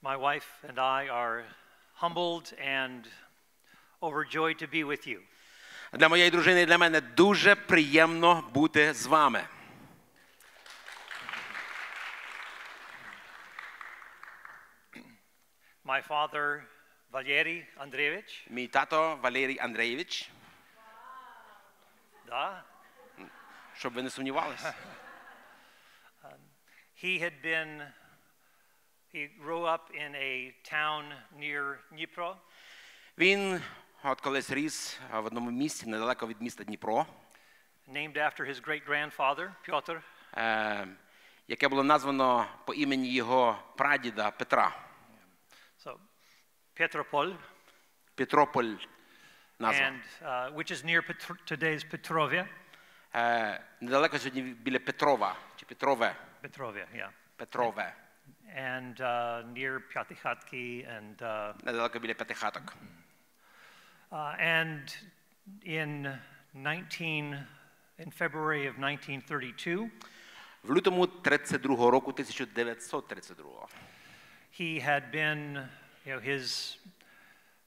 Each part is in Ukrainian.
My wife and I are humbled and overjoyed to be with you. Для моєї дружини і для мене дуже приємно бути з вами. My father, Валерій Андрійович. Мій тато Валерій Андрійович. Да. Щоб ви не сумнівалися. He grew up in a town near Dnipro. Він колись ріс в одному місті недалеко від міста Дніпро. Named after his great-grandfather, Piotr. Яке було названо по імені його прадіда Петра. So, Petropol. Петрополь назва. And which is near today's Petrovia. Недалеко сьогодні біля Петрова чи Петрове. Petrovia, yeah. Петрове. And near Pятихатки and недалеко біля П'ятихаток. And in February of 1932, в лютому 32 року 1932. He had been, his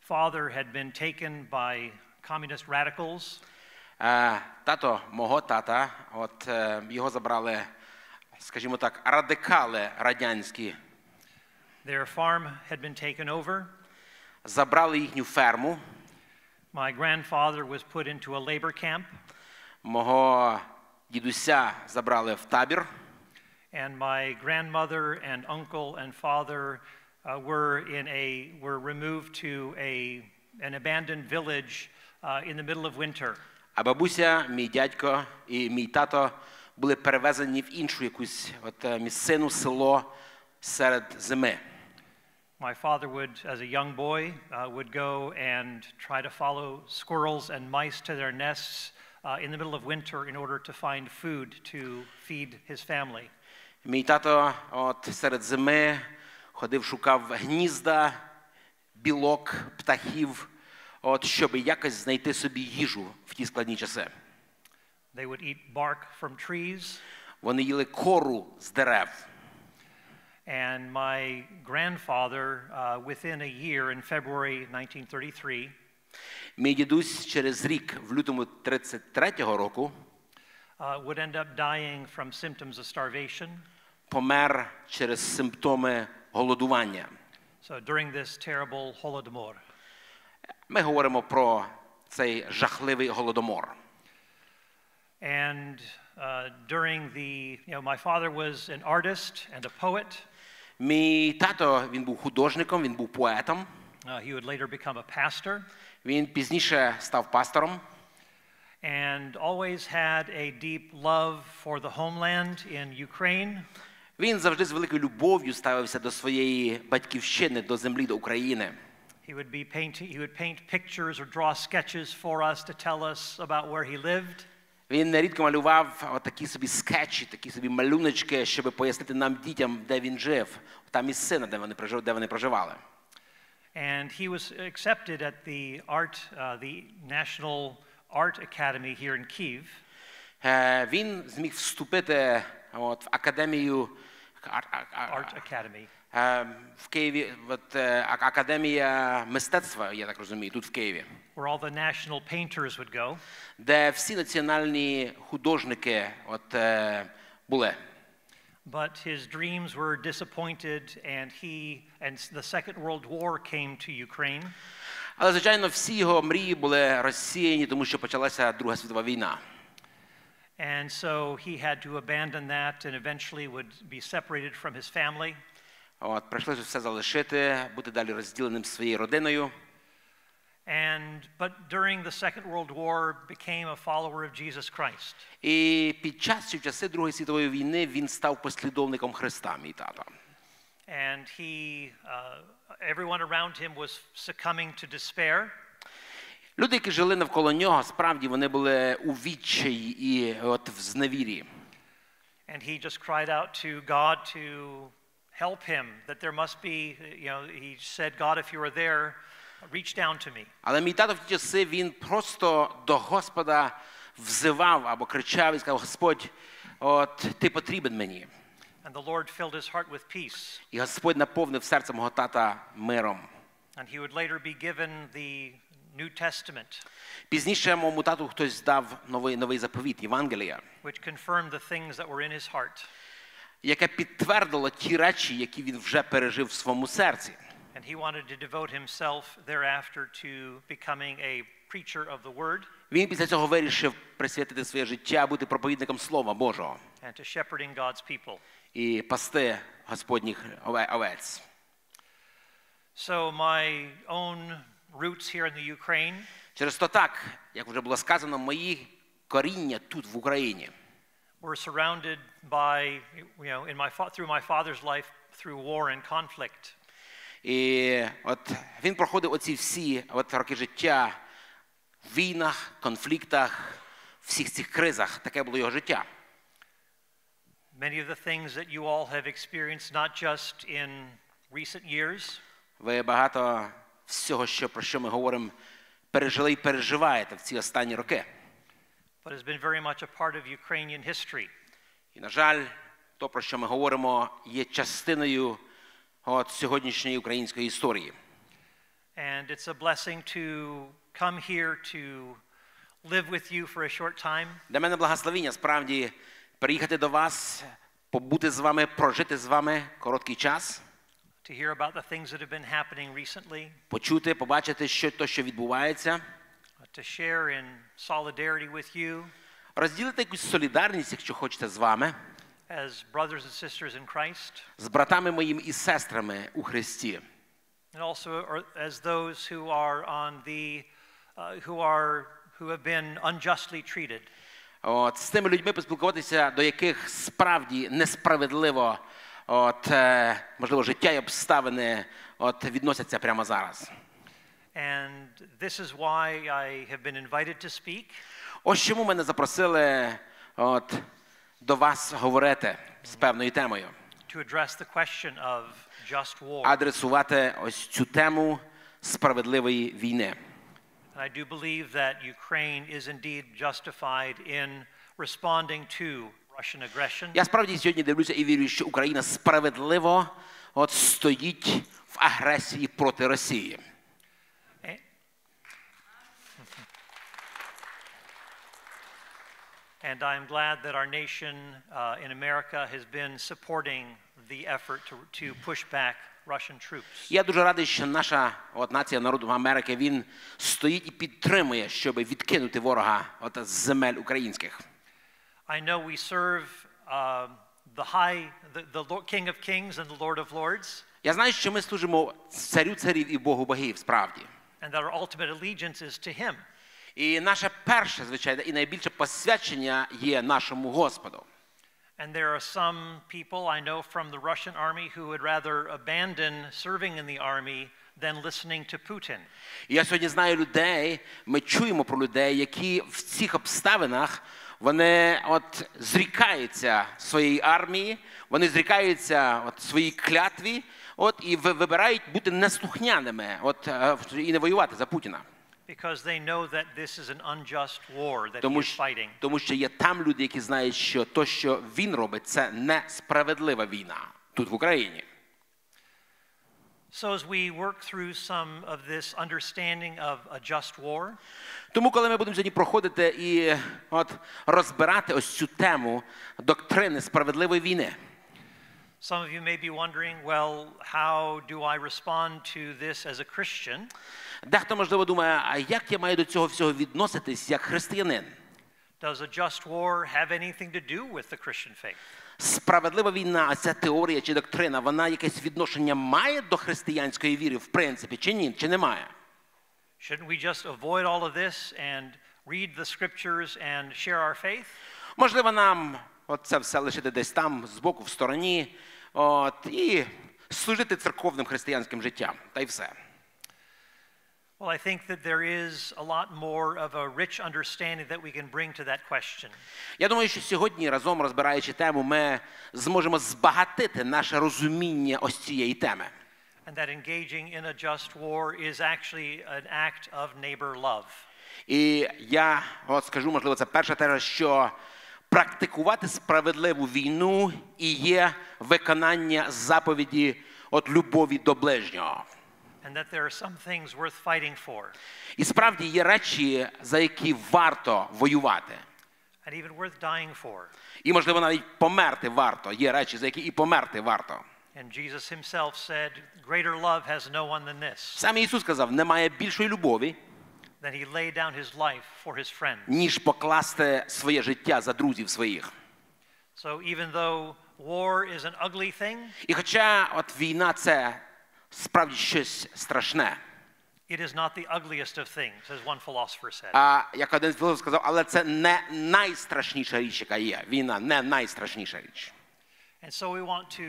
father had been taken by communist radicals. Тато мого тата, його забрали, скажімо так, радикали радянські. Their farm had been taken over. Забрали їхню ферму. My grandfather was put into a labor camp. Мого дідуся забрали в табір. And my grandmother and uncle and father were removed to an abandoned village in the middle of winter. А бабуся, мій дядько і мій тато були перевезені в іншу якусь місцину, село серед зими. My father would, as a young boy, would go and try to follow squirrels and mice to their nests in the middle of winter in order to find food to feed his family. Мій тато серед зими ходив, шукав гнізда, білок, птахів, щоб якось знайти собі їжу в ті складні часи. They would eat bark from trees. Вони їли кору з дерев. And my grandfather, within a year, in February 1933, мій дідусь через рік, в лютому 33-го року, would end up dying from symptoms of starvation. Помер через симптоми голодування. So during this terrible Holodomor. Ми говоримо про цей жахливий голодомор. And during my father was an artist and a poet. Мій тато, він був художником, він був поетом. He would later become a pastor. Він пізніше став пастором. And always had a deep love for the homeland in Ukraine. Він завжди з великою любов'ю ставився до своєї батьківщини, до землі, до України. He would paint pictures or draw sketches for us to tell us about where he lived. Він нерідко малював такі собі скетчі, такі собі малюночки, щоб пояснити нам, дітям, де він жив, та місцина, де вони проживали. And he was accepted at the National Art Academy here in Kyiv. Він зміг вступити в академію Art Academy. В Києві, академія мистецтва, я так розумію, тут в Києві. Where all the national painters would go. Де всі національні художники були. But his dreams were disappointed and the Second World War came to Ukraine. Але, звичайно, всі його мрії були розсіяні, тому що почалася Друга світова війна. And so he had to abandon that and eventually would be separated from his family. Прийшлося все залишити, бути далі розділеним своєю родиною. But during the Second World War became a follower of Jesus Christ. І під час чи в часи Другої світової війни він став послідовником Христа, мій тато. And everyone around him was succumbing to despair. Люди, які жили навколо нього, справді вони були у відчаї і в зневірі. And he just cried out to God to help him, that there must be, he said, God, if you are there, reach down to me. Але мій тато в ті часи, він просто до Господа взивав або кричав і сказав: Господь, ти потрібен мені. And the Lord filled his heart with peace. І Господь наповнив серце мого тата миром. And he would later be given the New Testament. Пізніше моєму тату хтось дав новий заповіт, Євангелія, Which confirmed the things that were in his heart. яке підтвердило ті речі, які він вже пережив в своєму серці. And he wanted to devote himself thereafter to becoming a preacher of the word. Він після цього вирішив присвятити своє життя, бути проповідником Слова Божого. And to shepherding God's people. І пасти Господніх овець. So my own roots here in the Ukraine. Через то так, як вже було сказано, мої коріння тут в Україні. We're surrounded by, through my father's life, through war and conflict. І от він проходив оці всі роки життя в війнах, конфліктах, всіх цих кризах. Таке було його життя. Many of the things that you all have experienced, not just in recent years. Ви багато всього, про що ми говоримо, пережили і переживаєте в ці останні роки. But has been very much a part of Ukrainian history. І, на жаль, то, про що ми говоримо, є частиною сьогоднішньої української історії. And it's a blessing to come here to live with you for a short time. Для мене благословення, справді, приїхати до вас, побути з вами, прожити з вами короткий час. To hear about the things that have been happening recently. Почути, побачити, що відбувається. To share in solidarity with you. Розділити якусь солідарність, якщо хочете, з вами. As brothers and sisters in Christ. З братами моїми і сестрами у Христі. And also as those who are on the who have been unjustly treated. З тими людьми поспілкуватися, до яких справді несправедливо можливо, життя і обставини відносяться прямо зараз. And this is why I have been invited to speak. Ось чому мене запросили до вас говорити з певною темою. To address the question of just war. Адресувати ось цю тему справедливої війни. And I do believe that Ukraine is indeed justified in responding to Russian aggression. Я справді сьогодні дивлюся і вірю, що Україна справедливо стоїть в агресії проти Росії. And I'm glad that our nation in America has been supporting the effort to push back Russian troops. Я дуже радий, що наша нація народу Америки, він стоїть і підтримує, щоб відкинути ворога з земель українських. I know we serve the King of Kings and the Lord of Lords. Я знаю, що ми служимо царю царів і Богу богів, справді. And that our ultimate allegiance is to him. І наше перше, звичайно, і найбільше посвячення є нашому Господу. And there are some people I know from the Russian army who would rather abandon serving in the army than listening to Putin. І я сьогодні знаю людей, ми чуємо про людей, які в цих обставинах вони зрікаються своєї армії, вони зрікаються своїй клятві, і вибирають бути неслухняними, і не воювати за Путіна. Because they know that this is an unjust war that he is fighting. Тому що є там люди, які знають, що то, що він робить, це несправедлива війна тут в Україні. So as we work through some of this understanding of a just war, тому коли ми будемо сьогодні проходити і розбирати ось цю тему доктрини справедливої війни. Some of you may be wondering, well, how do I respond to this as a Christian? Дехто, можливо, думає, а як я маю до цього всього відноситись як християнин? Does a just war have anything to do with the Christian faith? Справедлива війна, а ця теорія чи доктрина, вона якесь відношення має до християнської віри, в принципі, чи ні, чи не має? Shouldn't we just avoid all of this and read the scriptures and share our faith? Можливо, нам це все лишити десь там, збоку, в стороні, і служити церковним християнським життям, та й все. Well, I think that there is a lot more of a rich understanding that we can bring to that question. Я думаю, що сьогодні, разом розбираючи тему, ми зможемо збагатити наше розуміння ось цієї теми. And that engaging in a just war is actually an act of neighbor love. І я скажу, можливо, це перша тема, що практикувати справедливу війну і є виконання заповіді от любові до ближнього. And that there are some things worth fighting for. І справді є речі, за які варто воювати. And even worth dying for. І, можливо, навіть померти варто. Є речі, за які і померти варто. And Jesus himself said, greater love has no one than this. Сам Ісус сказав, немає більшої любові, That he laid down his life for his friends. ніж покласти своє життя за друзів своїх. So even though war is an ugly thing, І хоча от війна – це справді щось страшне, it is not the ugliest of things, as one philosopher said. а як один філософ сказав, але це не найстрашніша річ, яка є. Війна – не найстрашніша річ. And so we want to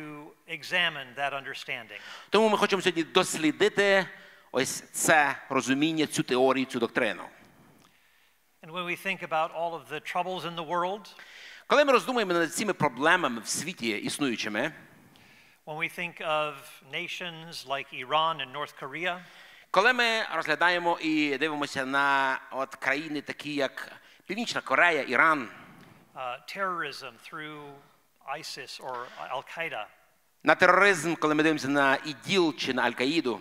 examine that understanding. Тому ми хочемо сьогодні дослідити ось це розуміння, цю теорію, цю доктрину. And when we think about all of the troubles in the world, Коли ми роздумуємо над цими проблемами в світі існуючими, when we think of nations like Iran and North Korea, коли ми розглядаємо і дивимося на от країни такі, як Північна Корея, Іран, terrorism through ISIS or Al-Qaeda, на тероризм, коли ми дивимося на ІДІЛ чи на Аль-Каїду,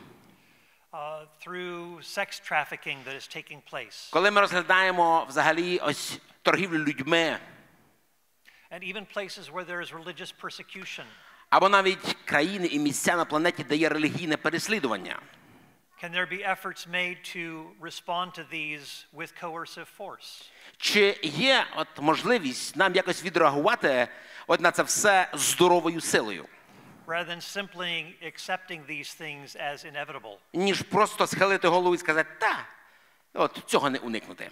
through sex trafficking that is taking place, коли ми розглядаємо взагалі ось торгівлю людьми, and even places where there is religious persecution, або навіть країни і місця на планеті, де є релігійне переслідування, can there be efforts made to respond to these with coercive force? чи є от можливість нам якось відреагувати от на це все здоровою силою, Rather than simply accepting these things as inevitable. ніж просто схилити голову і сказати, та, от цього не уникнути.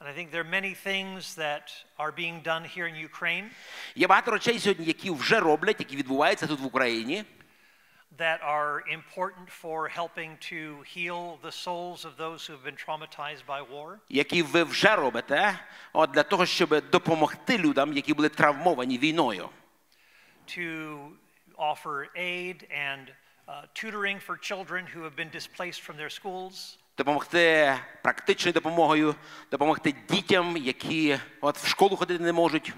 And I think there are many things that are being done here in Ukraine Є багато речей сьогодні, які вже роблять, які відбуваються тут в Україні, that are important for helping to heal the souls of those who have been traumatized by war. які ви вже робите, от для того, щоб допомогти людям, які були травмовані війною. To offer aid and tutoring for children who have been displaced from their schools. Допомогти практичною допомогою, допомогти дітям, які от в школу ходити не можуть.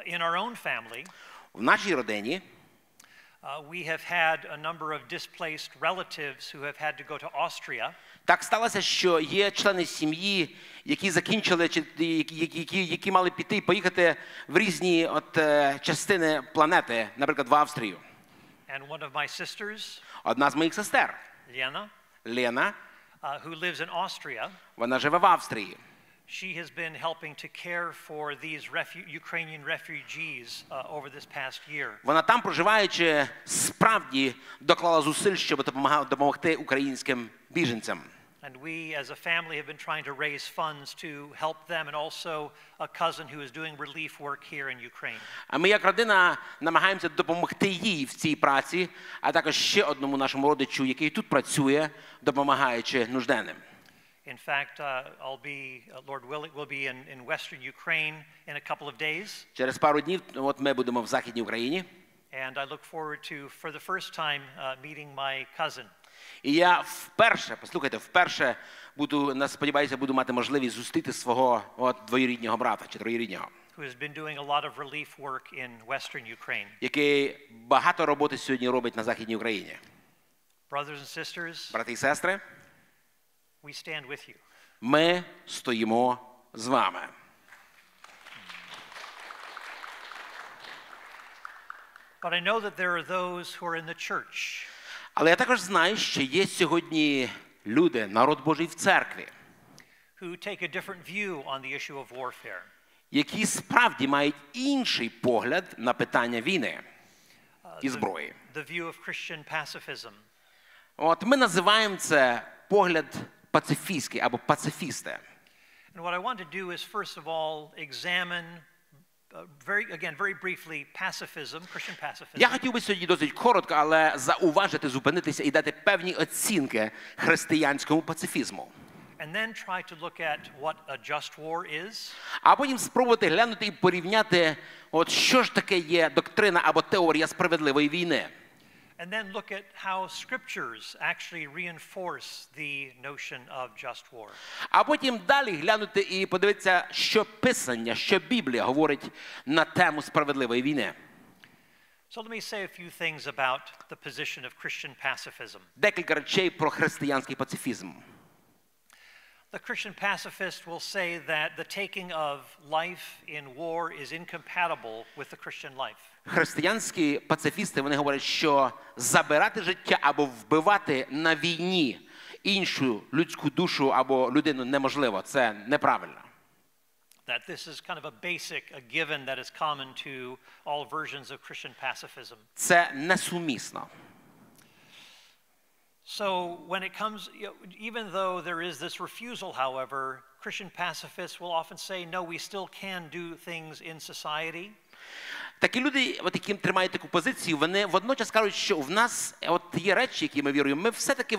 In our own family, В нашій родині we have had a number of displaced relatives who have had to go to Austria. так сталося, що є члени сім'ї, які закінчили, чи які мали піти і поїхати в різні от частини планети, наприклад, в Австрію. And one of my sisters, Одна з моїх сестер, Лена, who lives in Austria, вона живе в Австрії. she has been helping to care for these Ukrainian refugees over this past year. Вона там, проживаючи, справді доклала зусиль, щоб допомогти українським біженцям. And we as a family have been trying to raise funds to help them, and also a cousin who is doing relief work here in Ukraine. А ми як родина намагаємося допомогти їй в цій праці, а також ще одному нашому родичу, який тут працює, допомагаючи нужденним. In fact, Lord willing, we'll be in Western Ukraine in a couple of days. Через пару днів от ми будемо в Західній Україні. And I look forward to, for the first time, meeting my cousin. І я вперше сподіваюся, буду мати можливість зустріти свого от двоюрідного брата чи троюрідного, Who has been doing a lot of relief work in Western Ukraine. який багато роботи сьогодні робить на Західній Україні. Brothers and sisters, Брати і сестри, we stand with you. ми стоїмо з вами. But I know that there are those who are in the church. Але я також знаю, що є сьогодні люди, народ Божий в церкві, Who take a different view on the issue of warfare. які справді мають інший погляд на питання війни і зброї. The view of Christian pacifism. От ми називаємо це погляд пацифістський або пацифісти. And what I want to do is first of all examine very briefly pacifism, Christian pacifism. Я хотів би сьогодні досить коротко, але зауважити, зупинитися і дати певні оцінки християнському пацифізму. And then try to look at what a just war is. А потім спробувати глянути і порівняти, от що ж таке є доктрина або теорія справедливої війни. and then look at how scriptures actually reinforce the notion of just war. А потім далі глянути і подивитися, що Писання, що Біблія говорить на тему справедливої війни. So let me say a few things about the position of Christian pacifism. Декілька речей про християнський пацифізм. The Christian pacifist will say that the taking of life in war is incompatible with the Christian life. Християнські пацифісти, вони говорять, що забирати життя або вбивати на війні іншу людську душу або людину неможливо. Це неправильно. That this is kind of a basic, a given that is common to all versions of Christian pacifism. Це несумісно. So when it comes, even though there is this refusal, however, Christian pacifists will often say, no, we still can do things in society. Такі люди, от яким тримають таку позицію, вони водночас кажуть, що в нас от є речі, які ми віруємо, ми все-таки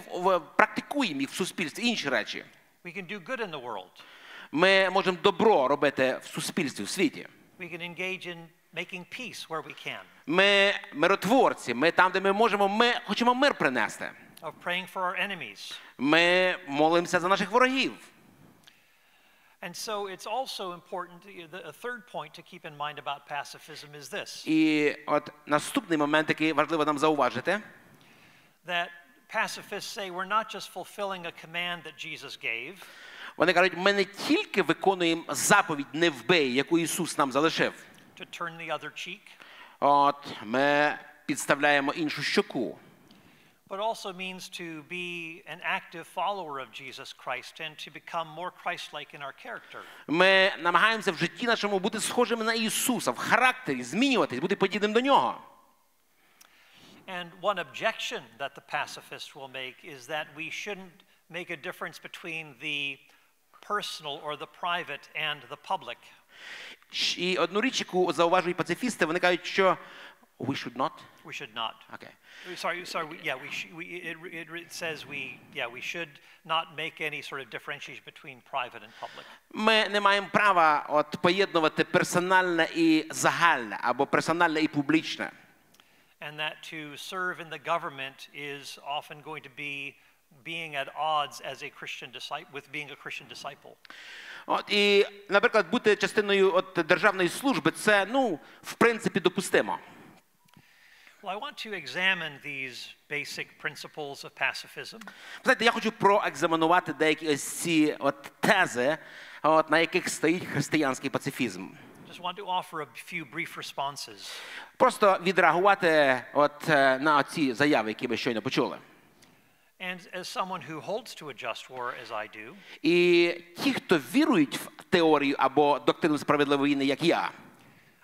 практикуємо їх в суспільстві, інші речі. We can do good in the world. Ми можемо добро робити в суспільстві, в світі. We can engage in making peace where we can. Ми миротворці, ми там, де ми можемо, ми хочемо мир принести. Of praying for our enemies. Ми молимося за наших ворогів. And so it's also important, a third point to keep in mind about pacifism is this. І от наступний момент, який важливо нам зауважити, That pacifists say we're not just fulfilling a command that Jesus gave. вони кажуть, ми не тільки виконуємо заповідь «не вбий», яку Ісус нам залишив. To turn the other cheek. От, ми підставляємо іншу щоку. But also means to be an active follower of Jesus Christ and to become more Christ-like in our character. Ми намагаємося в житті нашому бути схожими на Ісуса, в характері, змінюватись, бути подібним до Нього. And one objection that the pacifists will make is that we shouldn't make a difference between the personal or the private and the public. І одну річ, яку зауважують пацифісти, вони кажуть, що we should not. We should not. Okay. It says we should not make any sort of differentiation between private and public. Ми не маємо права от поєднувати персональне і загальне, або персональне і публічне. And that to serve in the government is often going to be being at odds as a Christian disciple with being a Christian disciple. От і, наприклад, бути частиною от державної служби, це, в принципі, допустимо. Well, I want to examine these basic principles of pacifism. Знаєте, я хочу проекзаменувати деякі ось ці от тези, от, на яких стоїть християнський пацифізм. Just want to offer a few brief responses. Просто відреагувати от на ці заяви, які ми щойно почули. And as someone who holds to a just war, as I do, І ті, хто вірують в теорію або доктрину справедливої війни, як я,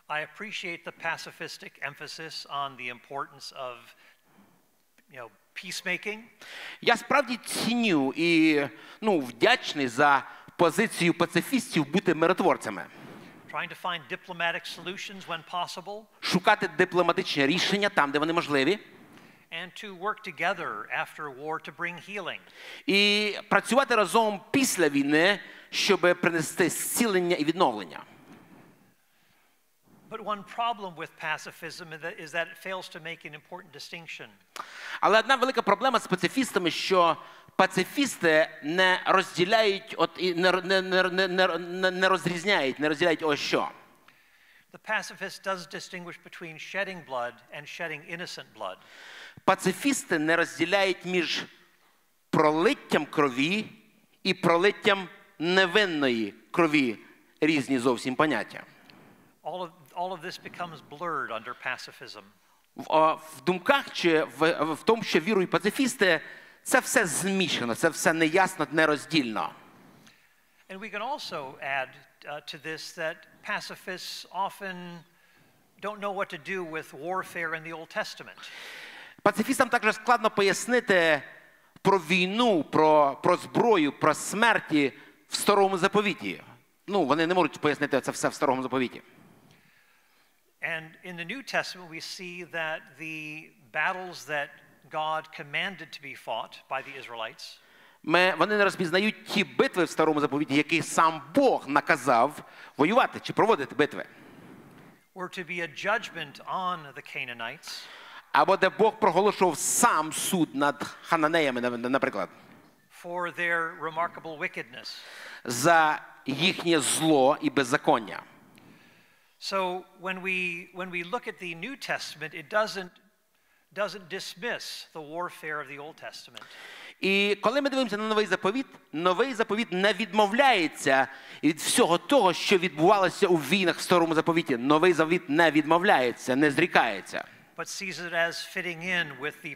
I appreciate the pacifistic emphasis on the importance of, peacemaking. Я справді ціню і, вдячний за позицію пацифістів бути миротворцями. Trying to find diplomatic solutions when possible. Шукати дипломатичні рішення там, де вони можливі. And to work together after war to bring healing. І працювати разом після війни, щоб принести зцілення і відновлення. But one problem with pacifism is that it fails to make an important distinction. Але одна велика проблема з пацифістами, що пацифісти не розділяють, не розділяють ось що. The pacifist does distinguish between shedding blood and shedding innocent blood. Пацифісти не розділяють між пролиттям крові і пролиттям невинної крові. Різні зовсім поняття. All of this becomes blurred under pacifism. В думках чи в тому, що вірують пацифісти, це все змішано, це все неясно, нероздільно. And we can also add to this that pacifists often don't know what to do with warfare in the Old Testament. Пацифістам також складно пояснити про війну, про зброю, про смерті в Старому Заповіті. Вони не можуть пояснити це все в Старому Заповіті. And in the New Testament we see that the battles that God commanded to be fought by the Israelites. Вони не розпізнають ті битви в Старому Заповіті, які сам Бог наказав воювати чи проводити битви. Were to be a judgment on the Canaanites. Або де Бог проголошував сам суд над хананеями, наприклад. For their remarkable wickedness. За їхнє зло і беззаконня. So when we look at the New Testament, it doesn't dismiss the warfare of the Old Testament. І коли ми дивимося на Новий заповіт не відмовляється від всього того, що відбувалося у війнах в Старому заповіті. Новий завіт не відмовляється, не зрікається. But sees it as fitting in with the,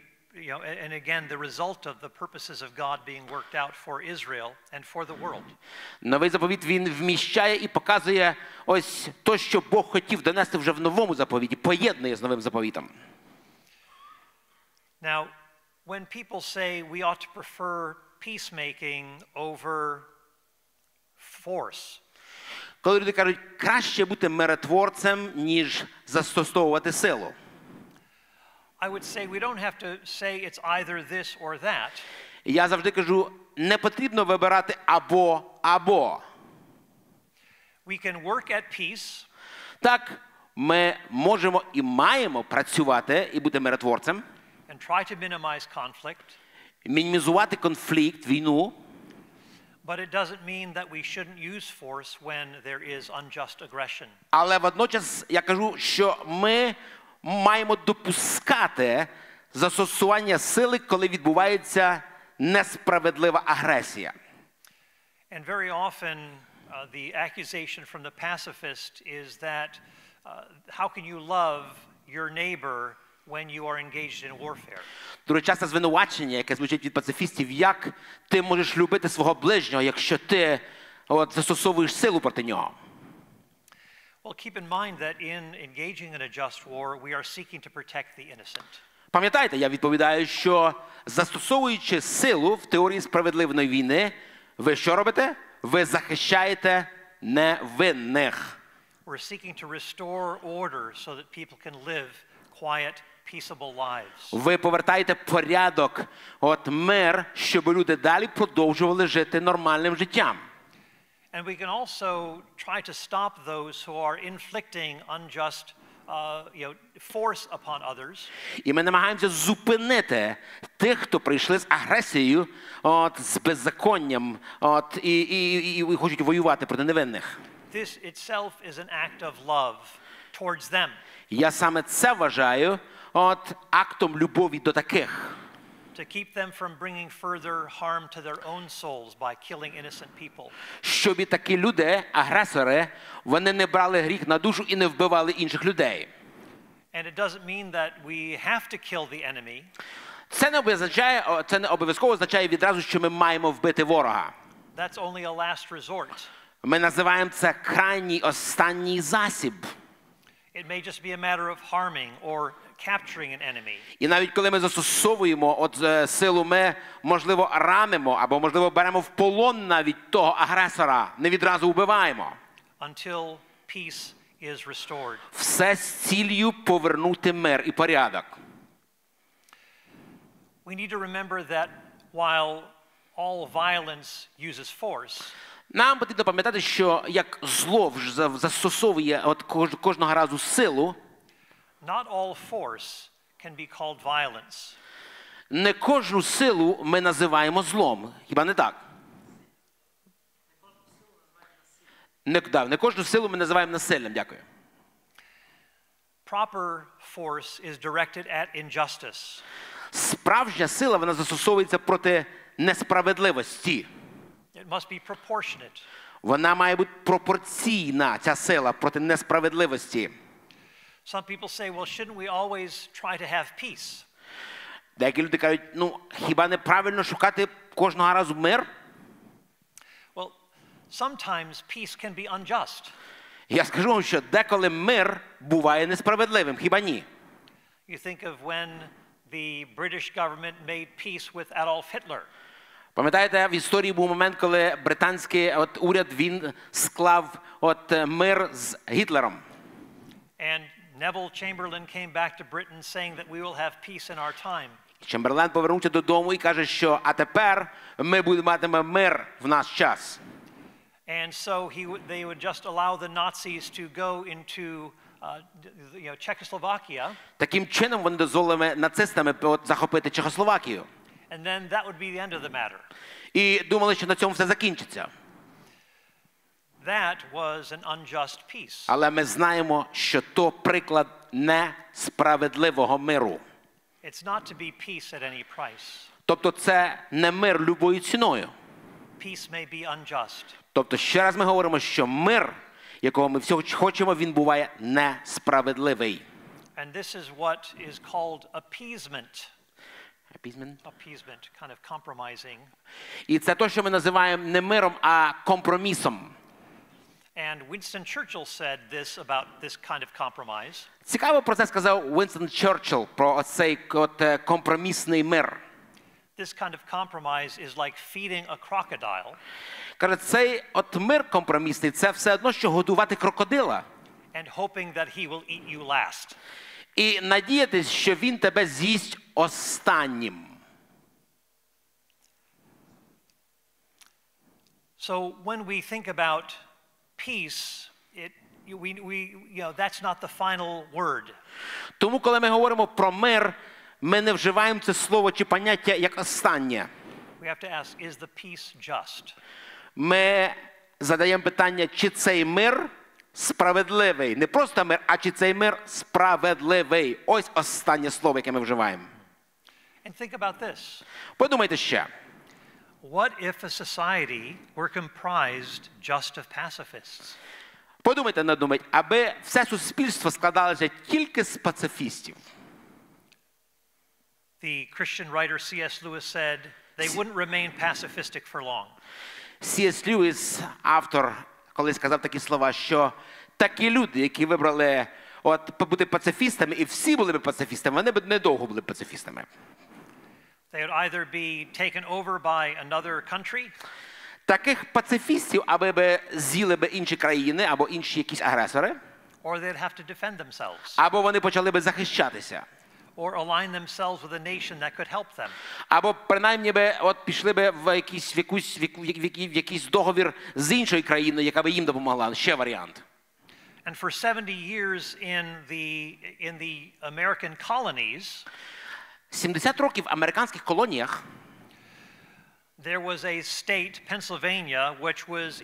and again, the result of the purposes of God being worked out for Israel and for the world. Новий заповіт, він вміщає і показує ось то, що Бог хотів донести вже в Новому заповіті, поєднує з Новим заповітом. Now, when people say we ought to prefer peacemaking over force. Коли люди кажуть, краще бути миротворцем, ніж застосовувати силу. I would say we don't have to say it's either this or that. Я завжди кажу, не потрібно вибирати або. We can work at peace. Так, ми можемо і маємо працювати і бути миротворцем. And try to minimize conflict. Мінімізувати конфлікт, війну. But it doesn't mean that we shouldn't use force when there is unjust aggression. Але водночас я кажу, що ми маємо допускати застосування сили, коли відбувається несправедлива агресія. And very often the accusation from the pacifist is that how can you love your neighbor when you are engaged in warfare? Дуже часто звинувачення, яке звучить від пацифістів, як ти можеш любити свого ближнього, якщо ти застосовуєш силу проти нього. Well, keep in mind that in engaging in a just war, we are seeking to protect the innocent. Пам'ятаєте, я відповідаю, що застосовуючи силу в теорії справедливої війни, ви що робите? Ви захищаєте невинних. We're seeking to restore order so that people can live quiet, peaceable lives. Ви повертаєте порядок, мир, щоб люди далі продовжували жити нормальним життям. And we can also try to stop those who are inflicting unjust force upon others. І ми намагаємося зупинити тих, хто прийшли з агресією, з беззаконням, і хочуть воювати проти невинних. This itself is an act of love towards them. Я саме це вважаю актом любові до таких. To keep them from bringing further harm to their own souls by killing innocent people. Щоб і такі люди, агресори, вони не брали гріх на душу і не вбивали інших людей. And it doesn't mean that we have to kill the enemy. Це не обов'язково означає відразу, що ми маємо вбити ворога. That's only a last resort. Ми називаємо це крайній останній засіб. It may just be a matter of harming or capturing an enemy. І навіть коли ми застосовуємо силу, ми, можливо, ранимо, або, можливо, беремо в полон навіть того агресора, не відразу вбиваємо. Until peace is restored. Все з ціллю повернути мир і порядок. We need to remember that while all violence uses force, нам потрібно пам'ятати, що як зло застосовує кожного разу силу, not all force can be called violence. Не кожну силу ми називаємо злом. Хіба не так? Не кожну силу ми називаємо насиллям. Дякую. Proper force is directed at injustice. Справжня сила, вона застосовується проти несправедливості. It must be proportionate. Вона має бути пропорційна, ця сила, проти несправедливості. Some people say, well, shouldn't we always try to have peace? Деякі люди кажуть, хіба не правильно шукати кожного разу мир? Well, sometimes peace can be unjust. Я скажу вам, що деколи мир буває несправедливим, хіба ні? You think of when the British government made peace with Adolf Hitler. Пам'ятаєте, в історії був момент, коли британський уряд, він склав мир з Гітлером. And Neville Chamberlain came back to Britain saying that we will have peace in our time. Чемберлен повернувся додому і каже, що а тепер ми матимемо мир в наш час. And so they would just allow the Nazis to go into Czechoslovakia. Таким чином вони дозволили нацистам захопити Чехословакію. And then that would be the end of the matter. І думали, що на цьому все закінчиться. That was an unjust peace. Але ми знаємо, що то приклад несправедливого миру. It's not to be peace at any price. Тобто це не мир любою ціною. Peace may be unjust. Тобто ще раз ми говоримо, що мир, якого ми всього хочемо, він буває несправедливий. And this is what is called appeasement. Appeasement? Appeasement, kind of compromising. І це те, що ми називаємо не миром, а компромісом. And Winston Churchill said this about this kind of compromise. Цікаво про це сказав Вінстон Черчилль, про цей компромісний мир. This kind of compromise is like feeding a crocodile. Каже, цей мир компромісний, це все одно, що годувати крокодила. And hoping that he will eat you last. І надіятись, що він тебе з'їсть останнім. So when we think about peace, that's not the final word. Тому, коли ми говоримо про мир, ми не вживаємо це слово чи поняття як останнє. We have to ask, is the peace just? Ми задаємо питання, чи цей мир справедливий. Не просто мир, а чи цей мир справедливий. Ось останнє слово, яке ми вживаємо. And think about this. Подумайте ще. What if a society were comprised just of pacifists? Подумайте, надумайте, аби все суспільство складалося тільки з пацифістів. The Christian writer C.S. Lewis said they wouldn't remain pacifistic for long. C.S. Lewis, автор, колись сказав такі слова, що такі люди, які вибрали бути пацифістами, і всі були б пацифістами, вони б недовго були пацифістами. They would either be taken over by another country. Таких пацифістів, аби б з'їли б інші країни або інші якісь агресори. Or they'd have to defend themselves. Або вони почали б захищатися. Or align themselves with a nation that could help them. Або принаймні б пішли б в якийсь договір з іншою країною, яка б їм допомогла. Ще варіант. And for 70 years in the American colonies, 70 років в американських колоніях there was a state, Pennsylvania, which was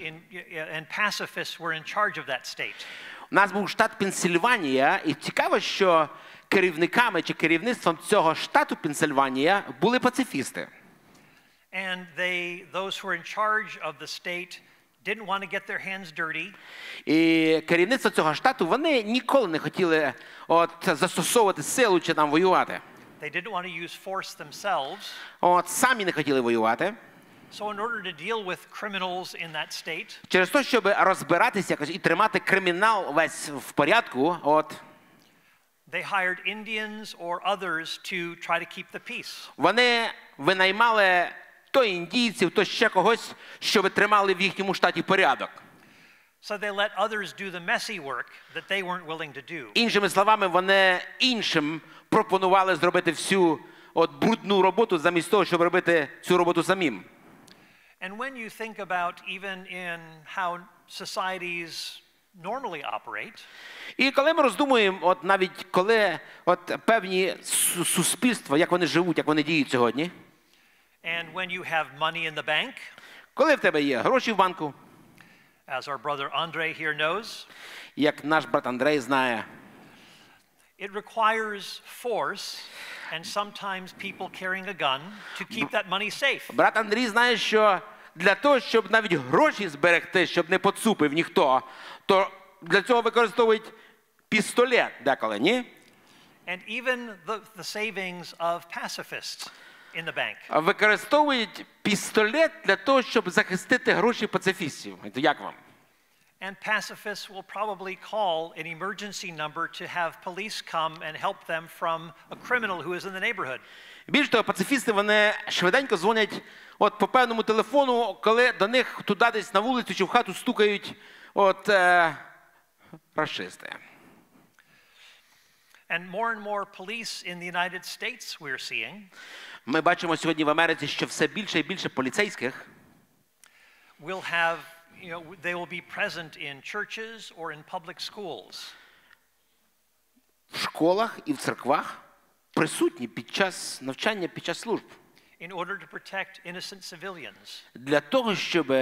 and pacifists were in charge of that state. У нас був штат Пенсильванія, і цікаво, що керівниками чи керівництвом цього штату Пенсильванія були пацифісти. And those who were in charge of the state didn't want to get their hands dirty. І керівництво цього штату, вони ніколи не хотіли застосовувати силу чи там воювати. They didn't want to use force themselves. Самі не хотіли воювати. So in order to deal with criminals in that state, через те, щоб розбиратися якось і тримати кримінал весь в порядку, they hired Indians or others to try to keep the peace. Вони винаймали то індійців, то ще когось, щоб тримали в їхньому штаті порядок. So they let others do the messy work that they weren't willing to do. Іншими словами, вони іншим пропонували зробити всю брудну роботу замість того, щоб робити цю роботу самим. And when you think about even in how societies normally operate, і коли ми роздумуємо, навіть коли певні суспільства, як вони живуть, як вони діють сьогодні, and when you have money in the bank, коли в тебе є гроші в банку, as our brother Andre here knows, як наш брат Андрей знає, it requires force and sometimes people carrying a gun to keep that money safe. Брат Андрій знає, що для того, щоб навіть гроші зберегти, щоб не поцупив ніхто, то для цього використовують пістолет деколи, ні? And even the savings of pacifists in the bank. Використовують пістолет для того, щоб захистити гроші пацифістів. Як вам? And pacifists will probably call an emergency number to have police come and help them from a criminal who is in the neighborhood. Більш того, пацифісти, вони швиденько дзвонять по певному телефону, коли до них туди десь на вулицю чи в хату стукають рашисти. And more police in the United States we're seeing. Ми бачимо сьогодні в Америці, що все більше і більше поліцейських will have, they will be present in churches or in public schools. в школах і в церквах присутні під час навчання, під час служб. In order to protect innocent civilians. Для того, щоб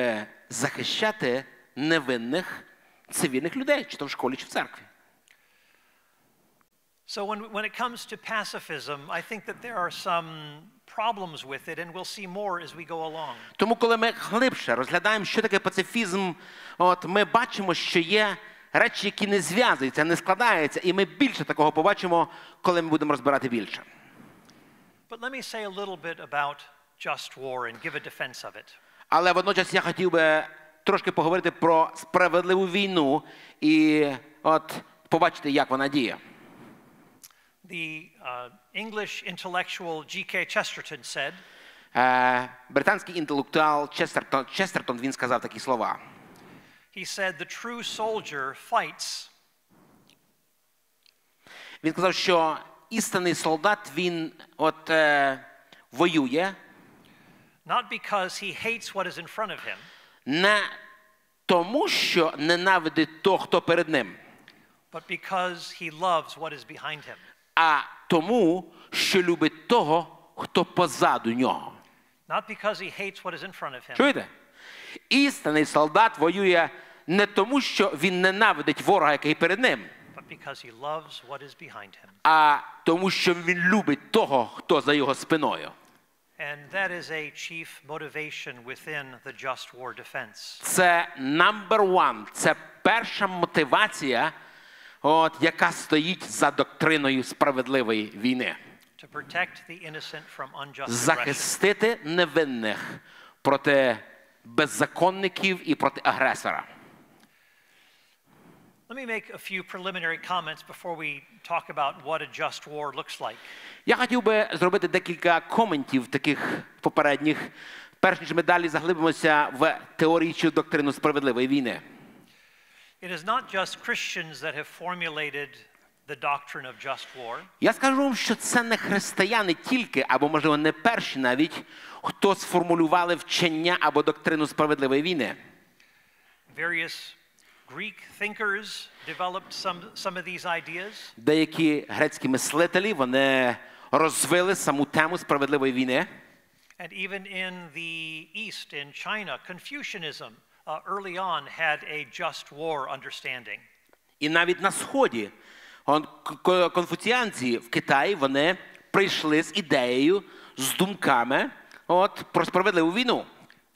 захищати невинних цивільних людей, чи то в школі, чи в церкві. So when it comes to pacifism, I think that there are some problems with it, and we'll see more as we go along. Тому, коли ми глибше розглядаємо, що таке пацифізм, ми бачимо, що є речі, які не зв'язуються, не складаються, і ми більше такого побачимо, коли ми будемо розбирати більше. But let me say a little bit about just war and give a defense of it. Але водночас я хотів би трошки поговорити про справедливу війну і побачити, як вона діє. The English intellectual G.K. Chesterton said, британський інтелектуал Честертон, він сказав такі слова. He said, the true soldier fights. Він сказав, що істинний солдат, він воює Not because he hates what is in front of him. Не тому, що ненавидить того, хто перед ним. But because he loves what is behind him. А тому, що любить того, хто позаду нього. Not because he hates what is in front of him. Чуєте? Істинний солдат воює не тому, що він ненавидить ворога, який перед ним. But because he loves what is behind him. А тому, що він любить того, хто за його спиною. And that is a chief motivation within the just war defense. Це number one, це перша мотивація, яка стоїть за доктриною справедливої війни. To protect the innocent from unjust aggression. Захистити невинних проти беззаконників і проти агресора. Let me make a few preliminary comments before we talk about what a just war looks like. Я хотів би зробити декілька коментів таких попередніх, перш ніж ми далі заглибимося в теорію чи доктрину справедливої війни. It is not just Christians that have formulated the doctrine of just war. Я скажу вам, що це не християни тільки, або, можливо, не перші навіть, хто сформулювали вчення або доктрину справедливої війни. Various Greek thinkers developed some of these ideas. Деякі грецькі мислителі, вони розвили саму тему справедливої війни. And even in the East, in China, Confucianism early on had a just war understanding. І навіть на Сході конфуціанці в Китаї, вони прийшли з ідеєю, з думками про справедливу війну.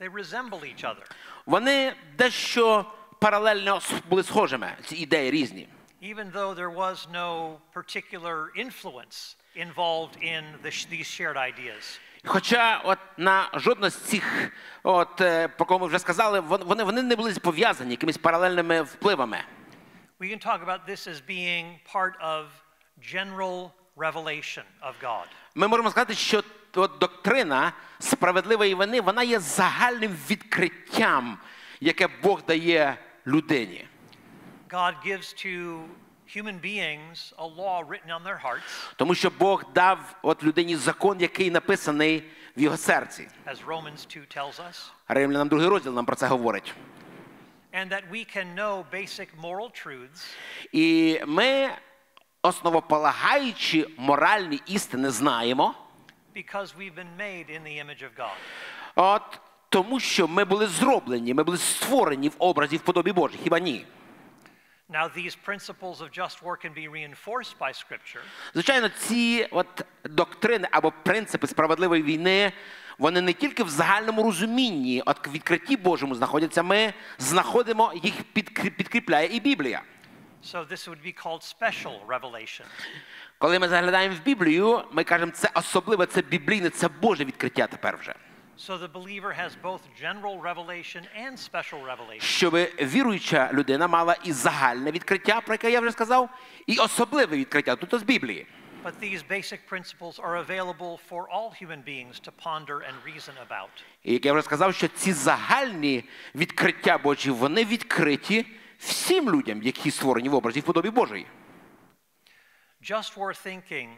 They resemble each other. Вони дещо паралельно були схожими, ці ідеї різні. Even though there was no particular influence involved in these shared ideas. Хоча на жодна з цих, про кого ми вже сказали, вони не були пов'язані якимись паралельними впливами. We can talk about this as being part of general revelation of God. Ми можемо сказати, що доктрина справедливої війни, вона є загальним відкриттям, яке Бог дає людині. God gives to human beings a law written on their hearts. Тому що Бог дав людині закон, який написаний в його серці. As Romans 2 tells us. Римлянам 2 розділ нам про це говорить. And that we can know basic moral truths. І ми, основополагаючи моральні істини, знаємо. Because we've been made in the image of God. Тому що ми були зроблені, ми були створені в образі, в подобі Божій. Хіба ні? Now these principles of just war can be reinforced by Scripture. Звичайно, ці доктрини або принципи справедливої війни, вони не тільки в загальному розумінні, в відкритті Божому знаходяться, ми знаходимо, їх підкріпляє і Біблія. So this would be called special revelation. Коли ми заглядаємо в Біблію, ми кажемо, це особливе, це біблійне, це Боже відкриття тепер вже. So the believer has both general revelation and special revelation. Щоб віруюча людина мала і загальне відкриття, про яке я вже сказав, і особливе відкриття, тут з Біблії. But these basic principles are available for all human beings to ponder and reason about. І як я вже сказав, що ці загальні відкриття Божі, вони відкриті всім людям, які створені в образі, в подобі Божої. Just war thinking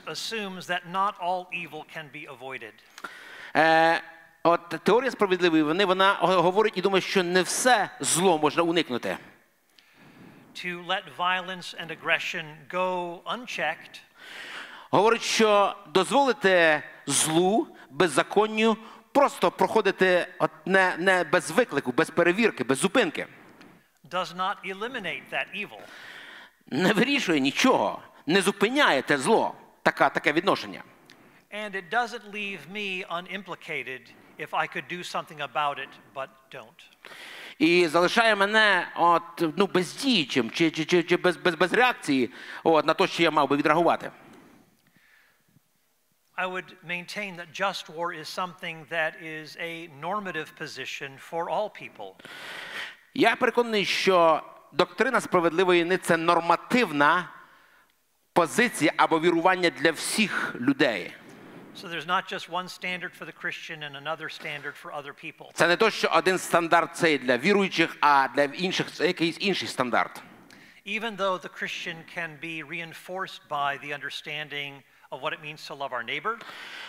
assumes that not all evil can be avoided. Теорія справедливої війни, вона говорить і думає, що не все зло можна уникнути. to let violence and aggression go unchecked. Говорить, що дозволити злу, беззаконню просто проходити не без виклику, без перевірки, без зупинки. Does not eliminate that evil. Не вирішує нічого, не зупиняє те зло, таке відношення. And it doesn't leave me unimplicated if I could do something about it, but don't. І залишає мене бездіючим чи без реакції на те, що я мав би відреагувати. I would maintain that just war is something that is a normative position for all people. Я переконаний, що доктрина справедливої війни – це нормативна позиція або вірування для всіх людей. So there's not just one standard for the Christian and another standard for other people. Це не то, що один стандарт це для віруючих, а для інших це якийсь інший стандарт. Even though the Christian can be reinforced by the understanding of what it means to love our neighbor.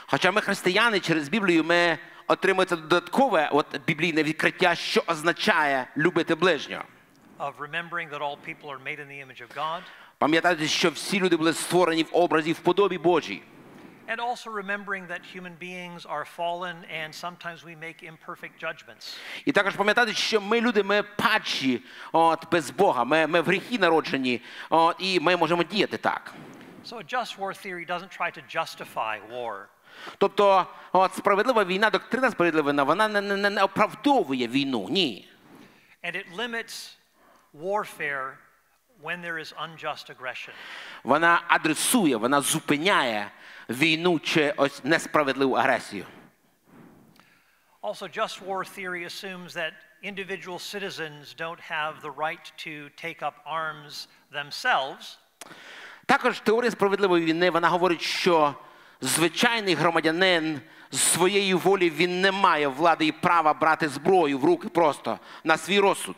Хоча ми християни, через Біблію ми отримуємо додаткове біблійне відкриття, що означає любити ближнього. Of remembering that all people are made in the image of God. Пам'ятати, що всі люди були створені в образі, в подобі Божій. And also remembering that human beings are fallen and sometimes we make imperfect judgments. І також пам'ятати, що ми люди, ми падші, без Бога, ми в гріхі народжені, і ми можемо діяти так. So a just war theory doesn't try to justify war. Тобто, справедлива війна, доктрина справедлива війна, вона не оправдовує війну, ні. And it limits warfare when there is unjust aggression. Вона адресує, вона зупиняє війну чи ось несправедливу агресію. Also, just war theory assumes that individual citizens don't have the right to take up arms themselves. Також теорія справедливої війни, вона говорить, що звичайний громадянин з своєї волі, він не має влади і права брати зброю в руки просто на свій розсуд.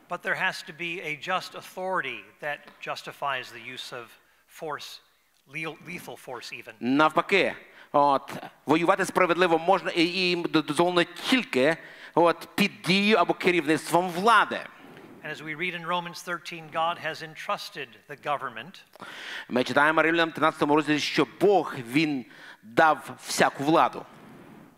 But there has to be a just authority that justifies the use of force, lethal force even. Навпаки, воювати справедливо можна і дозволено тільки під дією або керівництвом влади. And as we read in Romans 13, God has entrusted the government. Ми читаємо Римлянам 13 розділі, що Бог, він дав всяку владу.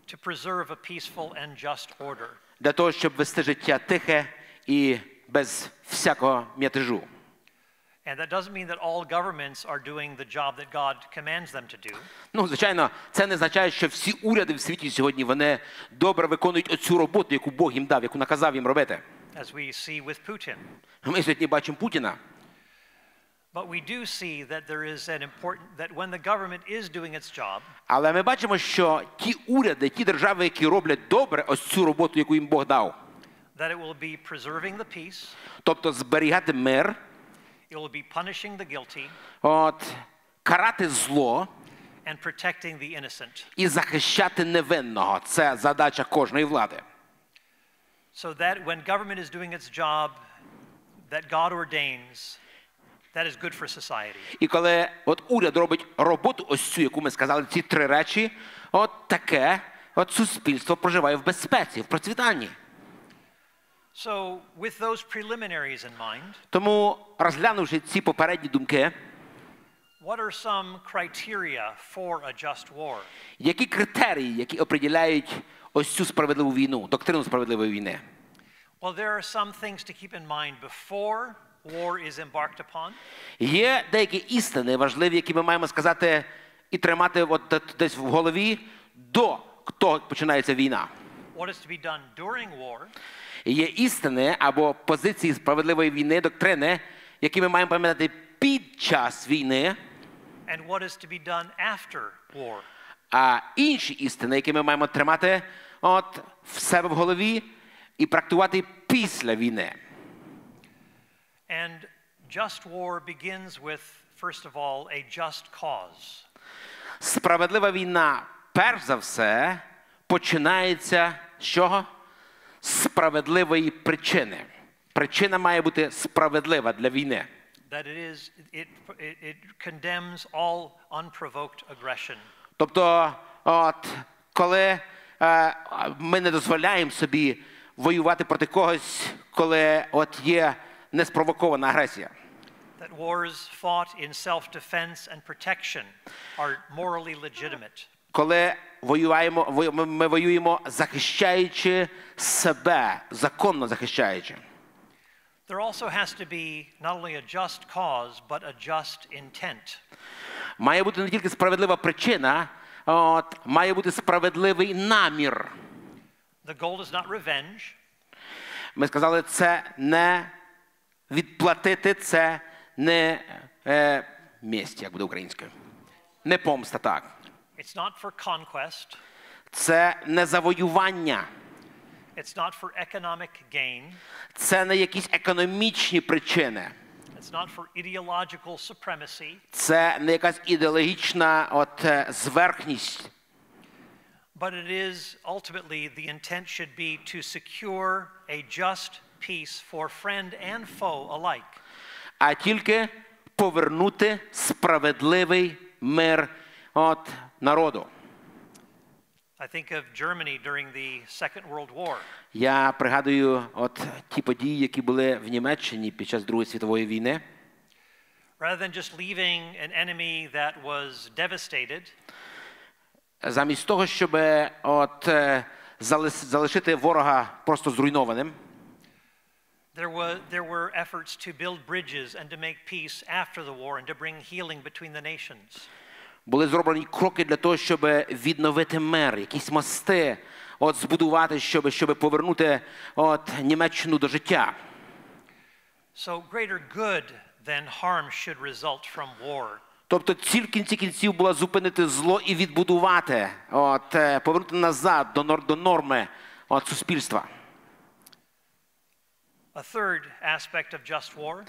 To preserve a peaceful and just order. Для того, щоб вести життя тихе і без всякого мятежу. And that doesn't mean that all governments are doing the job that God commands them to do. Звичайно, це не означає, що всі уряди в світі сьогодні, вони добре виконують оцю роботу, яку Бог їм дав, яку наказав їм робити. As we see with Putin. Ми сьогодні бачимо Путіна. But we do see that there is an important that when the government is doing its job. Але ми бачимо, що ті уряди, ті держави, які роблять добре ось цю роботу, яку їм Бог дав. That it will be preserving the peace. Тобто зберігати мир. It will be punishing the guilty. Карати зло. And protecting the innocent. І захищати невинного. Це задача кожної влади. So that when government is doing its job that God ordains, that is good for society. І коли уряд робить роботу ось цю, яку ми сказали, ці три речі, таке суспільство проживає в безпеці, в процвітанні. So with those preliminaries in mind, тому, розглянувши ці попередні думки, what are some criteria for a just war? Які критерії, які определяють ось цю справедливу війну, доктрину справедливої війни? Well, there are some things to keep in mind before war is embarked upon. Є деякі істини важливі, які ми маємо сказати і тримати десь в голові до того, як починається війна. What is to be done during war? Є істини або позиції справедливої війни, доктрини, які ми маємо пам'ятати під час війни. And what is to be done after war? А інші істини, які ми маємо тримати в себе в голові і практикувати після війни. And just war begins with, first of all, a just cause. Справедлива війна, перш за все, починається з чого? Справедливої причини. Причина має бути справедлива для війни. That it condemns all unprovoked aggression. Тобто, коли ми не дозволяємо собі воювати проти когось, коли є неспровокована агресія. That wars fought in self-defense and protection are morally legitimate. Коли ми воюємо, захищаючи себе, законно захищаючи. There also has to be not only a just cause, but a just intent. Має бути не тільки справедлива причина, має бути справедливий намір. The goal is not revenge. Ми сказали, це не відплатити, це не месть, як буде українською. Не помста, так. It's not for conquest. Це не завоювання. It's not for economic gain. Це не якісь економічні причини. It's not for ideological supremacy. Це не якась ідеологічна зверхність. But it is ultimately the intent should be to secure a just peace for friend and foe alike. А тільки повернути справедливий мир народу. I think of Germany during the Second World War. Я пригадую ті події, які були в Німеччині під час Другої світової війни. Rather than just leaving an enemy that was devastated, замість того, щоб залишити ворога просто зруйнованим, there were efforts to build bridges and to make peace after the war and to bring healing between the nations. Були зроблені кроки для того, щоб відновити мир, якісь мости збудувати, щоб повернути Німеччину до життя. So greater good than harm should result from war. Тобто ціль в кінці кінців була зупинити зло і відбудувати, повернути назад до норми суспільства. A third aspect of just war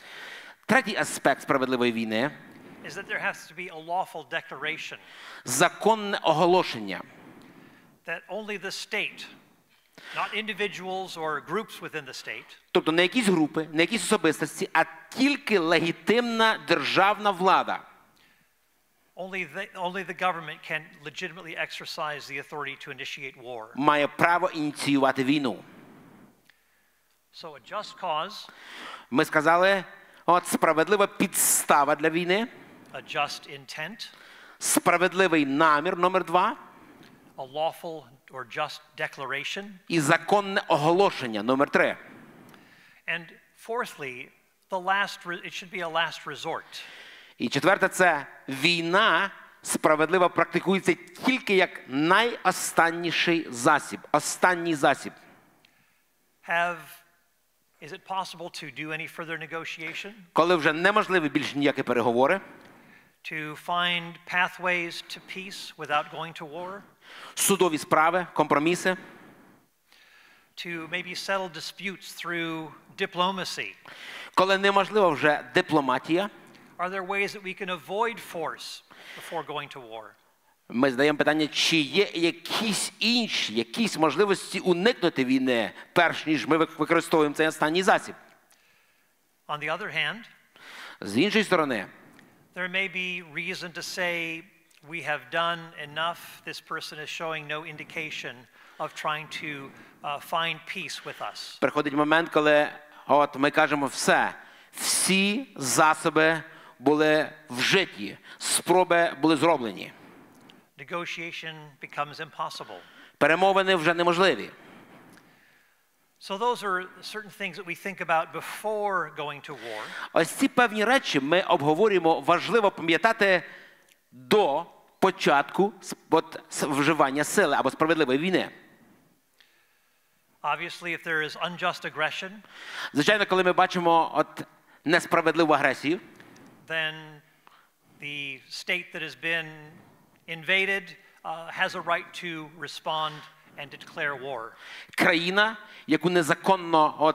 Третій аспект справедливої війни is that there has to be a lawful declaration законне оголошення. That only the state, not individuals or groups within the state, тобто не якісь групи, не якісь особистості, а тільки легітимна державна влада. only the government can legitimately exercise the authority to initiate war. Має право ініціювати війну. So a just cause, ми сказали, справедлива підстава для війни. A just intent, справедливий намір, номер 2. A lawful or just declaration. І законне оголошення, номер 3. And fourthly, it should be a last resort. І четверте, це війна справедливо практикується тільки як найостанніший засіб, останній засіб. Is it possible to do any further negotiation? Коли вже неможливі більш ніякі переговори. To find pathways to peace without going to war? Судові справи, компроміси. To maybe settle disputes through diplomacy? Коли неможлива вже дипломатія. Are there ways that we can avoid force before going to war? Ми задаємо питання, чи є якісь можливості уникнути війни, перш ніж ми використовуємо цей останній засіб. On the other hand, з іншої сторони, there may be reason to say we have done enough. This person is showing no indication of trying to find peace with us. Приходить момент, коли ми кажемо всі засоби були вжиті, спроби були зроблені. Negotiation becomes impossible. Перемовини вже неможливі. So those are certain things that we think about before going to war. Ось ці певні речі ми обговорюємо, важливо пам'ятати до початку вживання сили або справедливої війни. Obviously, if there is unjust aggression, звичайно, коли ми бачимо несправедливу агресію, then the state that has been invaded has a right to respond and declare war. Країна, яку незаконно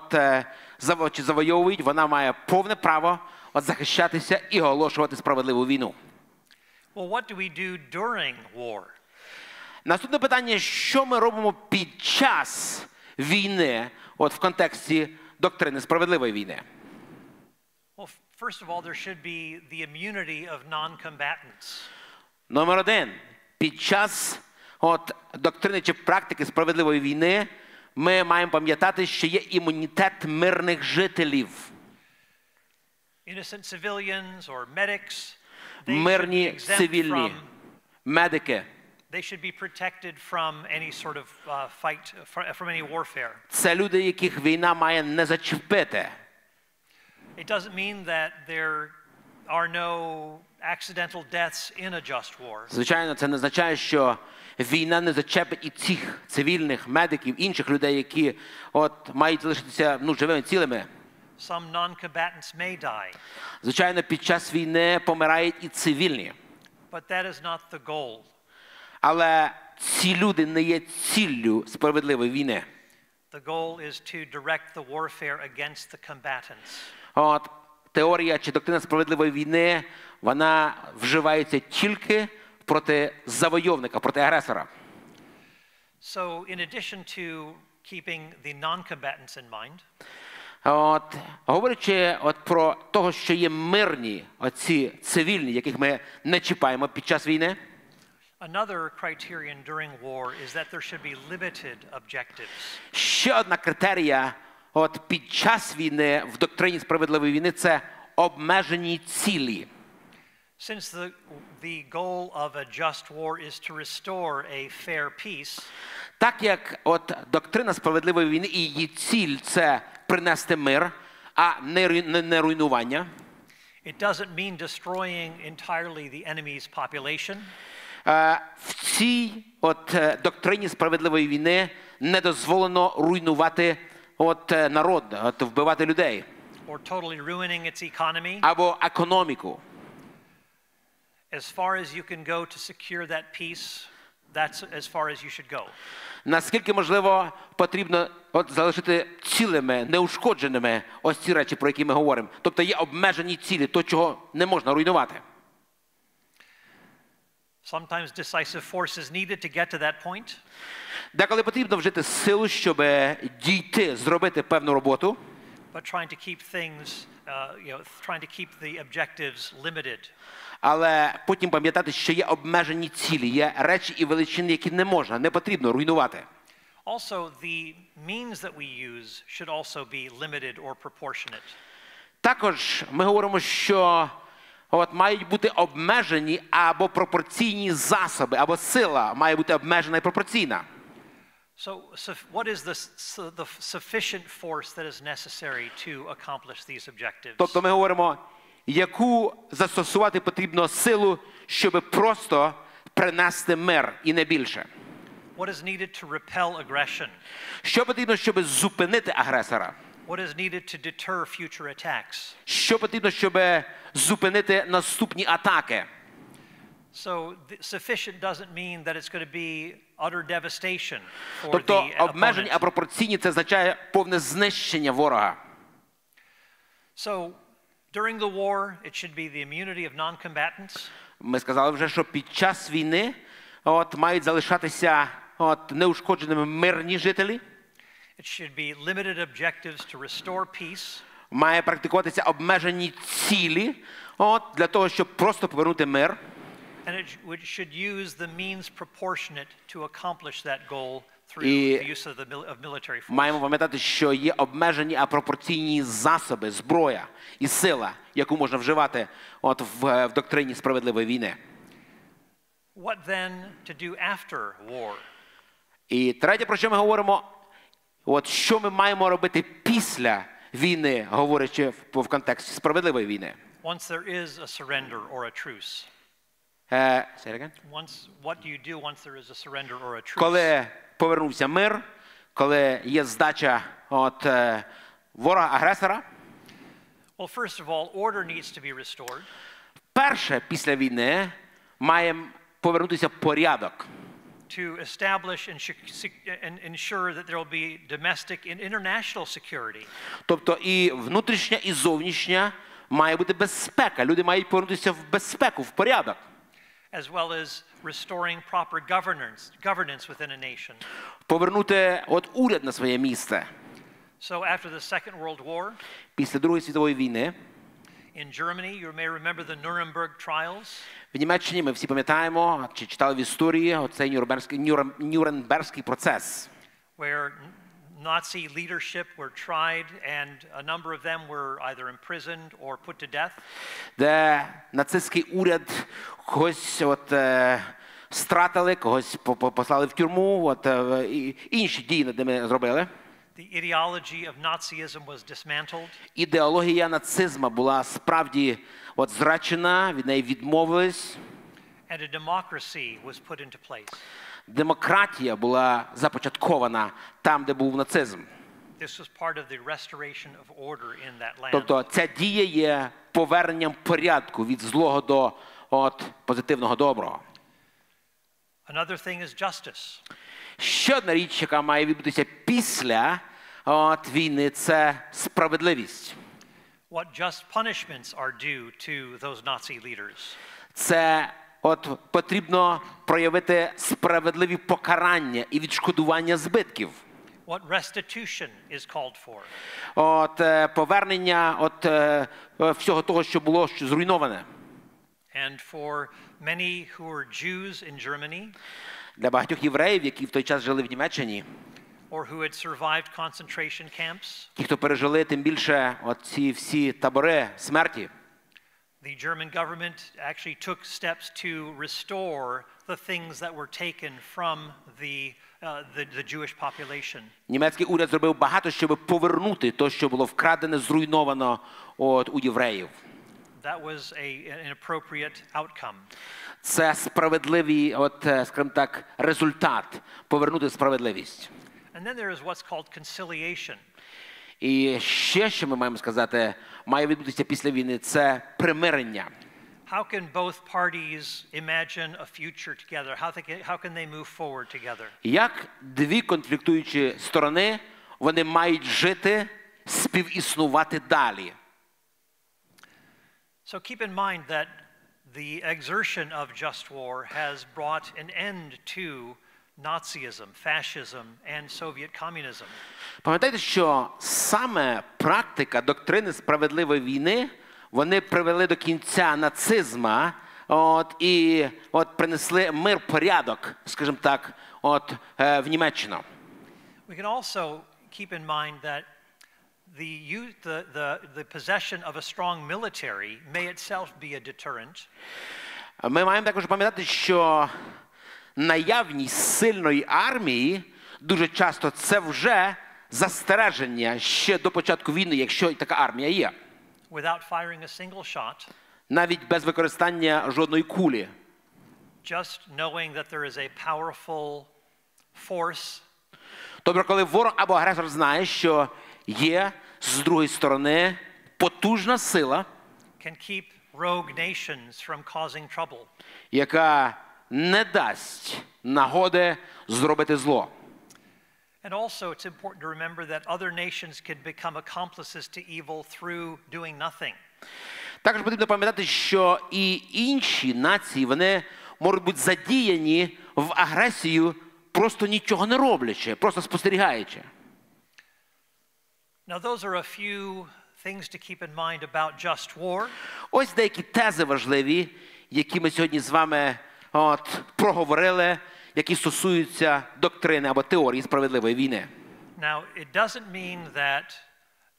завойовують, вона має повне право захищатися і оголошувати справедливу війну. Well, what do we do during war? Наступне питання, що ми робимо під час війни, в контексті доктрини справедливої війни? Well, first of all, there should be the immunity of non-combatants. Номер 1. Під час доктрини чи практики справедливої війни ми маємо пам'ятати, що є імунітет мирних жителів. Innocent civilians or medics, they should be Мирні exempt цивільні, from, медики. they should be protected from any sort of fight, from any warfare. Це люди, яких війна має не зачепити. It doesn't mean that there are no accidental deaths in a just war. Звичайно, це не означає, що війна не зачепить і цих цивільних, медиків, інших людей, які мають залишитися живими, цілими. Some non-combatants may die. Звичайно, під час війни помирають і цивільні. But that is not the goal. Але ці люди не є ціллю справедливої війни. The goal is to direct the warfare against the combatants. Теорія чи доктрина справедливої війни, вона вживається тільки проти завойовника, проти агресора. So in addition to keeping the non-combatants in mind, говорячи про того, що є мирні, оці цивільні, яких ми не чіпаємо під час війни, another criterion during war is that there should be limited objectives. ще одна критерія під час війни в доктрині справедливої війни – це обмежені цілі. Since the goal of a just war is to restore a fair peace, так як доктрина справедливої війни і її ціль – це принести мир, а не руйнування. It doesn't mean destroying entirely the enemy's population. В цій доктрині справедливої війни не дозволено руйнувати народ, вбивати людей. Or totally ruining its economy. Або економіку. As far as you can go to secure that peace, that's as far as you should go. Наскільки можливо потрібно залишити цілими, неушкодженими ось ці речі, про які ми говоримо. Тобто є обмежені цілі, то, чого не можна руйнувати. Sometimes decisive force is needed to get to that point. Деколи потрібно вжити силу, щоб дійти, зробити певну роботу. But trying to keep things, trying to keep the objectives limited. Але потім пам'ятати, що є обмежені цілі, є речі і величини, які не можна, не потрібно руйнувати. Also, the means that we use should also be limited or proportionate. Також ми говоримо, що мають бути обмежені або пропорційні засоби, або сила має бути обмежена і пропорційна. So what is the sufficient force that is necessary to accomplish these objectives? Тобто ми говоримо, яку застосувати потрібно силу, щоб просто принести мир і не більше. What is needed to repel aggression? Що потрібно, щоб зупинити агресора? What is needed to deter future attacks? Що потрібно, щоб зупинити наступні атаки? So sufficient doesn't mean that it's going to be utter devastation for Тобто the обмежені, а opponent. пропорційні – це означає повне знищення ворога. So during the war, it should be the immunity of non-combatants. Ми сказали вже, що під час війни мають залишатися неушкодженими мирні жителі. It should be limited objectives to restore peace. Має практикуватися обмежені цілі для того, щоб просто повернути мир. And it should use the means proportionate to accomplish that goal through the use of military force. Маємо пам'ятати, що є обмежені, а пропорційні засоби, зброя і сила, яку можна вживати в доктрині справедливої війни. What then to do after war? І третє, про що ми говоримо, що ми маємо робити після війни, говорячи в контексті справедливої війни. Once there is a surrender or a truce. Say it again? What do you do once there is a surrender or a truce? Коли повернувся мир, коли є здача ворога, агресора. Well, first of all, order needs to be restored. Перше, після війни має повернутися порядок. To establish and ensure that there will be domestic and international security. Тобто і внутрішня, і зовнішня має бути безпека. Люди мають повернутися в безпеку, в порядок. As well as restoring proper governance within a nation. Повернути уряд на своє місце. So after the Second World War, після Другої світової війни, in Germany, you may remember the Nuremberg trials. В Німеччині ми всі пам'ятаємо, чи читали в історії, оцей Нюрнберзький процес. Where Nazi leadership were tried, and a number of them were either imprisoned or put to death. Де нацистський уряд когось стратили, когось послали в тюрму, інші дії над ними зробили. The ideology of Nazism was dismantled. Ідеологія нацизму була справді зречена, від неї відмовились. And a democracy was put into place. Демократія була започаткована там, де був нацизм. This was part of the restoration of order in that land. Тобто ця дія є поверненням порядку від злого до позитивного доброго. Another thing is justice. Ще одна річ, яка має відбутися після війни, це справедливість. What just punishments are due to those Nazi leaders? Це потрібно проявити справедливі покарання і відшкодування збитків. What restitution is called for? Повернення всього того, що було зруйноване. And for many who were Jews in Germany, для багатьох євреїв, які в той час жили в Німеччині, or who had survived concentration camps, ті, хто пережили тим більше ці всі табори смерті, the German government actually took steps to restore the things that were taken from the Jewish population. Німецький уряд зробив багато, щоб повернути те, що було вкрадене, зруйновано у євреїв. That was an appropriate outcome. Це справедливий, скажімо так, результат повернути справедливість. And then there is what's called conciliation. І ще, що ми маємо сказати, має відбутися після війни, це примирення. How can both parties imagine a future together? How can they move forward together? Як дві конфліктуючі сторони, вони мають жити, співіснувати далі? So keep in mind that the exertion of just war has brought an end to Nazism, fascism, and Soviet communism. Пам'ятайте, що саме практика доктрини справедливої війни, вони привели до кінця нацизму, і принесли мир, порядок, скажімо так, в Німеччину. We can also keep in mind that the possession of a strong military may itself be a deterrent. Ми маємо також пам'ятати, що наявність сильної армії дуже часто це вже застереження ще до початку війни, якщо така армія є. Without firing a single shot, навіть без використання жодної кулі. Just knowing that there is a powerful force. Тобто, коли ворог або агресор знає, що є з другої сторони потужна сила, can keep rogue nations from causing trouble. Яка не дасть нагоди зробити зло. And also it's important to remember that other nations can become accomplices to evil through doing nothing. Також потрібно пам'ятати, що і інші нації, вони можуть бути задіяні в агресію, просто нічого не роблячи, просто спостерігаючи. Now those are a few things to keep in mind about just war. Ось деякі тези важливі, які ми сьогодні з вами проговорили, які стосуються доктрини або теорії справедливої війни. Now it doesn't mean that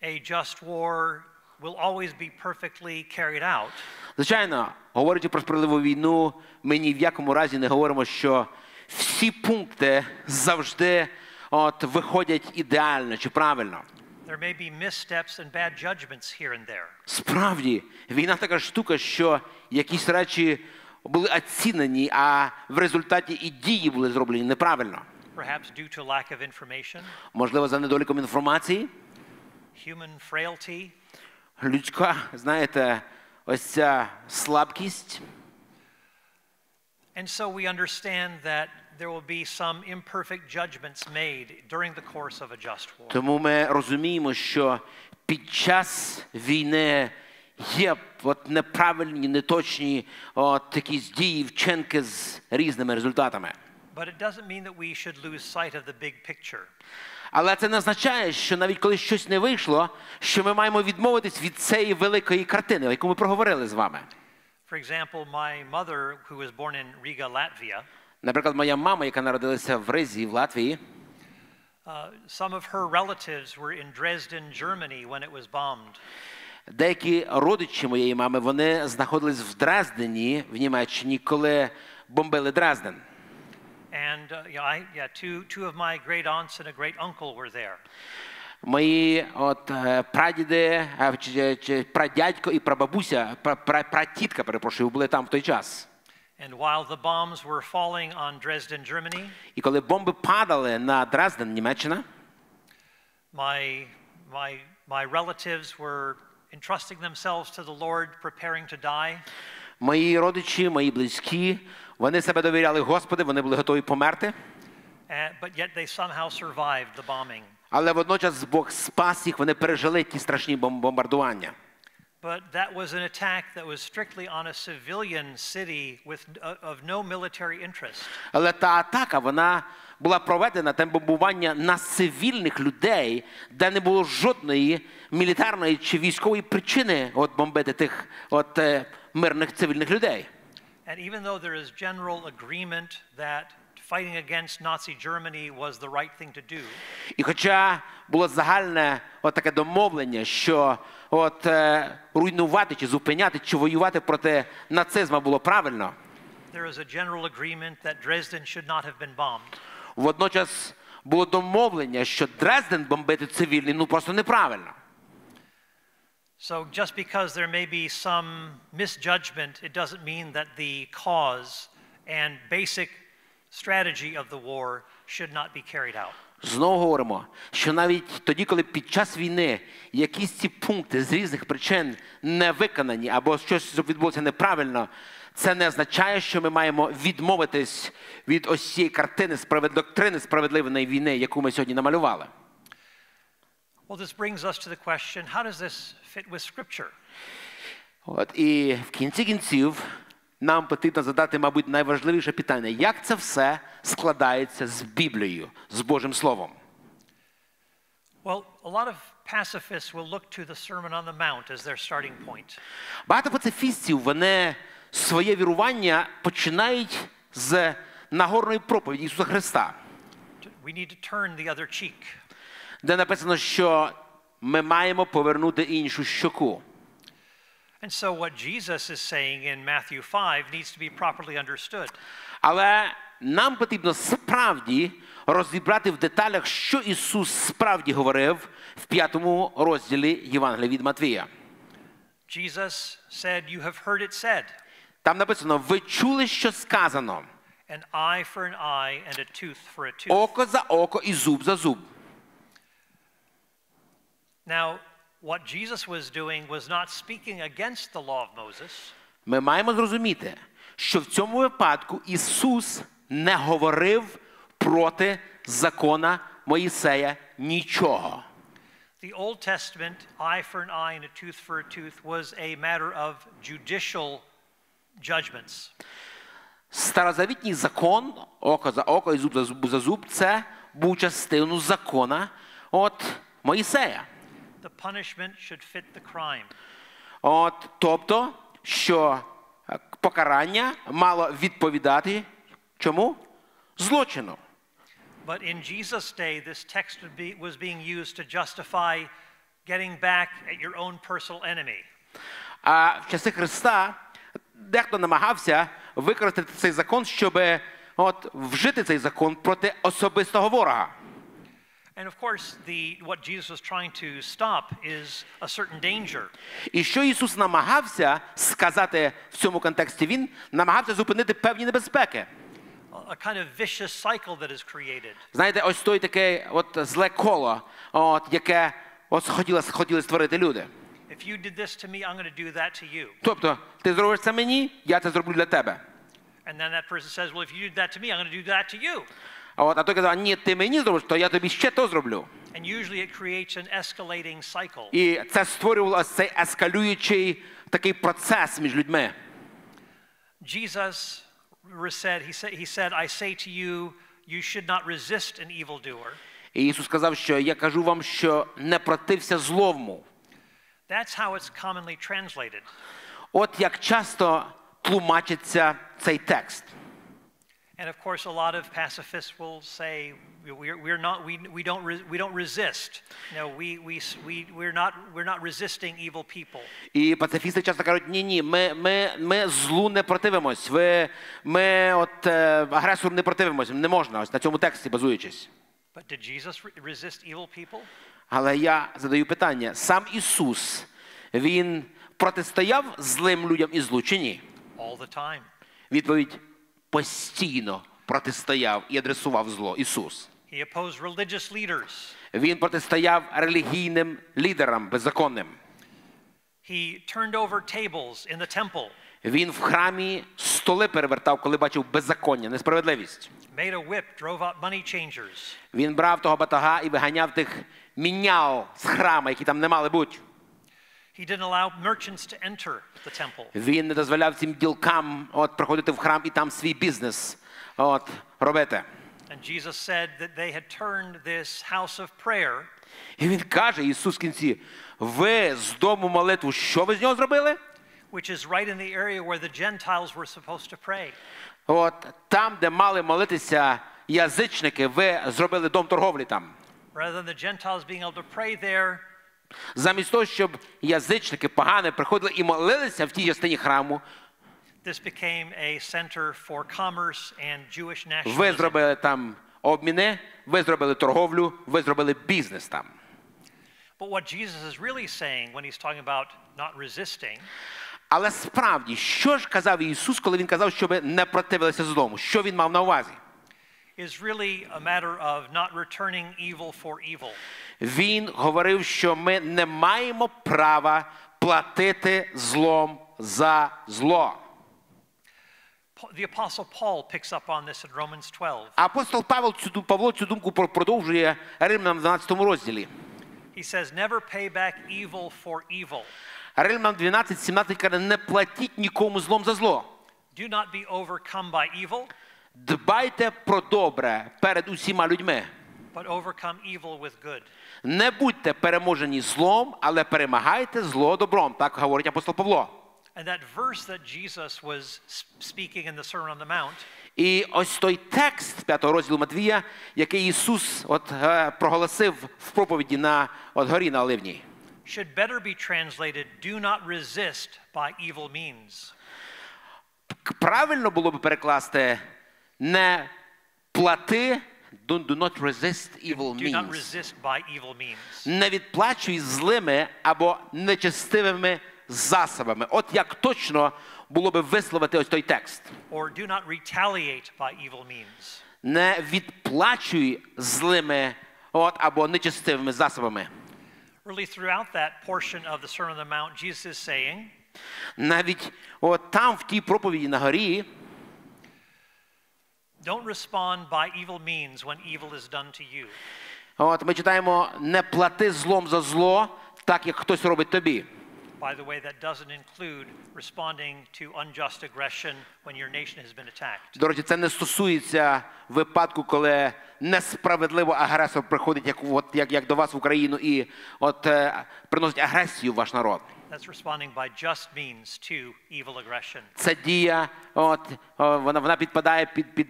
a just war will always be perfectly carried out. Звичайно, говорячи про справедливу війну, ми ні в якому разі не говоримо, що всі пункти завжди виходять ідеально чи правильно. There may be missteps and bad judgments here and there. Справді, війна така штука, що якісь речі були оцінені, а в результаті і дії були зроблені неправильно. Perhaps due to lack of information. Можливо, за недоліком інформації. Human frailty. Людська, знаєте, ось ця слабкість. And so we understand that there will be some imperfect judgments made during the course of a just war. Тому ми розуміємо, що під час війни є неправильні, неточні якісь дії, вчинки з різними результатами. But it doesn't mean that we should lose sight of the big picture. Але це не означає, що навіть коли щось не вийшло, що ми маємо відмовитись від цієї великої картини, яку ми проговорили з вами. For example, my mother, who was born in Riga, Latvia, наприклад, моя мама, яка народилася в Ризі, в Латвії, Some of her relatives were in Dresden, Germany when it was bombed. Деякі родичі моєї мами, вони знаходились в Дрездені, в Німеччині, коли бомбили Дрезден. And two of my great aunts and a great uncle were there. Мої прадіди, прадядько і прабабуся, пратітка, перепрошую, були там в той час. And while the bombs were falling on Dresden, Germany, І коли бомби падали на Дрезден, Німеччина, my relatives were entrusting themselves to the Lord, preparing to die. Мої родичі, мої близькі, вони себе довіряли Господу, вони були готові померти. But yet they somehow survived the bombing. Але водночас Бог спас їх, вони пережили ті страшні бомбардування. But that was an attack that was strictly on a civilian city of no military interest. Але та атака, вона була проведена, те бомбування на цивільних людей, де не було жодної мілітарної чи військової причини бомбити тих мирних цивільних людей. And even though there is general agreement that fighting against Nazi Germany was the right thing to do. І хоча було загальне таке домовлення, що руйнувати чи зупиняти чи воювати проти нацизму було правильно. There is a general agreement that Dresden should not have been bombed. Водночас було домовлення, що Дрезден бомбити цивільний, просто неправильно. So just because there may be some misjudgment, it doesn't mean that the cause and basic strategy of the war should not be carried out. Знову говоримо, що навіть тоді, коли під час війни якісь ці пункти з різних причин не виконані або щось відбулося неправильно, це не означає, що ми маємо відмовитись від ось цієї картини доктрини справедливої війни, яку ми сьогодні намалювали. Well, this brings us to the question, how does this fit with Scripture? І в кінці кінців нам потрібно задати, мабуть, найважливіше питання. Як це все складається з Біблією, з Божим Словом? Well, a lot of pacifists will look to the Sermon on the Mount as their starting point. Багато пацифістів, вони своє вірування починають з Нагорної проповіді Ісуса Христа. We need to turn the other cheek. Де написано, що ми маємо повернути іншу щоку. And so what Jesus is saying in Matthew 5 needs to be properly understood. Але нам потрібно справді розібрати в деталях, що Ісус справді говорив в 5 розділі Євангелія від Матвія. Jesus said, "You have heard it said." Там написано: "Ви чули, що сказано: An eye for an eye and a tooth for a tooth." Око за око і зуб за зуб. Now, what Jesus was doing was not speaking against the law of Moses. Ми маємо зрозуміти, що в цьому випадку Ісус не говорив проти закона Моїсея нічого. The Old Testament, eye for an eye and a tooth for a tooth, was a matter of judicial judgments. Старозавітній закон, око за око і зуб за зуб, це був частиною закона Моїсея. The punishment should fit the crime. Тобто, що покарання мало відповідати чому? Злочину. But in Jesus' day, this text was being used to justify getting back at your own personal enemy. А в часи Христа дехто намагався використати цей закон, щоб вжити цей закон проти особистого ворога. And of course, what Jesus was trying to stop is a certain danger. І що Ісус намагався сказати в цьому контексті? Він намагався зупинити певні небезпеки. A kind of vicious cycle that is created. Знаєте, ось той таке зле коло, яке хотіли створити люди. If you did this to me, I'm going to do that to you. Тобто, ти зробиш це мені, я це зроблю для тебе. And then that person says, well, if you did that to me, I'm going to do that to you. А той казав: ні, ти мені зробиш, то я тобі ще то зроблю. And usually it creates an escalating cycle. І це створювало цей ескалюючий такий процес між людьми. Jesus he said, I say to you, you should not resist an evildoer. І Ісус сказав, що я кажу вам, що не протився злому. That's how it's commonly translated. От як часто тлумачиться цей текст. And of course, a lot of pacifists will say we don't resist. No, we're not resisting evil people. І пацифісти часто кажуть, ні, ми злу не противимось, ми агресору не противимось, не можна, ось на цьому тексті базуючись. But did Jesus resist evil people? Але я задаю питання, сам Ісус, Він протистояв злим людям і злу чи ні? All the time. Відповідь: постійно протистояв і адресував зло Ісус. He opposed religious leaders. Він протистояв релігійним лідерам беззаконним. He turned over tables in the temple. Він в храмі столи перевертав, коли бачив беззаконня, несправедливість. Made a whip, drove out money changers. Він брав того батога і виганяв тих мінял з храма, які там не мали бути. He didn't allow merchants to enter the temple. Він не дозволяв цим ділкам приходити в храм і там свій бізнес робити. And Jesus said that they had turned this house of prayer. І він каже, Ісус в кінці: ви з дому молитву, що ви з нього зробили? Which is right in the area where the Gentiles were supposed to pray. Там, де мали молитися язичники, ви зробили дом торговлі там. Rather than the Gentiles being able to pray there, замість того, щоб язичники погани приходили і молилися в тій частині храму, this became a center for commerce and Jewish nationalism. ви зробили там обміни, ви зробили торговлю, ви зробили бізнес там. But what Jesus is really saying when he's talking about not resisting, але справді, що ж казав Ісус, коли Він казав, щоб не противилися злому? Що Він мав на увазі? Is really a matter of not returning evil for evil. Він говорив, що ми не маємо права платити злом за зло. The apostle Paul picks up on this in Romans 12. Апостол Павло цю думку продовжує Римлянам в 12 розділі. He says, never pay back evil for evil. Римлянам 12:17 каже: не платіть нікому злом за зло. Do not be overcome by evil. Дбайте про добре перед усіма людьми. But overcome evil with good. Не будьте переможені злом, але перемагайте зло добром. Так говорить апостол Павло. And that verse that Jesus was speaking in the Sermon on the Mount. І ось той текст 5 розділу Матвія, який Ісус проголосив в проповіді на горі на Оливній. Should better be translated, do not resist by evil means. Правильно було б перекласти: не плати, do not resist evil Do not means. resist by evil means. Не відплачуй злими або нечестивими засобами. От як точно було би висловити ось той текст. Or do not retaliate by evil means. Не відплачуй злими або нечестивими засобами. Really throughout that portion of the Sermon on the Mount, Jesus is saying, навіть там в тій проповіді на горі, don't respond by evil means when evil is done to you. ми читаємо: не плати злом за зло, так як хтось робить тобі. By the way, that doesn't include responding to unjust aggression when your nation has been attacked. До речі, це не стосується випадку, коли несправедливо агресор приходить як до вас в Україну і приносить агресію в ваш народ. That's responding by just means to evil aggression. Це дія, вона підпадає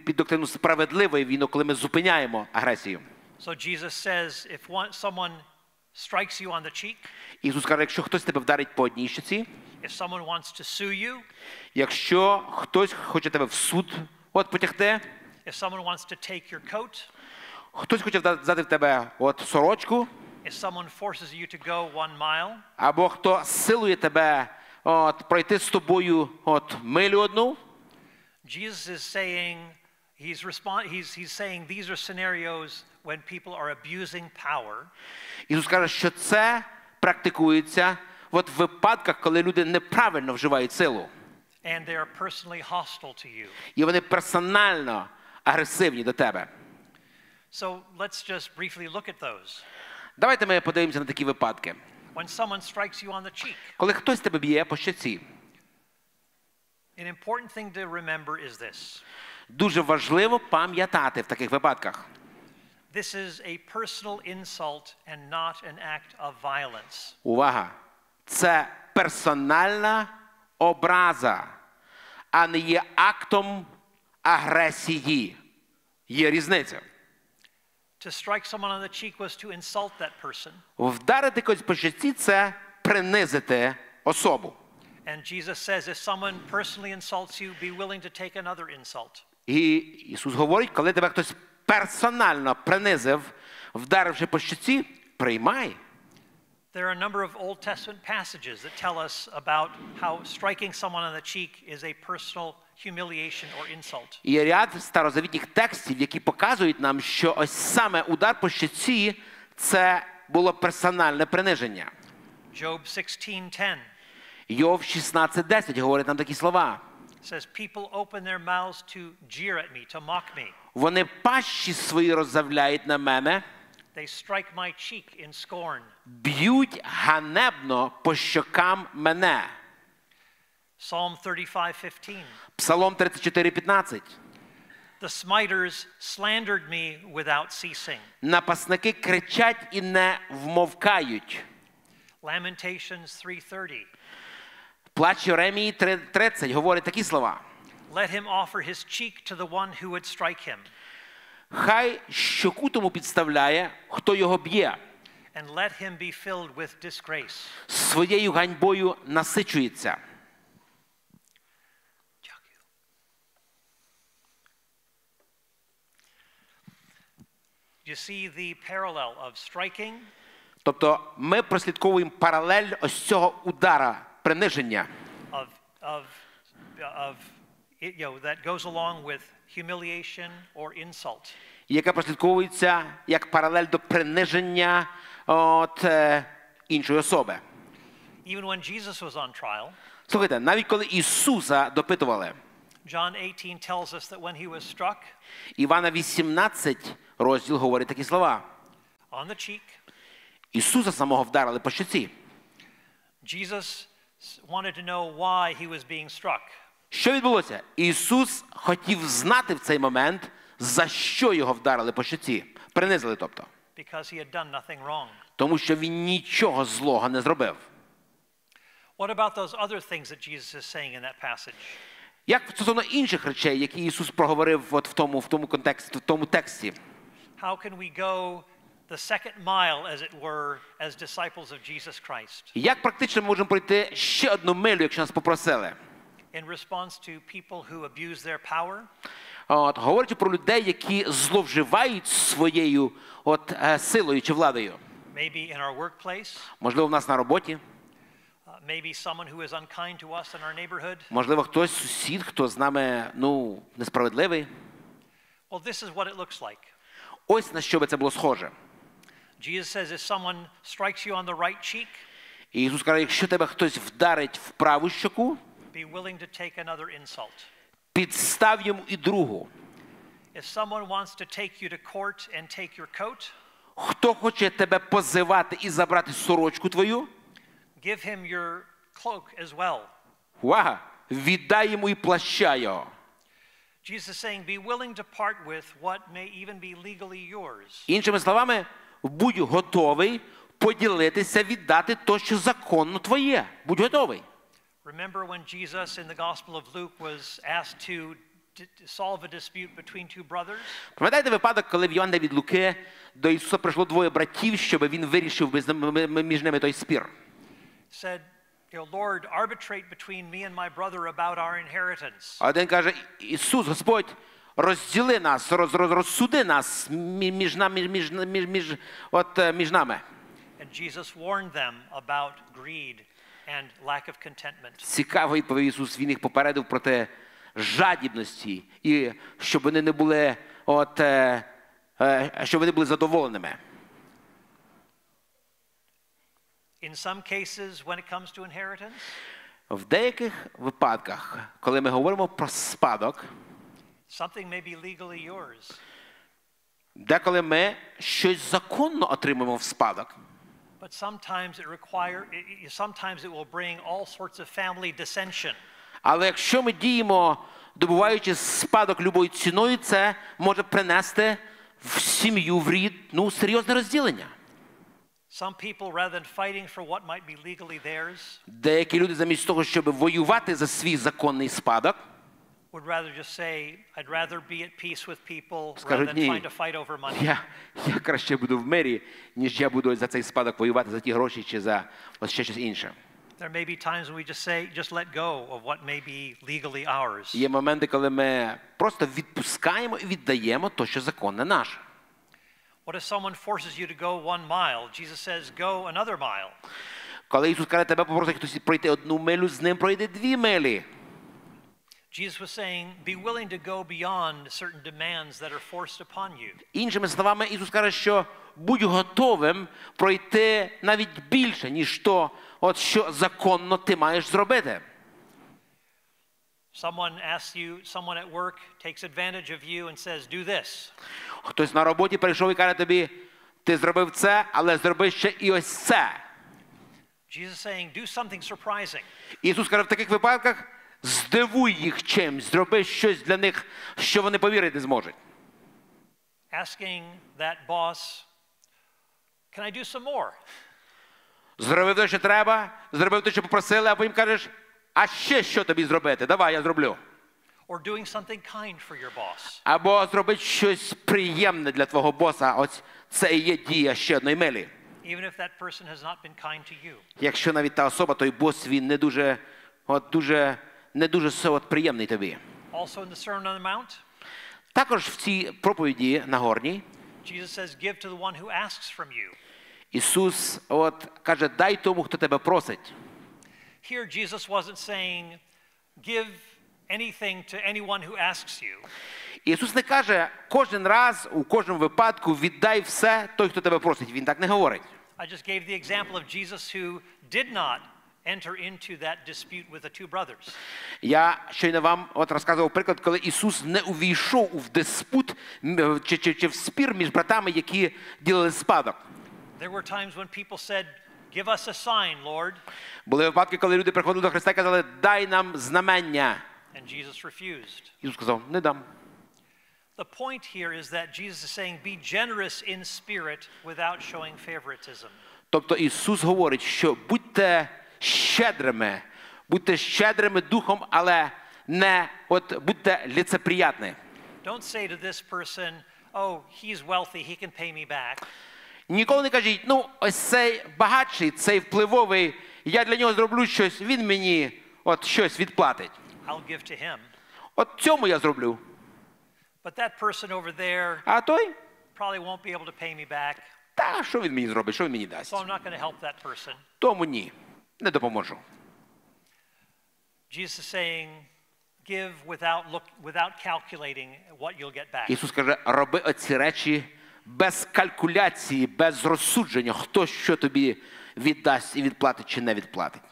під доктрину справедливої війни, коли ми зупиняємо агресію. So Jesus says, if someone strikes you on the cheek, Ісус каже: якщо хтось тебе вдарить по одній щоці, if someone wants to sue you, якщо хтось хоче тебе в суд потягти, if someone wants to take your coat, хтось хоче взяти в тебе сорочку, if someone forces you to go 1 mile, або хто силує тебе пройти з тобою милю одну, Jesus is saying, he's saying these are scenarios when people are abusing power. Ісус каже, що це практикується в випадках, коли люди неправильно вживають силу. And they are personally hostile to you. І вони персонально агресивні до тебе. So let's just briefly look at those. Давайте ми подивимося на такі випадки. When someone strikes you on the cheek. Коли хтось тебе б'є по щоці. An important thing to remember is this. Дуже важливо пам'ятати в таких випадках. This is a personal insult and not an act of violence. Увага! Це персональна образа, а не є актом агресії. Є різниця. To strike someone on the cheek was to insult that person. Вдарити когось по щоці – це принизити особу. And Jesus says, if someone personally insults you, be willing to take another insult. І Ісус говорить, коли тебе хтось персонально принизив, вдаривши по щоці, приймай. There are a number of Old Testament passages that tell us about how striking someone on the cheek is a personal humiliation or insult. Є ряд старозавітніх текстів, які показують нам, що ось саме удар по щоці – це було персональне приниження. Job 16:10 Йов 16:10 говорить нам такі слова. says, people open their mouths to jeer at me, to mock me. Вони пащі свої роззявляють на мене, They strike my cheek in scorn. б'ють ганебно по щокам мене. Psalm 35:15. Псалом 34:15. The smiters slandered me without ceasing. Напасники кричать і не вмовкають. Lamentations 3:30. Плач Єремії 3:30 говорить такі слова. Let him offer his cheek to the one who would strike him. Хай щоку тому підставляє, хто його б'є. And let him be filled with disgrace. Своєю ганьбою насичується. You see the parallel of striking. Тобто ми прослідковуємо паралель ось цього удара, приниження. That goes along with humiliation or insult. Яке прослідковується як паралель до приниження іншої особи. Even when Jesus was on trial, Слухайте, навіть коли Ісуса допитували, John 18 tells us that when he was struck, Івана 18 розділ говорить такі слова. On the cheek, Ісуса самого вдарили по щоці. Jesus wanted to know why he was being struck. Що відбулося? Ісус хотів знати в цей момент, за що його вдарили по щоці. Принизили, тобто. Because he had done nothing wrong. Тому що він нічого злого не зробив. What about those other things that Jesus is saying in that passage? Як стосовно інших речей, які Ісус проговорив от в тому контексті, в тому тексті? How can we go the second mile, as it were, as disciples of Jesus Christ? Як практично ми можемо пройти ще одну милю, якщо нас попросили? In response to people who abuse their power? Говорячи про людей, які зловживають своєю силою чи владою. Maybe in our workplace? Можливо, в нас на роботі. Maybe someone who is unkind to us in our neighborhood? Можливо, хтось сусід, хто з нами, несправедливий. Well, this is what it looks like. Ось на що би це було схоже. Jesus says, if someone strikes you on the right cheek, І Ісус каже, якщо тебе хтось вдарить в праву щоку, be willing to take another insult. підстав йому і другу. If someone wants to take you to court and take your coat, Хто хоче тебе позивати і забрати сорочку твою, give him your cloak as well. увага, віддай йому і плаща його. Jesus is saying, be willing to part with what may even be legally yours. Іншими словами, будь готовий поділитися, віддати то, що законно твоє. Будь готовий. Remember when Jesus in the Gospel of Luke was asked to solve a dispute between two brothers? Пам'ятаєте випадок, коли в Євангелії від Луки до Ісуса прийшло двоє братів, щоб він вирішив між ними той спір? Said, Lord, arbitrate between me and my brother about our inheritance. А один каже, Ісус, Господь, розділи нас, розсуди нас між нами. And Jesus warned them about greed and lack of contentment. Цікаво відповів Ісус, він їх попередив проти жадібності і щоб вони не були задоволеними. In some cases, when it comes to inheritance, В деяких випадках, коли ми говоримо про спадок, something may be legally yours. Деколи ми щось законно отримуємо в спадок. But sometimes it will bring all sorts of family dissension. Але якщо ми діємо, добуваючи спадок любою ціною, це може принести в сім'ю, в рід, серйозне розділення. Some people, rather than fighting for what might be legally theirs, Деякі люди замість того, щоб воювати за свій законний спадок, would rather just say, I'd rather be at peace with people rather Скажуть, than ні, trying to fight over money. я краще буду в мирі, ніж я буду за цей спадок воювати, за ті гроші чи за ось ще щось інше. There may be times when we just say, just let go of what may be legally ours. Є моменти, коли ми просто відпускаємо і віддаємо то, що законне наше. What if someone forces you to go 1 mile? Jesus says, go another mile. Коли Ісус каже, тебе попросить хтось пройти 1 милю, з ним пройди 2 милі. Jesus was saying, be willing to go beyond certain demands that are forced upon you. Іншими словами, Ісус каже, що будь готовим пройти навіть більше, ніж то, от що законно ти маєш зробити. Someone asks you, someone at work takes advantage of you and says, do this. Хтось на роботі прийшов і каже тобі, ти зробив це, але зроби ще і ось це. Jesus saying, do something surprising. Ісус каже, в таких випадках здивуй їх чимсь, зроби щось для них, що вони повірити зможуть. Asking that boss, can I do some more? Зробив те, що треба, зробив те, що попросили, а потім кажеш, а ще що тобі зробити? Давай, я зроблю. Or doing something kind for your boss. Або зробити щось приємне для твого боса. Ось це і є дія ще одної милі. Even if that person has not been kind to you. Якщо навіть та особа, той бос, він не дуже приємний тобі. Also in the Sermon on the Mount, Також в цій проповіді Нагорній Jesus says, give to the one who asks from you. Ісус каже, дай тому, хто тебе просить. Here Jesus wasn't saying, give anything to anyone who asks you. Ісус не каже, кожен раз, у кожному випадку віддай все той, хто тебе просить. Він так не говорить. I just gave the example of Jesus who did not enter into that dispute with the two brothers. Я щойно вам розказував приклад, коли Ісус не увійшов в диспут чи в спір між братами, які ділили спадок. There were times when people said, give us a sign, Lord. Були випадки, коли люди приходили до Христа і казали, дай нам знамення. And Jesus refused. Ісус сказав, не дам. The point here is that Jesus is saying, be generous in spirit without showing favoritism. Тобто Ісус говорить, що будьте щедрими духом, але не будьте лицеприятні. Don't say to this person, oh, he's wealthy, he can pay me back. Ніколи не кажіть, ну, ось цей багатший, цей впливовий, я для нього зроблю щось, він мені щось відплатить. I'll give to him. Цьому я зроблю. But that person over there А той? probably won't be able to pay me back. Та, що він мені зробить, що він мені дасть? So I'm not going to help that person. Тому ні, не допоможу. Jesus is saying, give without calculating what you'll get back. Ісус каже, роби оці речі без калькуляції, без розсудження, хто що тобі віддасть і відплатить чи не відплатить.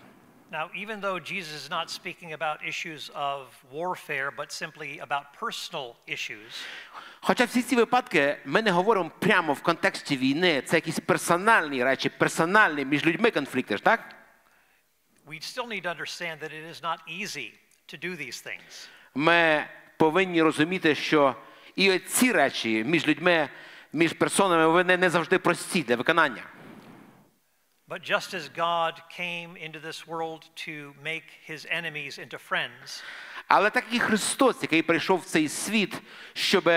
Now, even though Jesus is not speaking about issues of warfare, but simply about personal issues, Хоча всі ці випадки ми не говоримо прямо в контексті війни, це якісь персональні речі, персональні між людьми конфлікти, ж так? we still need to understand that it is not easy to do these things. Ми повинні розуміти, що і ці речі між людьми, між персонами, вони не завжди прості для виконання. But just as God came into this world to make his enemies into friends, Але так і Христос, який прийшов в цей світ, щоб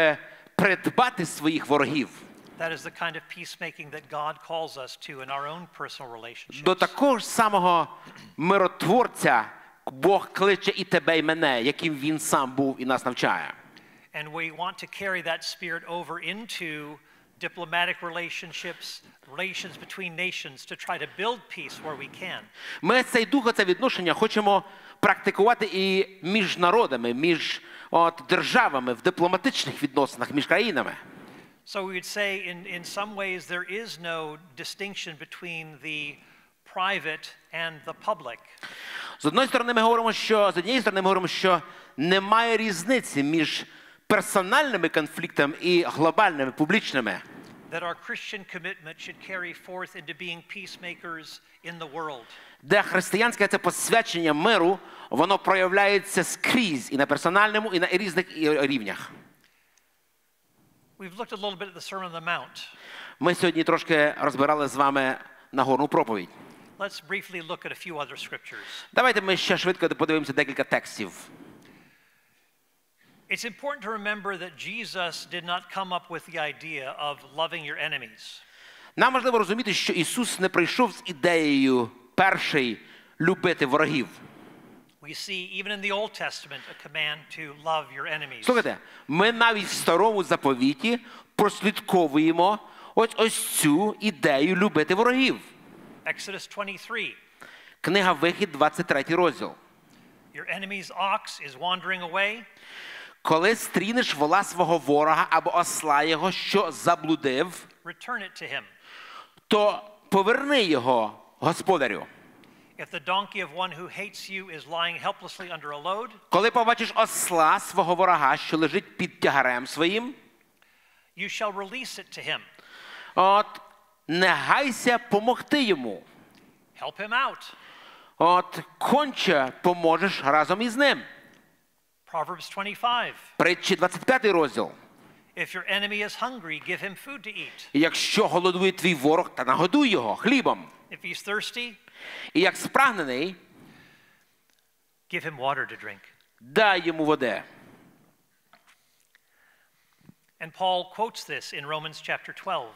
придбати своїх ворогів. that is the kind of peacemaking that God calls us to in our own personal relationships. До такого ж самого миротворця Бог кличе і тебе, і мене, яким він сам був і нас навчає. And we want to carry that spirit over into diplomatic relationships, relations between nations, to try to build peace where we can. Ми цей дух, це відношення хочемо практикувати і між народами, між державами, в дипломатичних відносинах, між країнами. So we would say in some ways there is no distinction between the private and the public. З однієї сторони ми говоримо, що немає різниці між персональними конфліктами і глобальними, публічними. That our Christian commitment should carry forth into being peacemakers in the world. Де християнське це посвячення миру, воно проявляється скрізь і на персональному, і на різних рівнях. We've looked a little bit at the Sermon on the Mount. Ми сьогодні трошки розбирали з вами Нагорну проповідь. Let's briefly look at a few other scriptures. Давайте ми ще швидко подивимося декілька текстів. It's important to remember that Jesus did not come up with the idea of loving your enemies. Нам важливо розуміти, що Ісус не прийшов з ідеєю перший любити ворогів. We see even in the Old Testament a command to love your enemies. Слухайте, ми навіть в Старому Заповіті прослідковуємо ось цю ідею любити ворогів. Exodus 23. Книга Вихід, 23 розділ. Your enemy's ox is wandering away. Коли стрінеш вола свого ворога або осла його, що заблудив, Return it to him. то поверни його господарю. If the donkey of one who hates you is lying helplessly under a load, Коли побачиш осла свого ворога, що лежить під тягарем своїм, you shall release it to him. от не гайся помогти йому. Help him out. От конче поможеш разом із ним. Proverbs 25. Притчі 25 розділ. If your enemy is hungry, give him food to eat. Якщо голодує твій ворог, та нагодуй його хлібом. If he's thirsty, І як спрагнений, give him water to drink. дай йому води. And Paul quotes this in Romans chapter 12.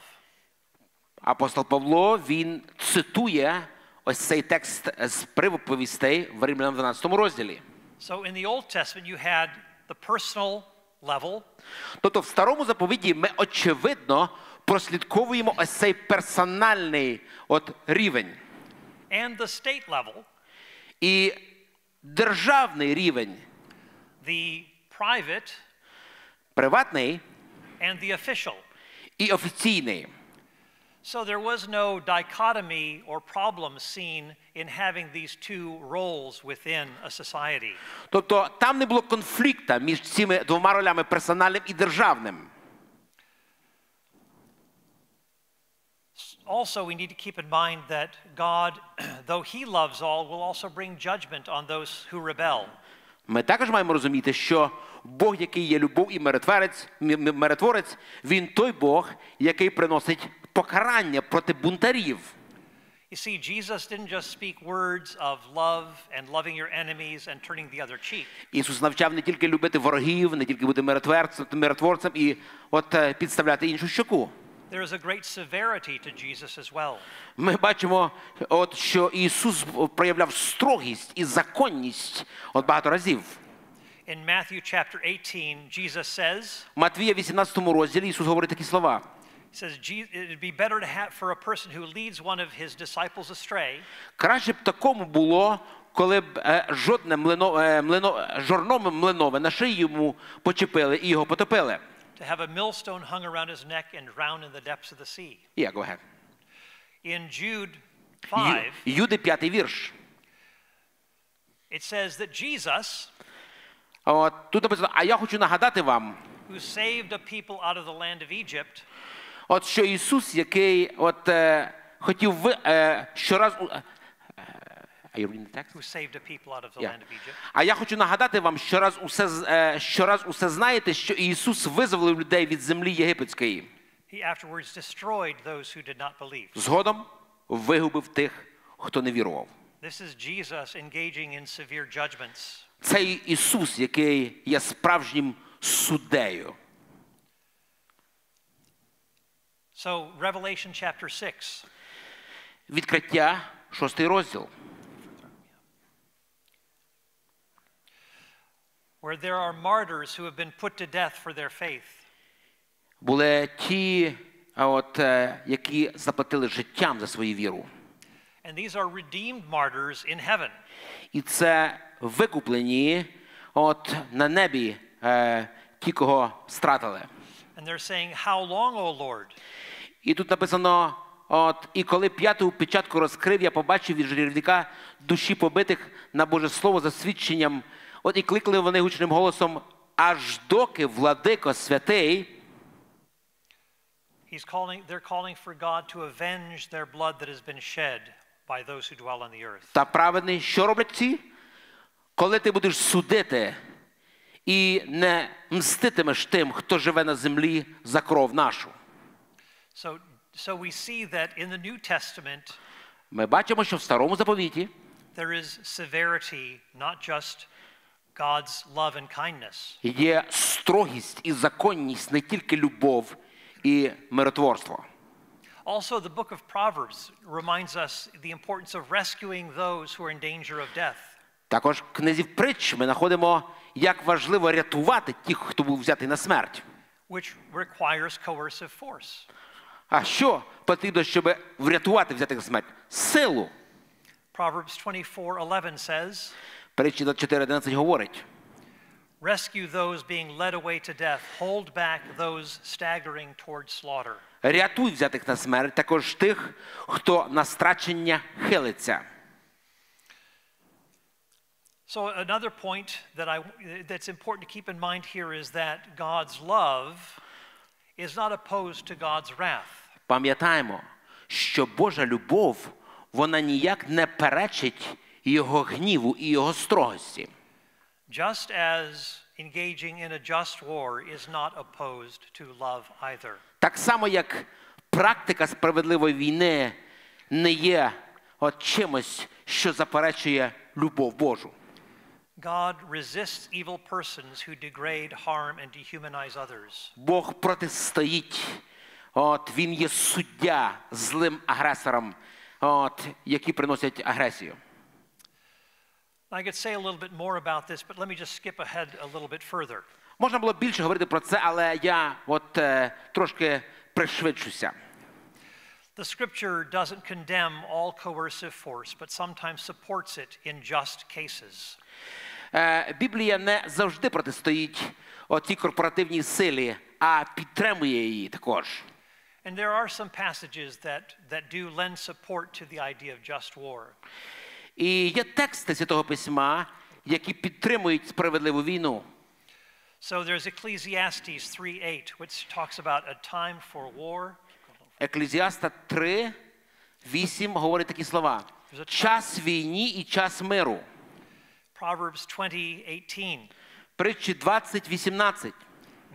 Апостол Павло, він цитує ось цей текст з приповістей в Римлянам 12 розділі. So in the Old Testament you had the personal level. Тобто в Старому Заповіті ми, очевидно, прослідковуємо ось цей персональний рівень. And the state level. І державний рівень. The private. Приватний. And the official. І офіційний. So there was no dichotomy or problem seen in having these two roles within a society. Тобто там не було конфлікту між цими двома ролями, персональним і державним. Also, we need to keep in mind that God, though he loves all, will also bring judgment on those who rebel. Ми також маємо розуміти, що Бог, який є любов і миротворець, він той Бог, який приносить покарання проти бунтарів. You see, Jesus didn't just speak words of love and loving your enemies and turning the other cheek. Ісус навчав не тільки любити ворогів, не тільки бути миротворцем і підставляти іншу щоку. There is a great severity to Jesus as well. Ми бачимо, що Ісус проявляв строгість і законність багато разів. In Matthew chapter 18, Jesus says, В Матвія 18 розділі Ісус говорить такі слова. He says, it would be better to have for a person who leads one of his disciples astray. Краще б такому було, коли б жорно млинове на шиї йому почепили і його потопили. To have a millstone hung around his neck and drown in the depths of the sea. Yeah, go ahead. In Jude 5, Юди 5 вірш. it says that Jesus, Тут написано, а я хочу нагадати вам, who saved a people out of the land of Egypt, що Ісус, який хотів щораз... Are you reading the text? who saved a people out of the land of Egypt. А я хочу нагадати вам, щораз усе знаєте, що Ісус визволив людей від землі єгипетської. He afterwards destroyed those who did not believe. Згодом вигубив тих, хто не вірував. This is Jesus engaging in severe judgments. Це Ісус, який є справжнім суддею. So, Revelation chapter 6. Відкриття 6 розділ. Where there are martyrs who have been put to death for their faith. Були ті, які заплатили життям за свою віру. And these are redeemed martyrs in heaven. І це викуплені на небі ті, кого стратили. And they're saying, "How long, O Lord?" І тут написано, і коли п'яту печатку розкрив, я побачив від жертівника душі побитих на Боже Слово за свідченням. І кликали вони гучним голосом, аж доки владико святий. They're calling for God to avenge their blood that has been shed by those who dwell on the earth. Та праведний, що роблять ці? Коли ти будеш судити і не мститимеш тим, хто живе на землі за кров нашу. So we see that in the New Testament, ми бачимо, що в Старому Заповіті there is severity, not just God's love and kindness. Є строгість і законність, не тільки любов і миротворство. Also, the book of Proverbs reminds us the importance of rescuing those who are in danger of death. Також в книзі притч ми знаходимо, як важливо рятувати тих, хто був взятий на смерть. Which requires coercive force. А що потрібно, щоб врятувати взятих на смерть? Силу. Proverbs 24:11 says, Притчі 24:11 говорить: rescue those being led away to death, hold back those staggering toward slaughter. рятуй взятих на смерть, також тих, хто на страчення хилиться. So another point that's important to keep in mind here is that God's love is not opposed to God's wrath. Пам'ятаємо, що Божа любов, вона ніяк не перечить його гніву і його строгості. Just as engaging in a just war is not opposed to love either. Так само, як практика справедливої війни не є чимось, що заперечує любов Божу. God resists evil persons who degrade, harm and dehumanize others. Бог протистоїть. Він є суддя злим агресорам, які приносять агресію. I could say a little bit more about this, but let me just skip ahead a little bit further. Можна було більше говорити про це, але я трошки пришвидшуся. The scripture doesn't condemn all coercive force, but sometimes supports it in just cases. Біблія не завжди протистоїть цій корпоративній силі, а підтримує її також. And there are some passages that do lend support to the idea of just war. І є тексти Святого Письма, які підтримують справедливу війну. So there's Ecclesiastes 3:8, which talks about a time for war. Еклезіаста 3:8 говорить такі слова: час війні і час миру. Proverbs 20:18. Притчі 20:18.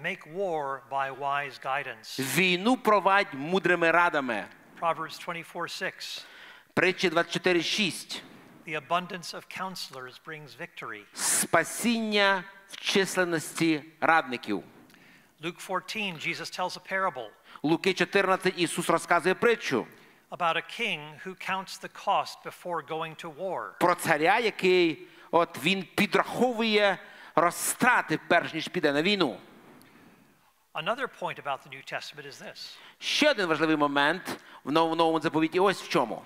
Make war by wise guidance. Війну провадь мудрими радами. Proverbs 24:6. Притчі 24:6. The abundance of counselors brings victory. Спасіння в численності радників. Luke 14, Jesus tells a parable. Луки 14 Ісус розказує притчу. About a king who counts the cost before going to war. Про царя, який він підраховує розтрати перш ніж піде на війну. Another point about the New Testament is this. Ще один важливий момент в Новому Заповіті ось в чому.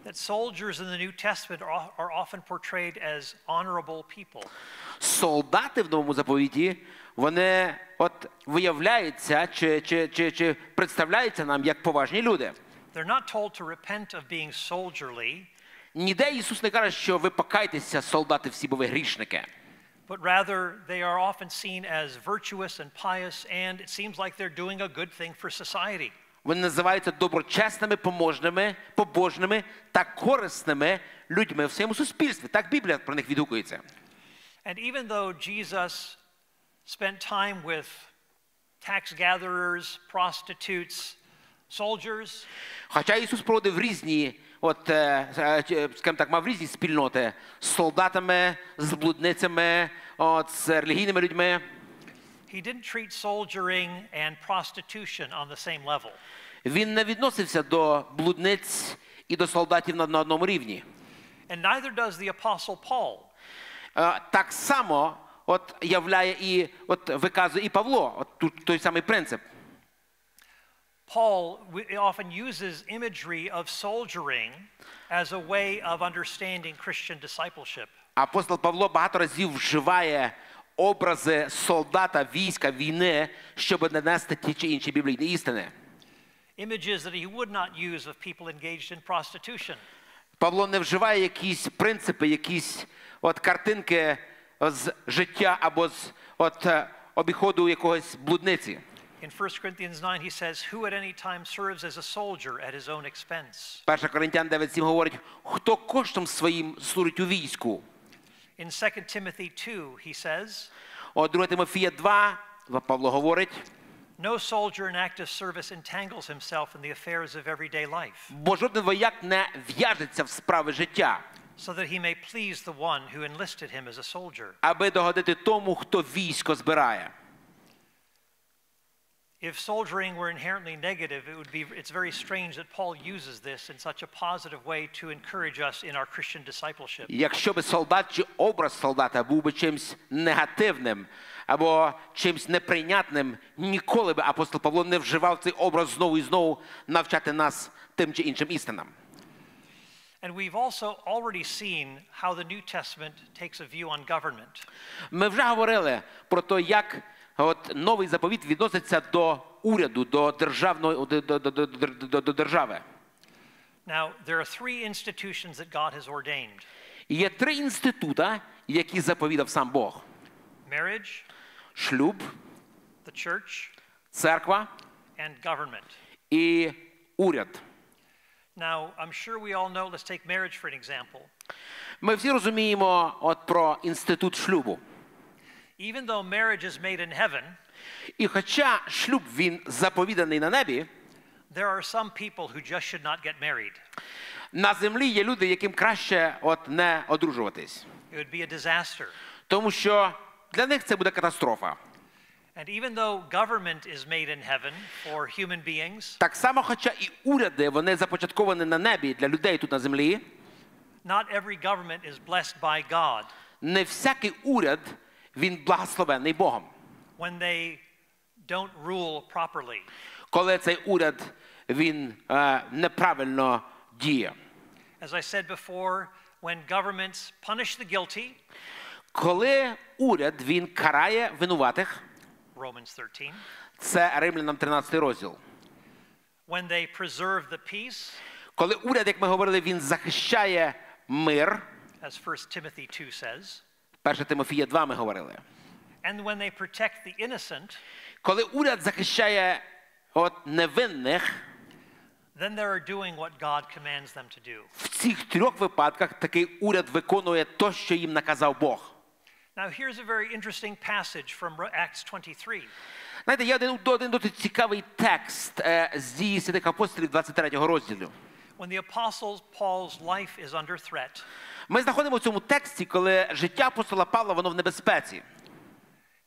That soldiers in the New Testament are often portrayed as honorable people. Солдати в Новому Заповіті, вони виявляються чи представляються нам як поважні люди. They're not told to repent of being soldierly. Ніде Ісус не каже, що ви покайтеся, солдати всі, бо ви грішники. But rather, they are often seen as virtuous and pious, and it seems like they're doing a good thing for society. Вони називаються доброчесними, побожними та корисними людьми в своєму суспільстві. Так Біблія про них відгукується. And even though Jesus spent time with tax gatherers, prostitutes, soldiers, хоча Ісус проводив різні, скажімо так, мав різні спільноти з солдатами, з блудницями, з релігійними людьми. he didn't treat soldiering and prostitution on the same level. Він не відносився до блудниць і до солдатів на одному рівні. And neither does the apostle Paul. Так само являє і виказує і Павло, той самий принцип. Paul often uses imagery of soldiering as a way of understanding Christian discipleship. Апостол Павло багато разів вживає образи солдата, війська, війни, щоб нанести ті чи інші біблійні істини. Images that he would not use of people engaged in prostitution. Павло не вживає якісь принципи, якісь картинки з життя або з обіходу якогось блудниці. In 1 Corinthians 9 he says, who at any time serves as a soldier at his own expense. 1 Коринтян 9:7 говорить, хто коштом своїм служить у війську. In 2 Timothy 2 he says, 2 Тимофія 2 Павло говорить, no soldier in active service entangles himself in the affairs of everyday life. бо жоден вояк не в'яжеться в справи життя. so that he may please the one who enlisted him as a soldier. Аби догодити тому, хто військо збирає. If soldiering were inherently negative, it's very strange that Paul uses this in such a positive way to encourage us in our Christian discipleship. Якщо би солдат чи образ солдата був би чимсь негативним або чимсь неприйнятним, ніколи би апостол Павло не вживав цей образ знову і знову навчати нас тим чи іншим істинам. And we've also already seen how the New Testament takes a view on government. Ми вже говорили про те, як новий заповіт відноситься до уряду, до держави. Now, there are three institutions that God has ordained. Є три інститута, які заповідав сам Бог. Marriage, шлюб, the church, церква and government. І уряд. Now, I'm sure we all know, let's take marriage for an example. Ми всі розуміємо про інститут шлюбу. Even though marriage is made in heaven, і хоча шлюб він заповіданий на небі, there are some people who just should not get married. На землі є люди, яким краще не одружуватись. It would be a disaster. Тому що для них це буде катастрофа. And even though government is made in heaven for human beings, так само, хоча і уряди, вони започатковані на небі для людей тут на землі, not every government is blessed by God. Не всякий уряд він благословений Богом. When they don't rule properly. Коли цей уряд він неправильно діє. As I said before, when governments punish the guilty, коли уряд він карає винуватих, Romans 13. Це Римлянам 13 розділ. When they preserve the peace, коли уряд, як ми говорили, він захищає мир, as 1 Timothy 2 says, 1 Тимофія 2 ми говорили. And when they protect the innocent, коли уряд захищає невинних, then they are doing what God commands them to do. В цих трьох випадках такий уряд виконує те, що їм наказав Бог. Now here's a very interesting passage from Acts 23. Знаєте, є один досить цікавий текст з Дії святих апостолів 23 розділу. When the apostle Paul's life is under threat. Ми знаходимо в цьому тексті, коли життя апостола Павла, воно в небезпеці.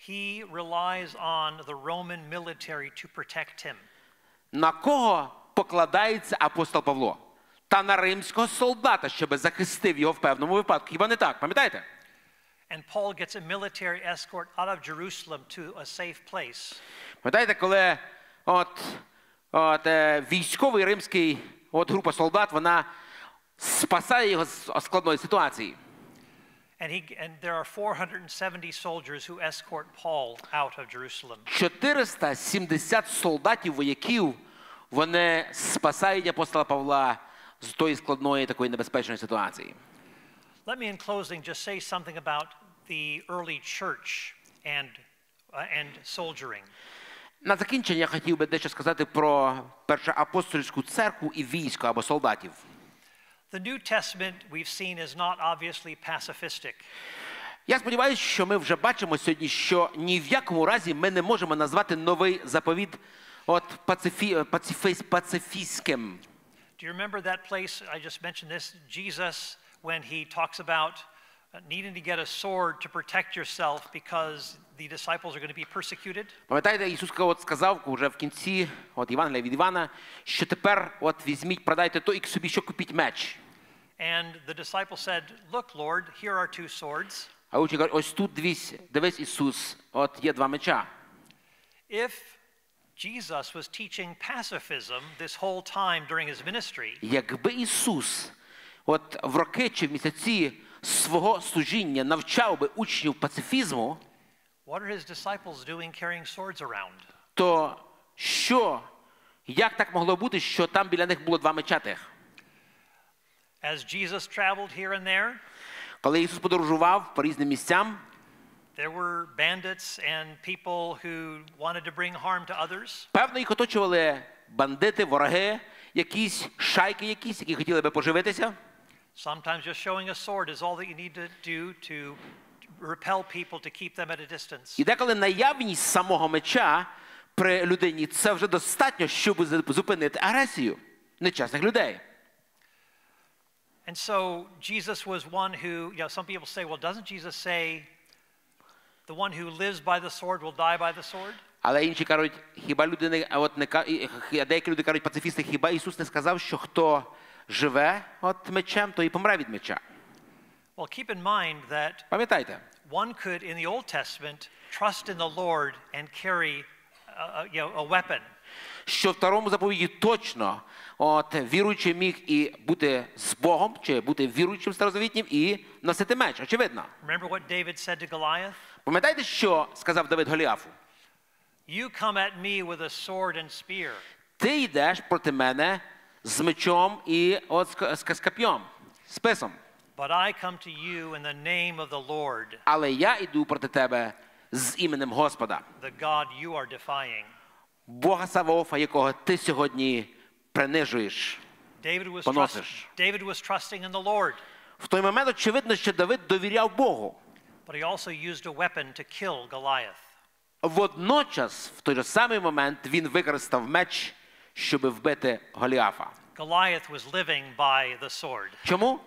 He relies on the Roman military to protect him. На кого покладається апостол Павло? Та на римського солдата, щоб захистив його в певному випадку. Хіба не так? Пам'ятаєте? And Paul gets a military escort out of Jerusalem to a safe place. Пам'ятаєте, коли військовий римський група солдат, вона спасає його з складної ситуації. And there are 470 soldiers who escort Paul out of Jerusalem. 470 солдатів, вояків, вони спасають апостола Павла з тої складної, такої небезпечної ситуації. Let me in closing just say something about the early church and soldiering. На закінчення я хотів би дещо сказати про першоапостольську церкву і військо або солдатів. The New Testament we've seen is not obviously pacifistic. Я сподіваюся, що ми вже бачимо сьогодні, що ні в якому разі ми не можемо назвати новий заповіт пацифістським. Do you remember that place I just mentioned this Jesus when he talks about needing to get a sword to protect yourself because the disciples are going to be persecuted? Пам'ятаєте, Ісус сказав вже в кінці Євангелія від Івана, що тепер візьміть, продайте то і собі що купіть меч. And the disciple said, "Look, Lord, here are two swords." А учень говорить, ось тут дивись, Ісус, є два меча. If Jesus was teaching pacifism this whole time during his ministry, якби Ісус в роки чи в місяці свого служіння навчав би учнів пацифізму, what are his disciples doing carrying swords around? То як так могло бути, що там біля них було два меча тих? As Jesus traveled here and there, коли Ісус подорожував по різним місцям, there were bandits and people who wanted to bring harm to others. Певно, їх оточували бандити, вороги, якісь шайки які хотіли би поживитися. Sometimes just showing a sword is all that you need to do to repel people to keep them at a distance. І деколи наявність самого меча при людині це вже достатньо, щоб зупинити агресію нечесних людей. And so Jesus was one who, some people say, well, doesn't Jesus say, the one who lives by the sword will die by the sword? Але інші кажуть, деякі люди кажуть, пацифісти, хіба Ісус не сказав, що хто живе мечем, то і помре від меча? Well, keep in mind that Пам'ятайте, one could, in the Old Testament, trust in the Lord and carry a weapon. що в Старому заповіді точно віруючий міг і бути з Богом, чи бути віруючим старозавітнім і носити меч, очевидно. Remember what David said to Goliath? Пам'ятаєте, що сказав Давид Голіафу? You come at me with a sword and spear. Ти йдеш проти мене з мечом і з коп'єм, списом. But I come to you in the name of the Lord. Але я йду проти тебе з іменем Господа. The God you are defying. Бога Саваофа, якого ти сьогодні принижуєш, поносиш. David was trusting in the Lord. В той момент очевидно, що Давид довіряв Богу. But he also used a weapon to kill Goliath. Водночас, в той же самий момент, він використав меч, щоб вбити Голіафа. Goliath was living by the sword. Чому?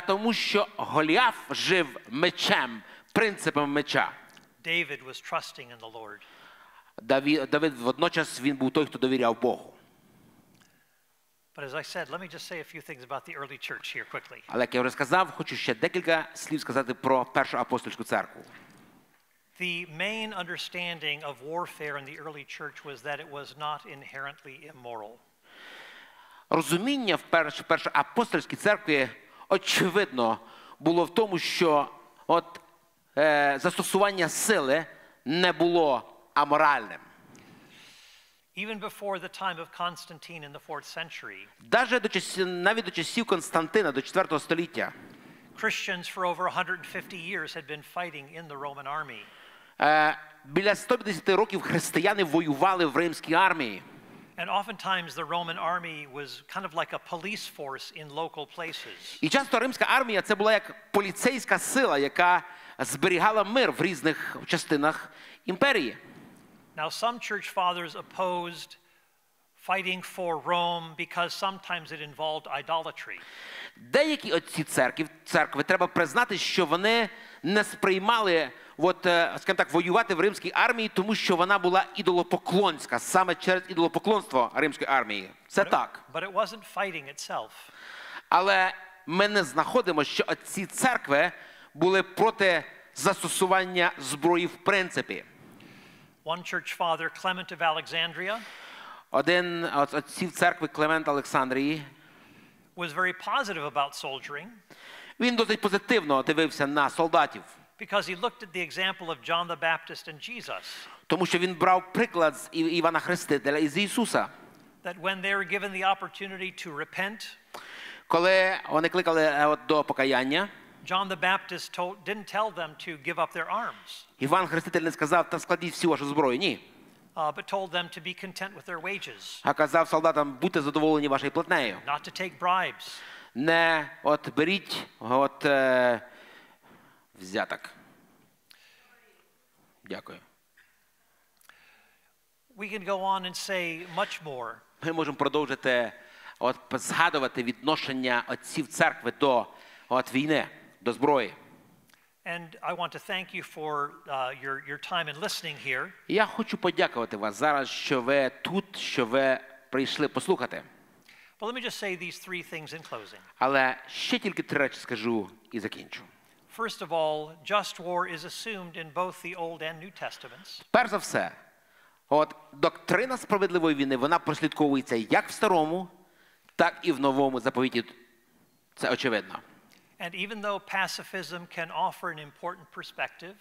Тому що Голіаф жив мечем, принципом меча. David was trusting in the Lord. Давид водночас він був той, хто довіряв Богу. But as I said, let me just say a few things about the early church here quickly. Але як я вже сказав, хочу ще декілька слів сказати про першу апостольську церкву. The main understanding of warfare in the early church was that it was not inherently immoral. Розуміння в першій апостольській церкві, очевидно, було в тому, що застосування сили не було аморальним. Even before the time of Constantine in the 4th century, навіть до часів Константина, до 4 століття, Christians for over 150 years had been fighting in the Roman army. Біля 150 років християни воювали в римській армії. And oftentimes the Roman army was kind of like a police force in local places. І часто римська армія це була як поліцейська сила, яка зберігала мир в різних частинах імперії. Now some church fathers opposed fighting for Rome because sometimes it involved idolatry. Деякі отці церкви треба признати, що вони не сприймали скажімо так, воювати в римській армії, тому що вона була ідолопоклонська, саме через ідолопоклонство римської армії. Це так. But it wasn't fighting itself. Але ми не знаходимо, що отці церкви були проти застосування зброї в принципі. One church father, Clement of Alexandria, один з отців церкви Климент Олександрії, was very positive about soldiering. Він досить позитивно дивився на солдатів. Because he looked at the example of John the Baptist and Jesus. Тому що він брав приклад з Івана Хрестителя і з Ісуса. That when they were given the opportunity to repent, коли вони кликали до покаяння, John the Baptist didn't tell them to give up their arms. Іван Хреститель не сказав: "Та складіть всю вашу зброю". Ні. But told them to be content with their wages. А казав солдатам: "Будьте задоволені вашою платнею". Not to take bribes. Не беріть взяток. Дякую. We can go on and say much more. Ми можемо продовжити згадувати відношення отців церкви до війни, до зброї. And I want to thank you for your time in listening here. Я хочу подякувати вас зараз, що ви тут, що ви прийшли послухати. But let me just say these three things in closing. Але ще тільки 3 речі скажу і закінчу. First of all, just war is assumed in both the Old and New Testaments. Перш за все, доктрина справедливої війни, вона прослідковується як в Старому, так і в Новому заповіті. Це очевидно. And even though pacifism can offer an important perspective,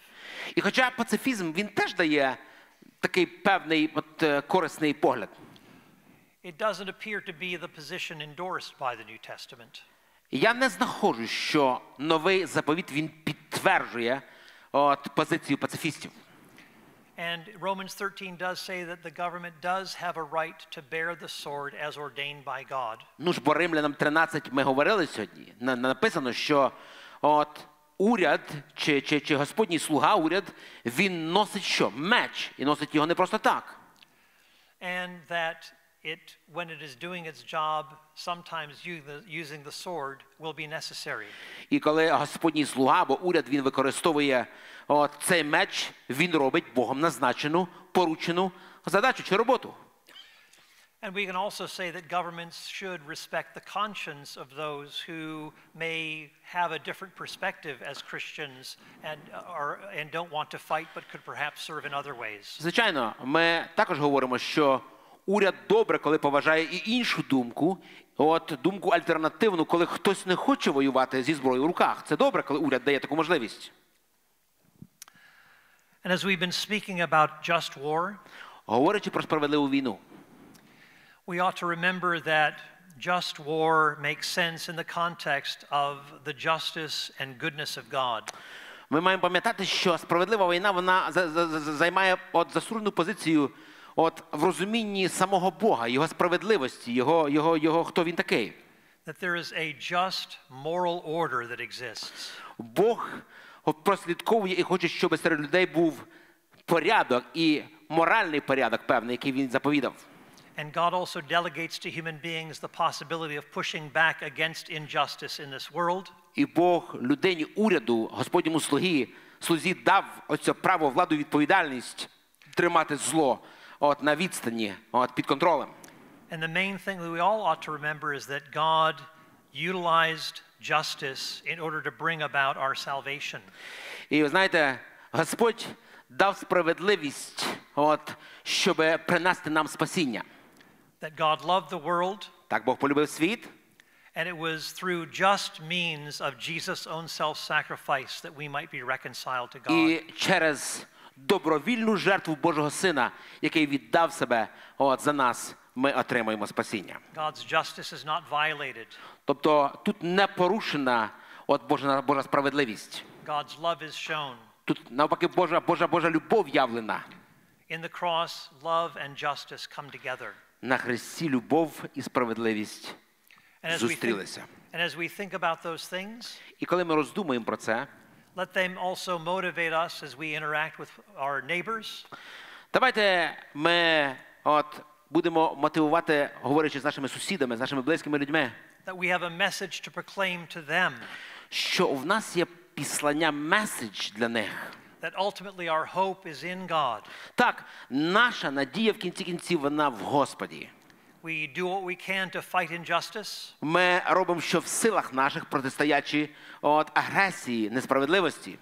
і хоча пацифізм, він теж дає такий певний корисний погляд, it doesn't appear to be the position endorsed by the New Testament. Я не знаходжу, що новий заповіт він підтверджує позицію пацифістів. And Romans 13 does say that the government does have a right to bear the sword as ordained by God. Ну ж, бо Римлянам 13 ми говорили сьогодні. Написано, що уряд чи Господній слуга, уряд, він носить що? Меч. І носить його не просто так. And that when it is doing its job, sometimes using the sword will be necessary. І коли Господній слуга або уряд, він використовує цей меч, він робить Богом назначену, поручену задачу чи роботу. And we can also say that governments should respect the conscience of those who may have a different perspective as Christians and don't want to fight but could perhaps serve in other ways. Звичайно, ми також говоримо, що уряд добре, коли поважає і іншу думку, думку альтернативну, коли хтось не хоче воювати зі зброєю в руках. Це добре, коли уряд дає таку можливість. And as we've been speaking about just war, говорячи про справедливу війну, we ought to remember that just war makes sense in the context of the justice and goodness of God. Ми маємо пам'ятати, що справедлива війна, вона займає засуджену позицію в розумінні самого Бога, його справедливості, його хто він такий. That there is a just moral order that exists. Бог прослідковує і хоче, щоб серед людей був порядок і моральний порядок певний, який він заповідав. And God also delegates to human beings the possibility of pushing back against injustice in this world. І Бог людині, уряду, Господньому слузі дав оце право, владу, відповідальність тримати зло на відстані, під контролем. And the main thing that we all ought to remember is that God utilized justice in order to bring about our salvation. І ви знаєте, Господь дав справедливість, щоб принести нам спасіння. That God loved the world. Так Бог полюбив світ. And it was through just means of Jesus' own self-sacrifice that we might be reconciled to God. І через добровільну жертву Божого Сина, який віддав себе за нас, ми отримаємо спасіння. God's justice is not violated. Тобто тут не порушена Божа справедливість. God's love is shown. Тут навпаки Божа любов явлена. In the cross, love and justice come together. На хресті любов і справедливість зустрілися. And as we think about those things, і коли ми роздумуємо про це, let them also motivate us as we interact with our neighbors. Давайте ми будемо мотивувати, говорячи з нашими сусідами, з нашими близькими людьми. That we have a message to proclaim to them. Що в нас є післання, меседж для них. That ultimately our hope is in God. Так, наша надія в кінці кінців вона в Господі. We do what we can to fight injustice. Ми робимо, що в силах наших, протистоячи агресії, несправедливості.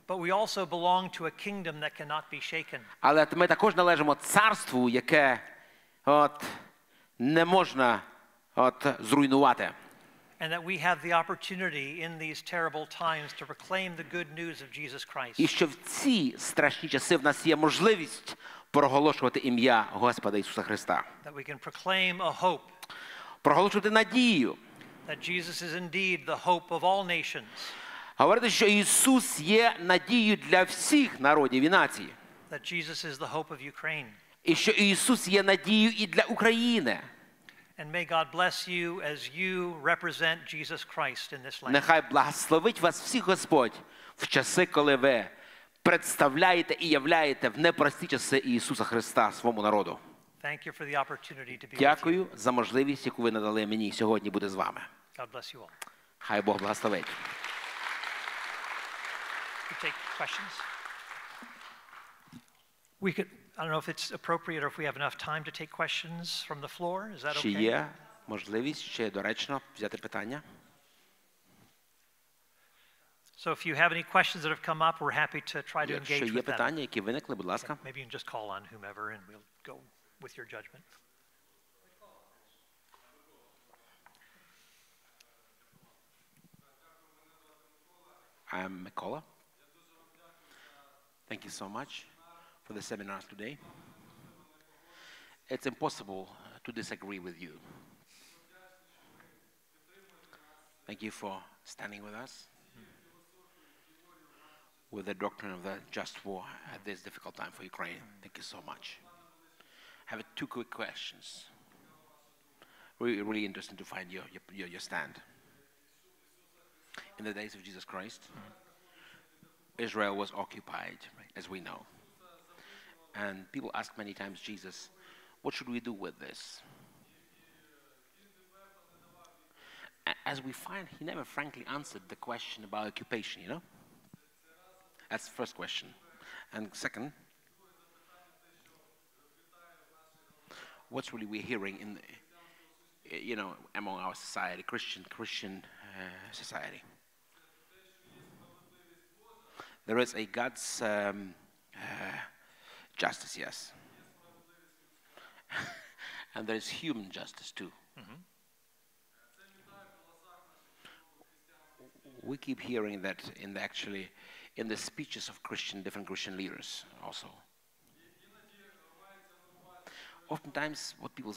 But we also belong to a kingdom that cannot be shaken. Але ми також належимо царству, яке не можна зруйнувати. And that we have the opportunity in these terrible times to proclaim the good news of Jesus Christ. І що в ці страшні часи в нас є можливість проголошувати ім'я Господа Ісуса Христа. That we can proclaim a hope. Проголошувати надію. That Jesus is indeed the hope of all nations. Говорити, що Ісус є надією для всіх народів і націй. That Jesus is the hope of Ukraine. І що Ісус є надією і для України. And may God bless you as you represent Jesus Christ in this land. Нехай благословить вас всіх Господь в часи, коли ви представляєте і являєте в непрості часи Ісуса Христа своєму народу. Thank you for the opportunity to be with you. Дякую за можливість, яку ви надали мені сьогодні бути з вами. God bless you all. Хай Бог благословить. We take questions. We could, I don't know if it's appropriate or if we have enough time to take questions from the floor. Is that okay? Чи є можливість, чи доречно взяти питання? So if you have any questions that have come up, we're happy to try to Якщо engage є with them. питання, які виникли, будь ласка. Maybe you can just call on whomever and we'll go with your judgment. I'm Mikola. Thank you so much for the seminar today. It's impossible to disagree with you. Thank you for standing with us with the doctrine of the just war at this difficult time for Ukraine. Thank you so much. I have two quick questions. Really interesting to find your stand. In the days of Jesus Christ, Israel was occupied, as we know. And people ask many times Jesus, what should we do with this? as we find, he never frankly answered the question about occupation, you know? That's the first question. And second, what's really we're hearing in, you know, among our society, Christian society. There is a God's justice, yes. And there is human justice too. We keep hearing that in the speeches of different Christian leaders also. Oftentimes,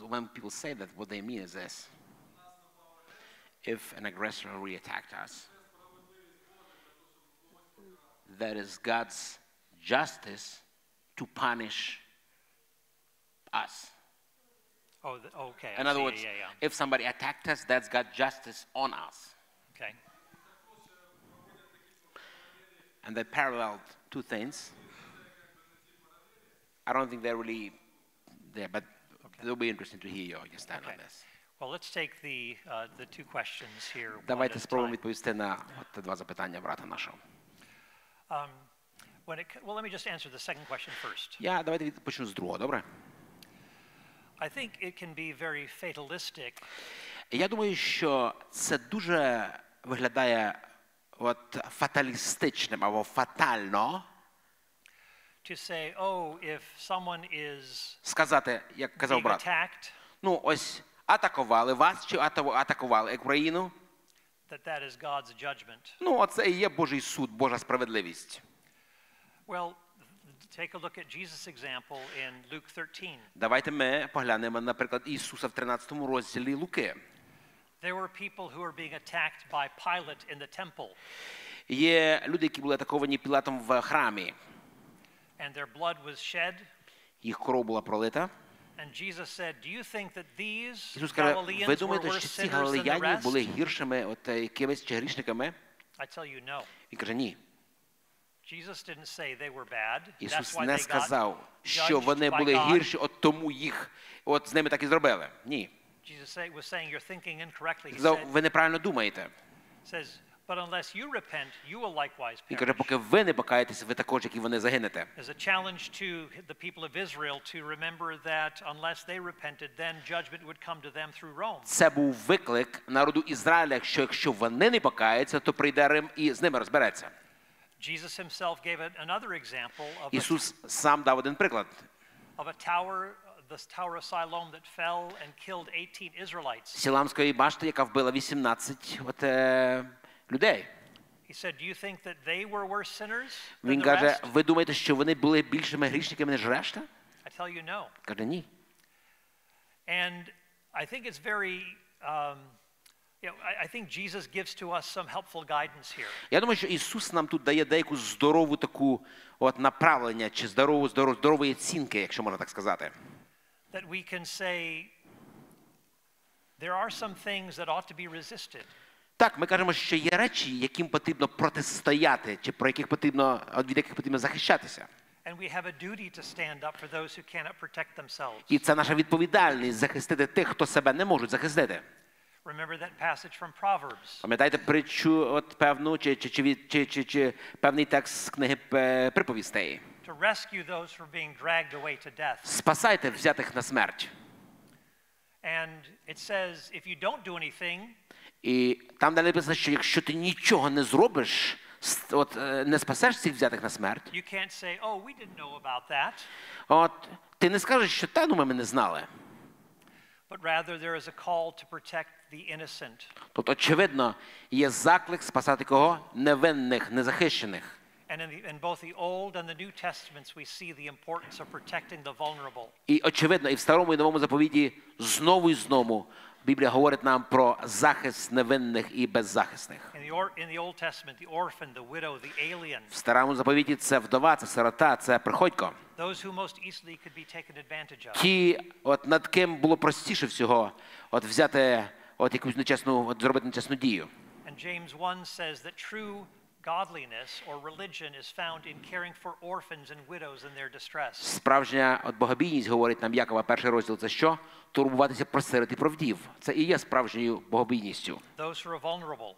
when people say that, what they mean is this: if an aggressor really attacked us, that is God's justice to punish us. Oh, okay. In other words, if somebody attacked us, that's God's justice on us. Okay. And they paralleled two things. I don't think they're really there, but it'll be interesting to hear your stand on this. Well, let's take the two questions here. Давайте спробуємо відповісти на два запитання брата нашого. Well, let me just answer the second question first. Давайте почну з другого, добре? I think it can be very fatalistic. Я думаю, що це дуже виглядає фаталістичним або фатально. To say, oh, if someone is сказати, як казав being брат, attacked, ну ось атакували вас чи атакували Україну, that is God's judgment. Ну, оце і є Божий суд, Божа справедливість. Well, take a look at Jesus' example in Luke 13. Давайте ми поглянемо, наприклад, Ісуса в 13 розділі Луки. There were people who were being attacked by Pilate in the temple. Є люди, які були атаковані Пілатом в храмі. And their blood was shed. Їх кров була пролита. And Jesus said, "Do you think that these Ісус каже, Galileans ви were думаєте, worse що ці sinners than the галилеяни були rest?" гіршими якимись чи грішниками? I tell you, no. Він каже, ні. Jesus didn't say they were bad. Ісус That's why не they got сказав, що judged вони by були God. гірші, от тому їх, от з ними так і зробили. Ні. Jesus was saying you're thinking incorrectly. He Сказав, said, ви неправильно думаєте. says, but unless you repent, you will likewise Він каже, perish. поки ви не покаєтеся, ви також, як і вони, загинете. There's a challenge to the people of Israel to remember that unless they repented, then judgment would come to them through Rome. Це був виклик народу Ізраїля, що якщо вони не покаються, то прийде Рим і з ними розбереться. Jesus himself gave another example Ісус сам дав один приклад. of a tower, the Tower of Siloam that fell and killed 18 Israelites. Сіламської башти, яка вбила 18 людей. He said, "Do you think that they were worse sinners than Він the каже, rest?" ви думаєте, що вони були більшими грішниками, ніж решта? I tell you, no. Каже, ні. And I think it's very I think Jesus gives to us some helpful guidance here. Я думаю, що Ісус нам тут дає деяку здорову таку направлення чи здорової оцінки, якщо можна так сказати. That we can say there are some things that ought to be resisted. Так, ми кажемо, що є речі, яким потрібно протистояти, чи від яких потрібно захищатися. And we have a duty to stand up for those who cannot protect themselves. І це наша відповідальність захистити тих, хто себе не можуть захистити. Remember that passage from Proverbs. Пам'ятаєте притчу певну чи певний текст з книги Приповістей? To rescue those who are being dragged away to death. Спасайте взятих на смерть. And it says if you don't do anything, і там далі написано, що якщо ти нічого не зробиш, не спасеш цих взятих на смерть, you can't say, "Oh, we didn't know about that." Ти не скажеш, що ми не знали. But rather there is a call to protect the innocent. Тобто, очевидно, є заклик спасати кого? Невинних, незахищених. And in both the Old and the New Testaments we see the importance of protecting the vulnerable. І очевидно, і в Старому, і Новому заповіті знову і знову Біблія говорить нам про захист невинних і беззахисних. In the Old Testament, the orphan, the widow, the alien. В Старому заповіті це вдова, це сирота, це приходько. Those who most easily could be taken advantage of. Ті, над ким було простіше всього, взяти якусь нечесну, зробити нечесну дію. And James 1 says that true godliness or religion is found in caring for orphans and widows in their distress. Справжня богобійність, говорить нам Якова, перший розділ, це що? Турбуватися про сирот і про вдів. Це і є справжньою богобійністю. Those who are vulnerable.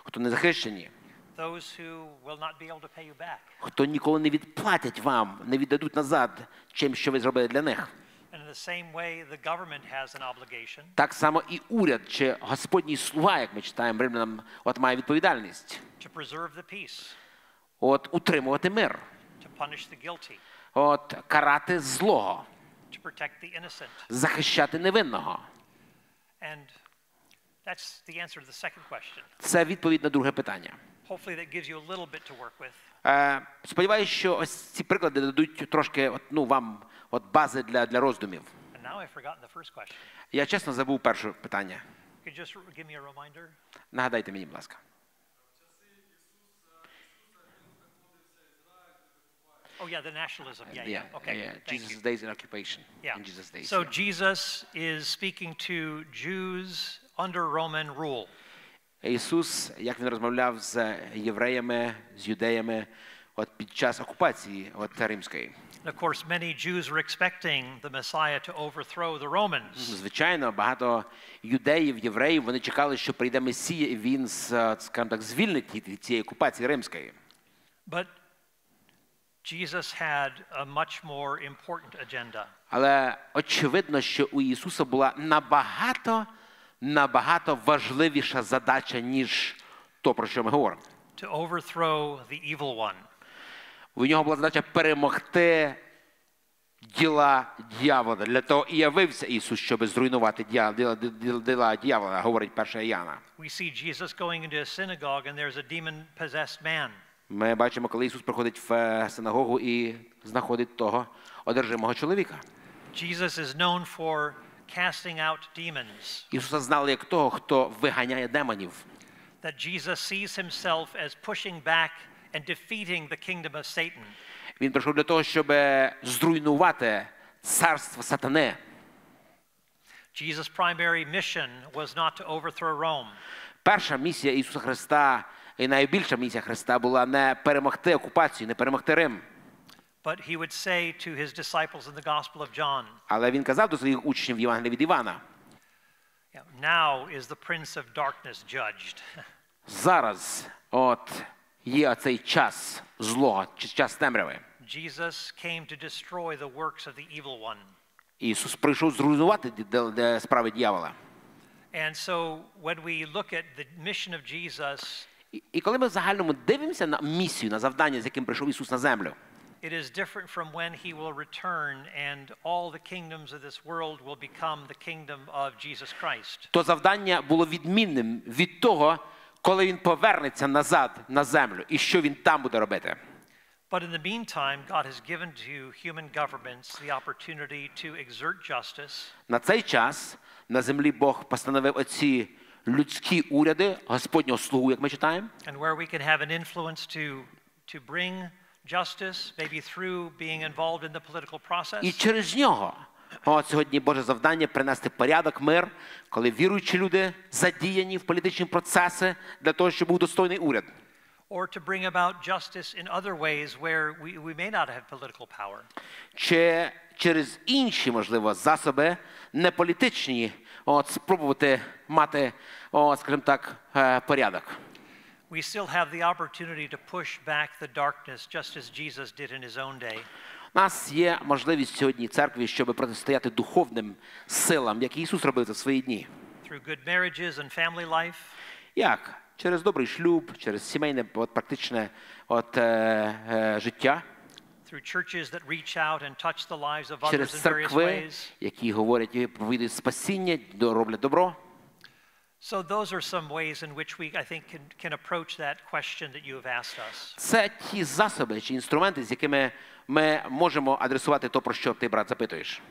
Хто не захищені. Those who will not be able to pay you back. Хто ніколи не відплатять вам, не віддадуть назад чим, що ви зробили для них. And in the same way, the government has an obligation. Так само і уряд чи Господній слуга, як ми читаємо Римлянам, має відповідальність. To preserve the peace. Утримувати мир. To punish the guilty. Карати злого. To protect the innocent. Захищати невинного. And that's the answer to the second question. Це відповідь на друге питання. Hopefully that gives you a little bit to work with. Сподіваюсь, що ось ці приклади дадуть трошки вам бази для роздумів. And now I've forgotten the first question. Я чесно забув перше питання. Could you just give me a reminder? Нагадайте мені, будь ласка. Oh yeah, the nationalism. Yeah. Okay. Thank Jesus' you. days in occupation. Yeah. In Jesus' days. So Jesus is speaking to Jews under Roman rule. Ісус, як він розмовляв з євреями, з юдеями під час окупації римської. Of course, many Jews were expecting the Messiah to overthrow the Romans. Звичайно, багато юдеїв, євреїв, вони чекали, що прийде Месія, і він, скажімо так, звільнить їх від цієї окупації римської. But Jesus had a much more important agenda. Але очевидно, що у Ісуса була набагато важливіша задача, ніж то, про що ми говоримо. To overthrow the evil one. У нього була задача перемогти діла дьявола. Для того і явився Ісус, щоб зруйнувати діла дьявола, говорить 1 Іоанна. We see Jesus going into a synagogue and there's a demon-possessed man. Ми бачимо, коли Ісус приходить в синагогу і знаходить того одержимого чоловіка. Jesus is known for casting out demons. Ісуса знали як того, хто виганяє демонів. That Jesus sees himself as pushing back and defeating the kingdom of Satan. Він прийшов для того, щоб зруйнувати царство сатани. Jesus' primary mission was not to overthrow Rome. Перша місія Ісуса Христа і найбільша місія Христа була не перемогти окупацію, не перемогти Рим. But he would say to his disciples in the Gospel of John. Але він казав до своїх учнів в Євангелії від Івана. Now is the prince of darkness judged. Зараз є цей час злого, час темряви. Jesus came to destroy the works of the evil one. Ісус прийшов зруйнувати справи дьявола. And so when we look at the mission of Jesus, І коли ми в загальному дивимося на місію, на завдання, з яким прийшов Ісус на землю, it is different from when he will return and all the kingdoms of this world will become the kingdom of Jesus Christ. то завдання було відмінним від того, коли він повернеться назад на землю і що він там буде робити. But in the meantime, God has given to human governments the opportunity to exert justice. На цей час на землі Бог постановив оці людські уряди, Господнього слугу, як ми читаємо. And where we can have an influence to bring justice, maybe through being involved in the political process. І через нього сьогодні Боже завдання принести порядок, мир, коли віруючі люди задіяні в політичні процеси для того, щоб був достойний уряд. Or to bring about justice in other ways where we may not have political power. Чи через інші, можливо, засоби, не політичні, спробувати мати, скажімо так, порядок. We still have the opportunity to push back the darkness just as Jesus did in his own day. У нас є можливість сьогодні церкві, щоб протистояти духовним силам, як Ісус робив за свої дні. Through good marriages and family life. Як? Через добрий шлюб, через сімейне практичне життя. Through churches that reach out and touch the lives of others Через in various церкви, ways. які говорять і проповідують спасіння, роблять добро. So those are some ways in which we, I think, can approach that question that you have asked us. Це ті засоби чи інструменти, з якими ми можемо адресувати то, про що ти, брат, запитуєш.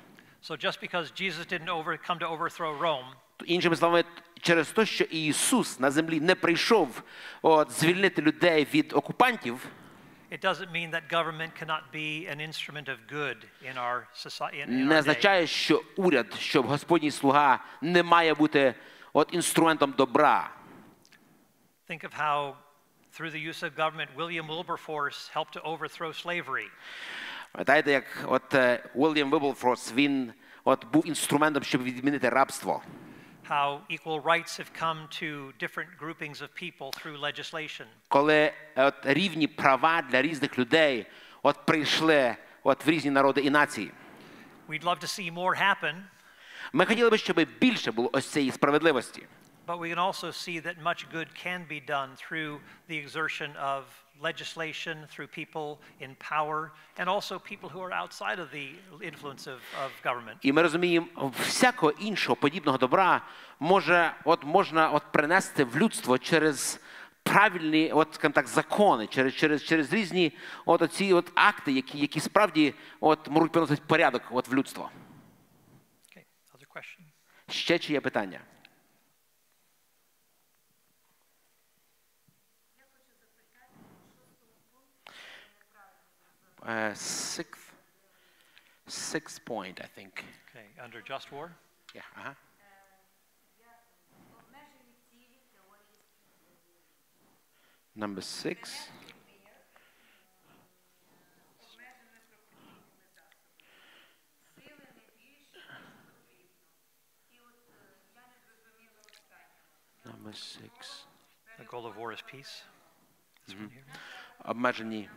So just because Jesus didn't come to overthrow Rome, іншими словами, через те, що Ісус на землі не прийшов звільнити людей від окупантів, it doesn't mean that government cannot be an instrument of good in our society. Не означає, що уряд, що Господній слуга не має бути інструментом добра. Think of how through the use of government, William Wilberforce helped to overthrow slavery. Пам'ятаєте, як от Уільям Вілберфорс, він от був інструментом, щоб відмінити рабство. How equal rights have come to different groupings of people through legislation. Коли от рівні права для різних людей от прийшли от в різні народи і нації. We'd love to see more happen. Ми хотіли би, щоб більше було ось цієї справедливості. But we can also see that much good can be done through the exertion of legislation, through people in power, and also people who are outside of the influence of government. І ми розуміємо, всякого іншого подібного добра можна принести в людство через правильні, скажімо так, закони, через різні оці акти, які справді можуть приносити порядок в людство. Okay, other question? Ще чи є питання? Sixth point, I think. Okay, under just war? Yeah, Number 6. Number 6. The goal of war is peace. This one here. Обмежені.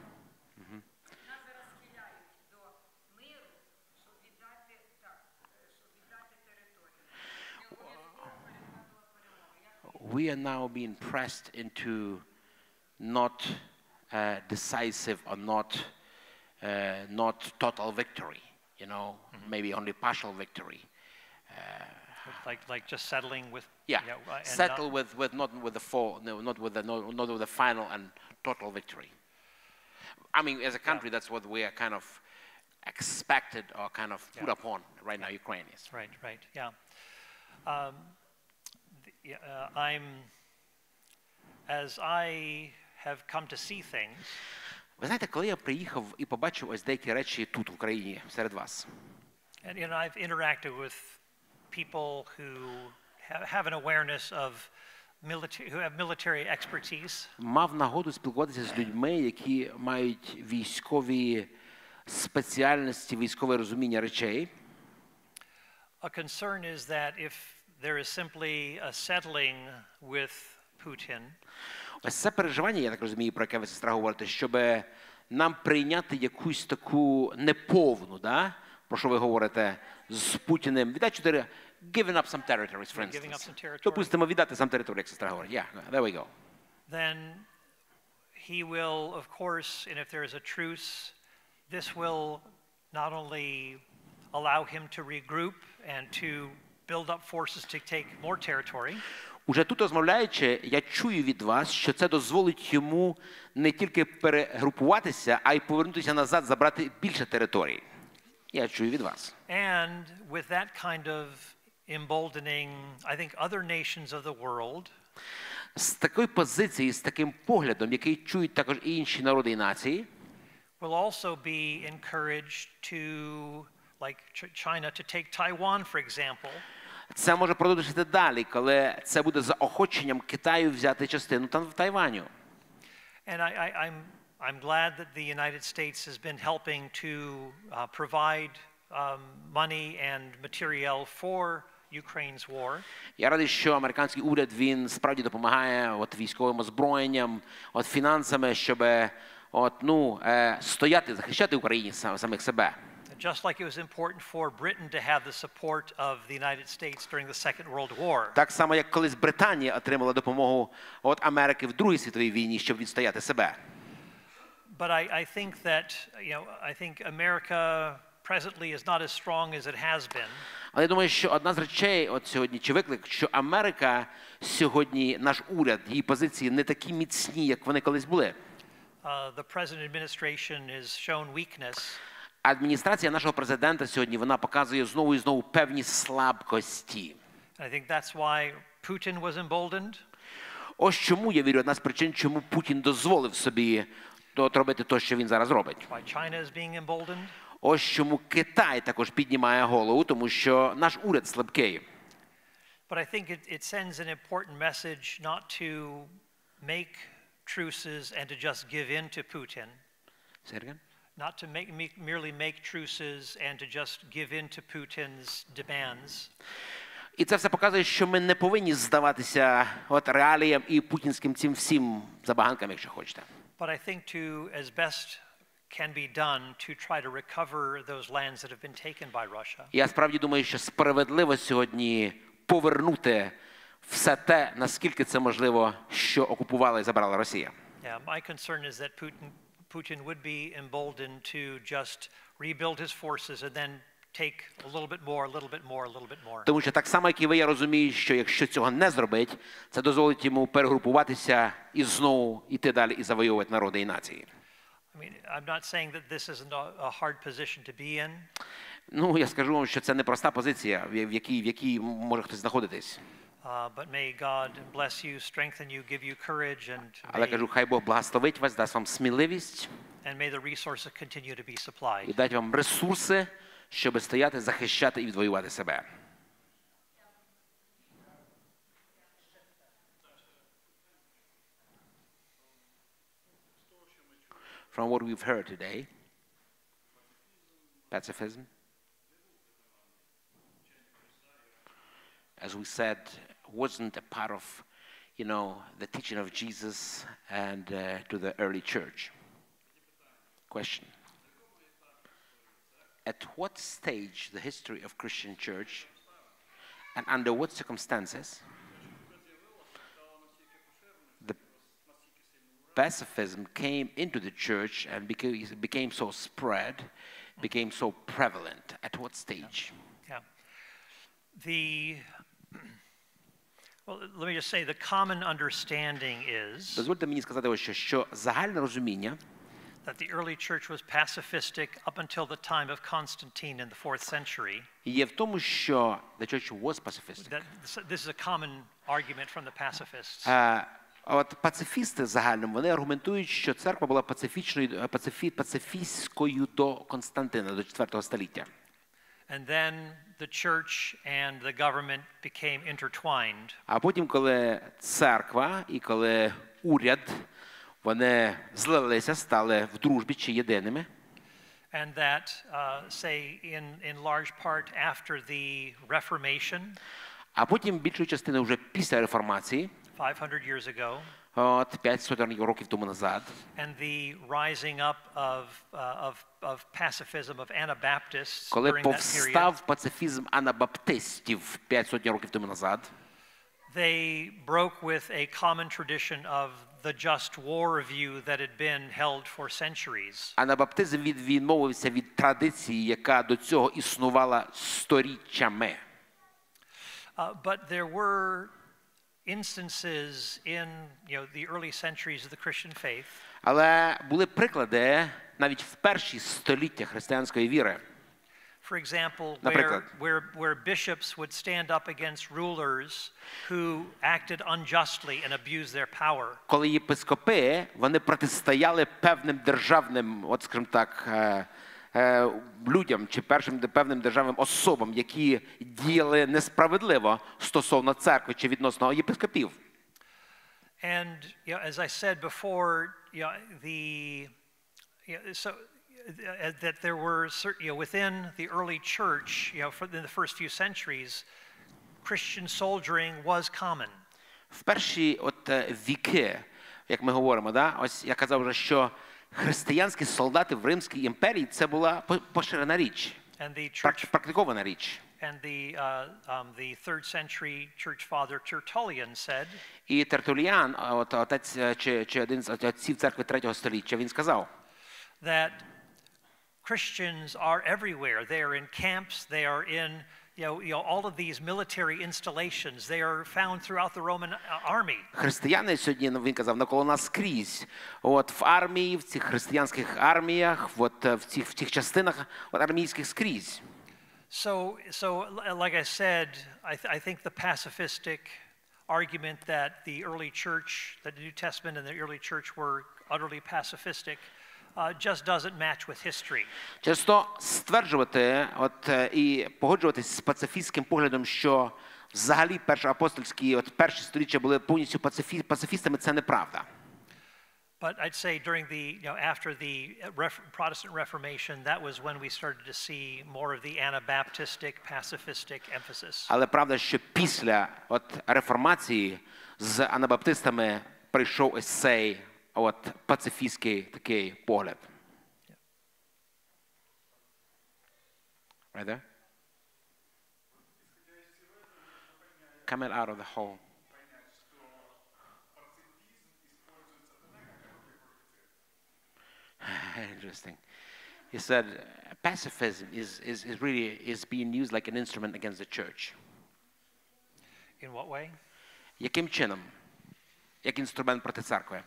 We are now being pressed into not decisive or not total victory, you know, maybe only partial victory. Like just settling with Settle with not with the final and total victory. I mean, as a country, that's what we are kind of expected or kind of put upon right now. Ukraine is right, yeah. As I have come to see things. Ви знаєте, коли я приїхав і побачив ось деякі речі тут в Україні серед вас. And I've interacted with people who have an awareness of who have military expertise. Мав нагоду спілкуватися з людьми, які мають військові спеціальності, військове розуміння речей. A concern is that if there is simply a settling with Putin. Ось це переживання, я так розумію, про яке ви, сестра, говорите, щоб нам прийняти якусь таку неповну, про що ви говорите, з Путіним. Віддати 4, giving up some territories, for instance. Допустимо, віддати сам територію, як сестра говорить. Yeah, there we go. Then he will, of course, and if there is a truce, this will not only allow him to regroup and to build up forces to take more territory. Уже тут розмовляючи, я чую від вас, що це дозволить йому не тільки перегрупуватися, а й повернутися назад, забрати більше територій. Я чую від вас. And with that kind of emboldening, I think other nations of the world. З такої позиції, з таким поглядом, який чують також і інші народи і нації, will also be encouraged to, like China, to take Taiwan, for example. Це може продовжити далі, коли це буде заохоченням Китаю взяти частину там в Тайваню. And I'm glad that the United States has been helping to provide money and material for Ukraine's war. Я радий, що американський уряд, він справді допомагає військовим озброєнням, фінансами, щоб стояти, захищати Україні самих себе. Just like it was important for Britain to have the support of the United States during the Second World War. Так само, як колись Британія отримала допомогу від Америки в Другій світовій війні, щоб відстояти себе. But I think that, I think America presently is not as strong as it has been. Але я думаю, що одна з речей сьогодні, чи виклик, що Америка сьогодні, наш уряд, її позиції не такі міцні, як вони колись були. The present administration has shown weakness. Адміністрація нашого президента сьогодні, вона показує знову і знову певні слабкості. I think that's why Putin was emboldened. Ось чому, я вірю, одна з причин, чому Путін дозволив собі робити те, що він зараз робить. Why China is being emboldened. Ось чому Китай також піднімає голову, тому що наш уряд слабкий. But I think it sends an important message not to make truces and to just give in to Putin. Say it again? Not to merely make truces and to just give in to Putin's demands. І це все показує, що ми не повинні здаватися от реаліям і путінським цим всім забаганкам, якщо хочете. But I think as best can be done to try to recover those lands that have been taken by Russia. Я справді думаю, що справедливо сьогодні повернути все те, наскільки це можливо, що окупувала і забрала Росія. Yeah, my concern is that Putin would be emboldened to just rebuild his forces and then take a little bit more, a little bit more, a little bit more. Тому що так само, як і ви, я розумію, що якщо цього не зробить, це дозволить йому перегрупуватися і знову йти далі і завоювати народи і нації. I mean, I'm not saying that this isn't a hard position to be in. Ну, я скажу вам, що це непроста позиція, в якій може хтось знаходитись. But may God bless you, strengthen you, give you courage, and Але кажу, хай Бог благословить вас, дасть вам сміливість. And may the resources continue to be supplied. І дасть вам ресурси, щоб стояти, захищати і відвоювати себе. From what we've heard today, pacifism, as we said, wasn't a part of, the teaching of Jesus and to the early church. Question. At what stage the history of Christian church and under what circumstances the pacifism came into the church and became so spread, became so prevalent? At what stage? Yeah. Well, let me just say the common understanding is Дозвольте мені сказати ось що загальне розуміння that the early church was pacifistic up until the time of Constantine in the 4th century. є в тому, що the church was pacifistic. This is a common argument from the pacifists. От пацифісти загальному, вони аргументують, що церква була пацифістською до Константина, до 4 століття. And then the church and the government became intertwined. А потім, коли церква і коли уряд, вони злилися, стали в дружбі чи єдиними. And that, say, in large part after the Reformation. А потім більшою частиною вже після реформації. 500 years ago. От 500 років тому назад. And the rising up of pacifism of Anabaptists Коли during that period. повстав пацифізм анабаптистів 500 років тому назад. They broke with a common tradition of the just war view that had been held for centuries. Анабаптизм відмовився від традиції, яка до цього існувала сторіччями. But there were instances in, the early centuries of the Christian faith. Але були приклади навіть в перші століття християнської віри. For example, Наприклад, where bishops would stand up against rulers who acted unjustly and abused their power. Коли єпископи, вони протистояли певним державним, от скажімо так, людям чи певним державним особам, які діяли несправедливо стосовно церкви чи відносно єпископів. And as I said before, that there were certain, within the early church, in the first few centuries, Christian soldiering was common. В перші віки, як ми говоримо, ось я казав вже, що християнські солдати в Римській імперії це була поширена річ, практикована річ. And the 3rd century church father Tertullian said. І Тертуліан, отець чи один з отців церкви 3 століття, він сказав, that Christians are everywhere. They are in camps. They are in, all of these military installations. They are found throughout the Roman army. Християни сьогодні, він казав, навколо нас скрізь. От в армії, в цих християнських арміях, от в цих частинах армійських скрізь. So like I said, I think the pacifistic argument that the early church, that the New Testament and the early church were utterly pacifistic, just doesn't match with history. Часто стверджувати і погоджуватись з пацифістським поглядом, що взагалі першоапостольські перші сторіччя були повністю пацифістами, це неправда. But I'd say during the, after the Protestant Reformation, that was when we started to see more of the Anabaptistic, pacifistic emphasis. Але правда, що після реформації з анабаптистами прийшов ось цей пацифістський такий погляд. Right there? Coming out of the hole. Interesting. He said pacifism is being used like an instrument against the church. In what way? Яким чином? Як інструмент проти церкви?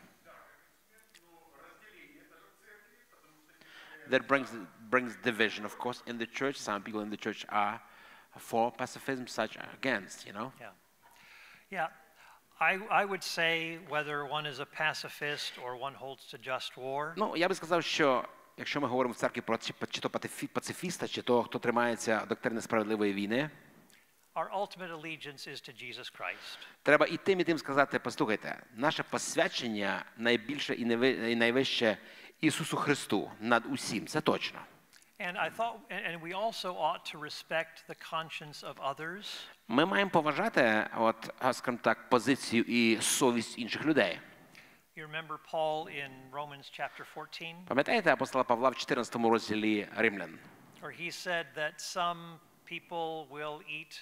That brings division, of course, in the church. Some people in the church are for pacifism, such against, Yeah. Yeah. I would say whether one is a pacifist or one holds to just war. Ну, я би сказав, що якщо ми говоримо в церкві про чи то пацифіста, чи то хто тримається доктрини справедливої війни, our ultimate allegiance is to Jesus Christ. Треба і тим сказати, послухайте, наше посвячення найбільше і найвище Ісусу Христу над усім, це точно. And we also ought to respect the conscience of others. Ми маємо поважати, скажімо так, позицію і совість інших людей. You remember Paul in Romans chapter 14? Пам'ятаєте апостола Павла в 14 розділі Римлян? Or he said that some people will eat,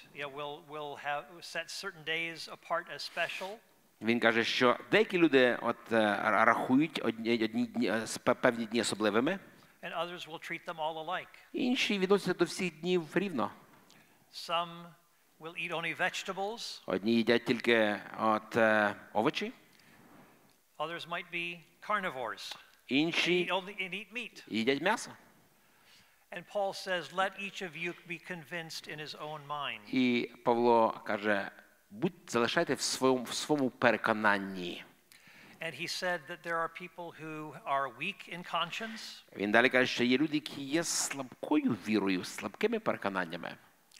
will have set certain days apart as special. Він каже, що деякі люди рахують певні дні особливими. And others will treat them all alike. Інші відносяться до всіх днів рівно. Some will eat only vegetables. Одні їдять тільки овочі. Others might be carnivores. Інші and eat meat. їдять м'ясо. And Paul says, let each of you be convinced in his own mind. І Павло каже, залишайте в своєму переконанні. And he said that there are people who are weak in conscience. Він далі каже, що є люди, які є слабкою вірою, слабкими переконаннями.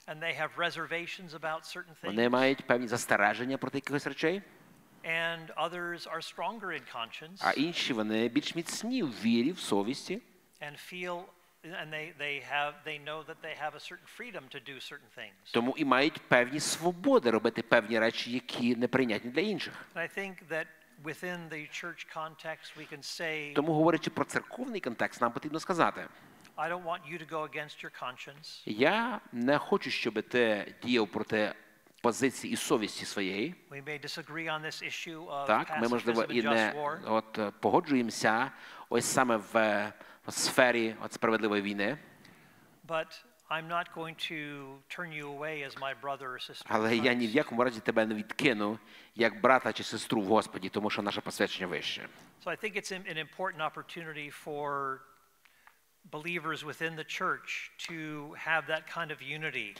And they have reservations about certain things. Вони мають певні застереження проти якихось речей. And others are stronger in conscience. А інші вони більш міцні в вірі, в совісті. And feel and they know that they have a certain freedom to do certain things. Тому і мають певні свободи робити певні речі, які неприйнятні для інших. And I think that within the church context we can say. Тому, говорячи про церковний контекст, нам потрібно сказати. I don't want you to go against your conscience. Я не хочу, щоб ти діяв проти позиції і совісті своєї. We may disagree on this issue of Так, ми, можливо, pacifism і and не just war. погоджуємося ось саме в сфері справедливої війни. But I'm not going to turn you away as my brother or sister. Але я ні в якому разі тебе не відкину як брата чи сестру в Господі, тому що наше посвячення вище. So I think it's an important opportunity for believers within the church to have that kind of unity.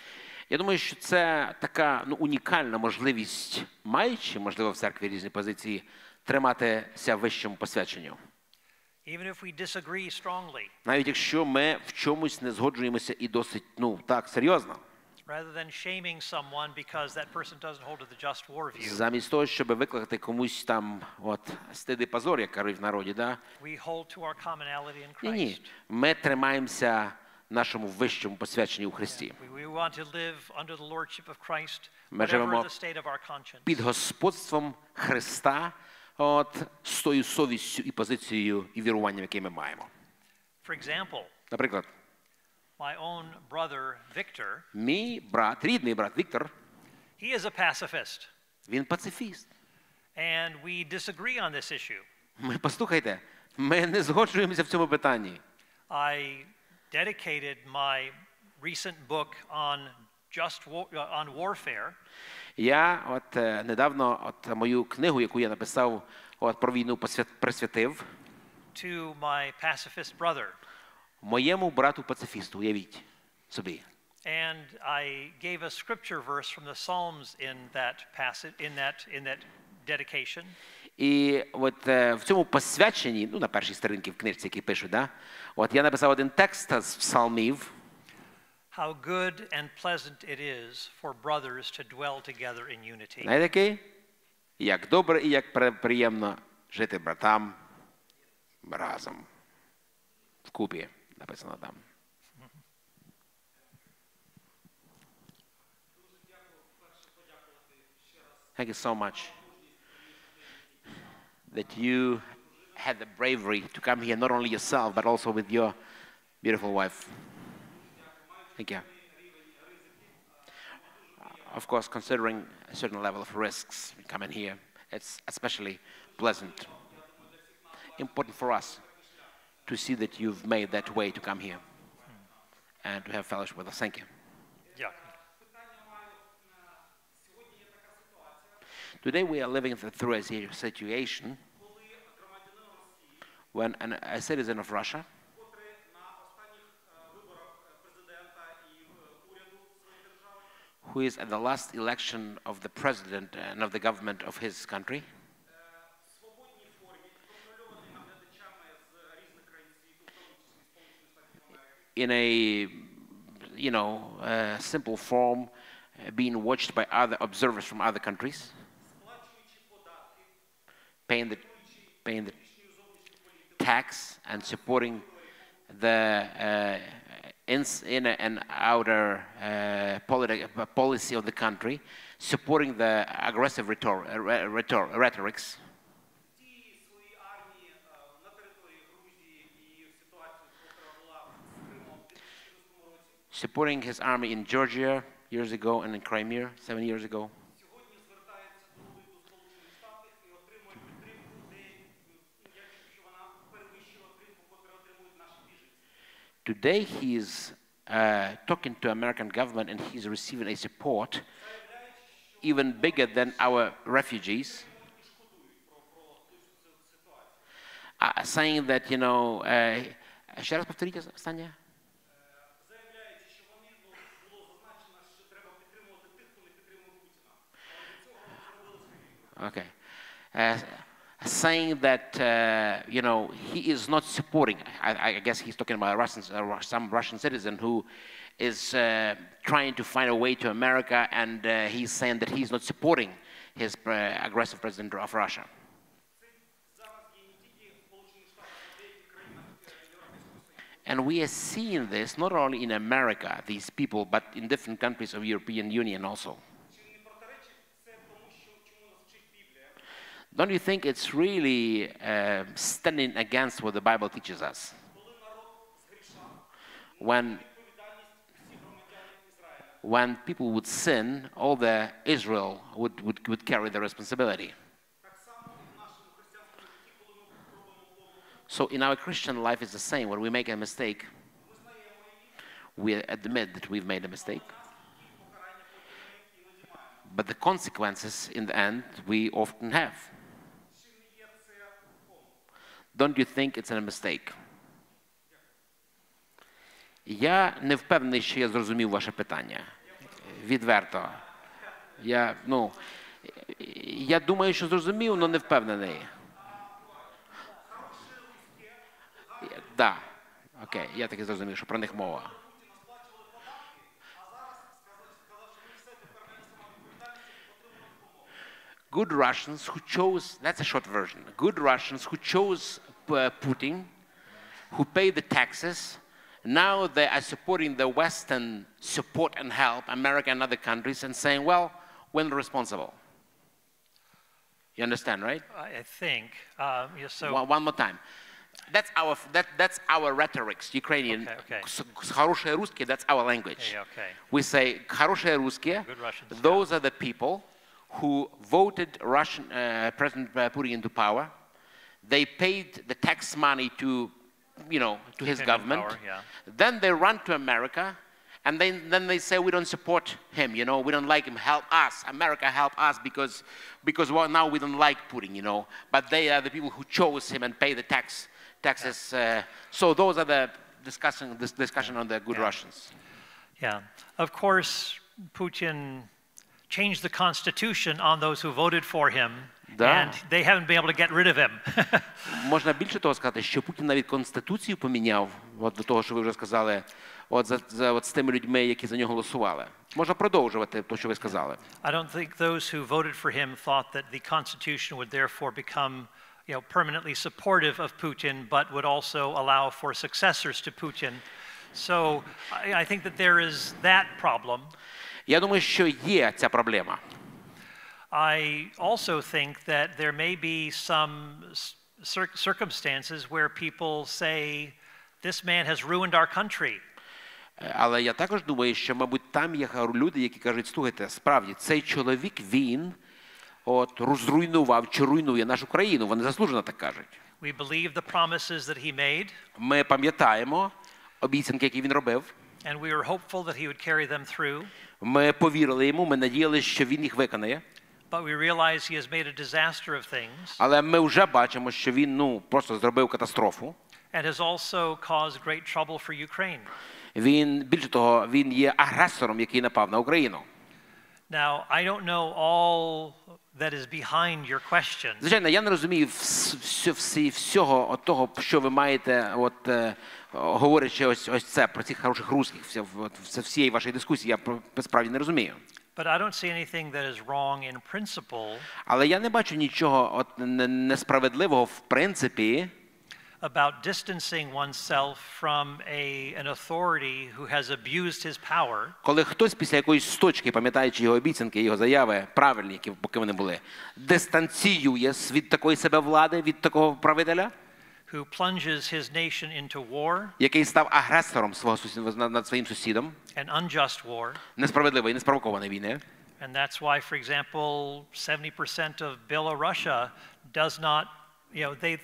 Я думаю, що це така унікальна можливість, маючи, можливо, в церкві різні позиції, триматися в вищому посвяченню. Even if we disagree strongly. Навіть якщо ми в чомусь не згоджуємося і досить, так, серйозно. Rather than shaming someone because that person doesn't hold to the just war view. Замість того, щоб викликати комусь там, стид і позор, як кажуть в народі, да? We hold to our commonality in Christ. Ні, ми тримаємося нашому вищому посвяченні у Христі. We want to live under the lordship of Christ, Ми whatever живемо the state of our conscience. під господством Христа, з тою совістю і позицією і віруванням, яке ми маємо. For example, Наприклад, my own brother Victor, мій брат, рідний брат Віктор, he is a pacifist. він пацифіст. And we disagree on this issue. Послухайте, ми не згоджуємося в цьому питанні. I dedicated my recent book on on warfare. Я недавно мою книгу, яку я написав про війну, присвятив to my pacifist brother. Моєму брату пацифісту, уявіть собі. And I gave a scripture verse from the Psalms in that passage, in that dedication. І в цьому посвяченні, на першій сторінці в книжці, які пишуть, я написав один текст з псалмів. How good and pleasant it is for brothers to dwell together in unity. Знаєте який? Як добре і як приємно жити братам разом. Вкупі написано там. Thank you so much that you had the bravery to come here, not only yourself, but also with your beautiful wife. Thank you. Of course, considering a certain level of risks coming here, it's especially pleasant, important for us to see that you've made that way to come here and to have fellowship with us. Thank you. Yeah. Today we are living through a situation when a citizen of Russia who is at the last election of the president and of the government of his country in a simple form being watched by other observers from other countries, paying the tax and supporting the inner and outer policy of the country, supporting the aggressive rhetorics, supporting his army in Georgia years ago and in Crimea 7 years ago. Today he is talking to American government and he's receiving a support even bigger than our refugees, saying that, ще раз повторіть останнє. Okay. Saying that, he is not supporting, I guess he's talking about some Russian citizen who is trying to find a way to America, and he's saying that he's not supporting his aggressive president of Russia. And we are seeing this not only in America, these people, but in different countries of European Union also. Don't you think it's really standing against what the Bible teaches us? When people would sin, all the Israel would carry the responsibility. So in our Christian life it's the same. When we make a mistake, we admit that we've made a mistake. But the consequences in the end we often have. Don't you think it's a mistake? Я не впевнений, що я зрозумів ваше питання. Відверто. Я думаю, що зрозумів, але не впевнений. Да. Окей, я таки зрозумів, що про них мова. Good Russians who chose, that's a short version, good Russians who chose Putin, who paid the taxes, now they are supporting the Western support and help, America and other countries, and saying, well, we're responsible. You understand, right? I think. So one more time. That's our rhetorics, Ukrainian. Okay. Хорошие русские, that's our language. Okay. We say, хорошие русские, Russians, those are the people who voted President Putin into power. They paid the tax money to his government. Power, yeah. Then they run to America, and then they say, we don't support him, we don't like him, help us, America help us, because now we don't like Putin, But they are the people who chose him and pay the taxes. So those are the discussion on the good Russians. Yeah. Of course, Putin changed the constitution on those who voted for him, and they haven't been able to get rid of him. Можна більше того сказати, що Путін навіть конституцію поміняв, до того, що ви вже сказали, з тими людьми, які за нього голосували. Можна продовжувати те, що ви сказали. I don't think those who voted for him thought that the constitution would therefore become, permanently supportive of Putin, but would also allow for successors to Putin. So I think that there is that problem. Я думаю, що є ця проблема. I also think that there may be some circumstances where people say, this man has ruined our country. Але я також думаю, що, мабуть, там є люди, які кажуть, слухайте, справді, цей чоловік, він розруйнував чи руйнує нашу країну. Вони заслужено так кажуть. We believe the promises that he made. Ми пам'ятаємо обіцянки, які він робив. And we are hopeful that he would carry them through. Ми повірили йому, ми надіялися, що він їх виконає. But we realize he has made a disaster of things. Але ми вже бачимо, що він, просто зробив катастрофу. And has also caused great trouble for Ukraine. Він, більше того, він є агресором, який напав на Україну. Now, I don't know all that is behind your question. Звичайно, я не розумію всього того, що ви маєте, говорячи ось це, про цих хороших русських, всієї вашої дискусії, я справді не розумію. But I don't see anything that is wrong in principle. Але я не бачу нічого несправедливого в принципі about distancing oneself from an authority who has abused his power. Коли хтось після якоїсь точки, пам'ятаючи його обіцянки, його заяви, правильні, поки вони були, дистанціює від такої себе влади, від такого правителя, who plunges his nation into war, який став агресором над своїм сусідом, an unjust war, несправедливої, неспровокованої війни. And that's why, for example, 70% of Belarusia does not,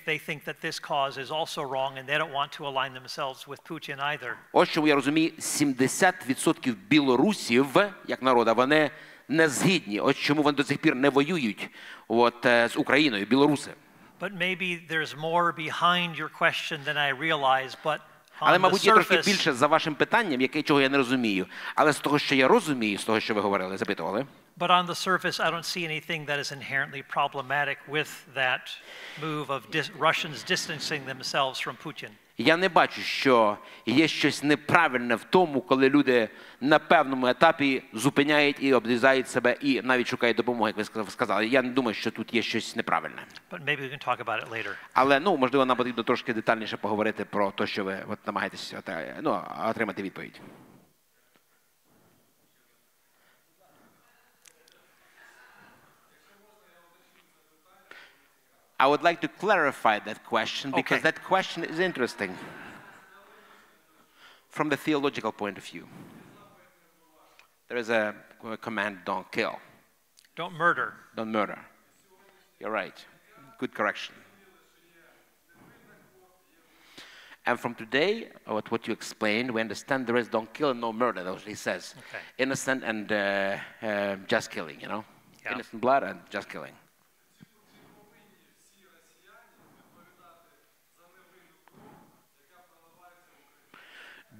they think that this cause is also wrong and they don't want to align themselves with Putin either. Ось чому я розумію, 70% білорусів, як народа, вони не згідні. Ось чому вони до сих пір не воюють з Україною, білоруси. But maybe there's more behind your question than I realize, but Але, on the мабуть, є трохи surface, більше за вашим питанням, чого я не розумію. Але з того, що я розумію, з того, що ви говорили, запитували, but on the surface, I don't see anything that is inherently problematic with that move of Russians distancing themselves from Putin. я не бачу, що є щось неправильне в тому, коли люди на певному етапі зупиняють і обрізають себе, і навіть шукають допомоги, як ви сказали. Я не думаю, що тут є щось неправильне. But maybe we can talk about it later. Але, можливо, нам потрібно трошки детальніше поговорити про те, що ви намагаєтесь отримати відповідь. I would like to clarify that question because that question is interesting from the theological point of view. There is a command, don't kill. Don't murder. Don't murder. You're right. Good correction. And from today, what you explained, we understand there is don't kill and no murder. That's what he says. Okay. Innocent and just killing, Yeah. Innocent blood and just killing.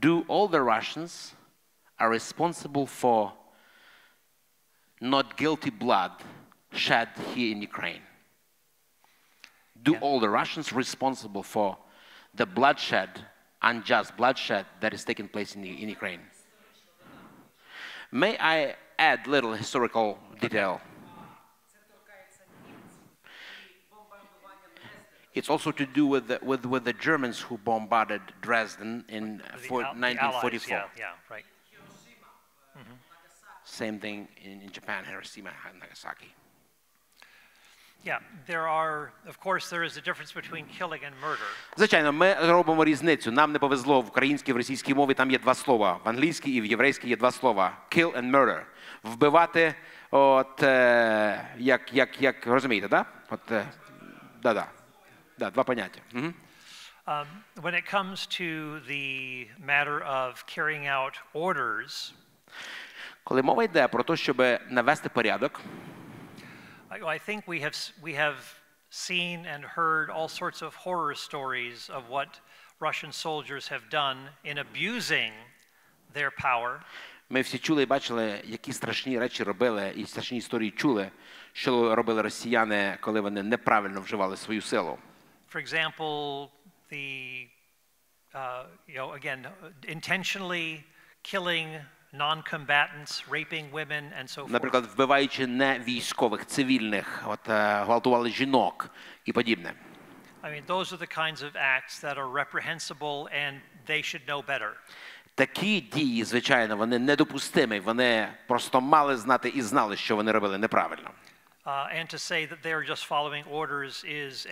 Do all the Russians are responsible for not guilty blood shed here in Ukraine? Do all the Russians responsible for the bloodshed, unjust bloodshed that is taking place in Ukraine? May I add little historical detail? It's also to do with the Germans who bombarded Dresden in 1944. Right. Mm-hmm. Same thing in Japan, Hiroshima and Nagasaki. Yeah, there is a difference between killing and murder. Звичайно, ми робимо різницю. Нам не повезло в українській, в російській мові там є два слова. В англійській і в єврейській є два слова. Kill and murder. Вбивати, як розумієте, да? Да, два поняття. When it comes to the matter of carrying out orders, коли мова йде про те, щоб навести порядок, I think we have seen and heard all sorts of horror stories of what Russian soldiers have done in abusing their power. Ми всі чули і бачили, які страшні речі робили, і страшні історії чули, що робили росіяни, коли вони неправильно вживали свою силу. For example, intentionally killing non-combatants, raping women, and so forth. Наприклад, вбиваючи не військових, цивільних, гвалтували жінок і подібне. I mean, those are the kinds of acts that are reprehensible and they should know better. Такі дії, звичайно, вони недопустимі. Вони просто мали знати і знали, що вони робили неправильно. And to say that they are just following orders is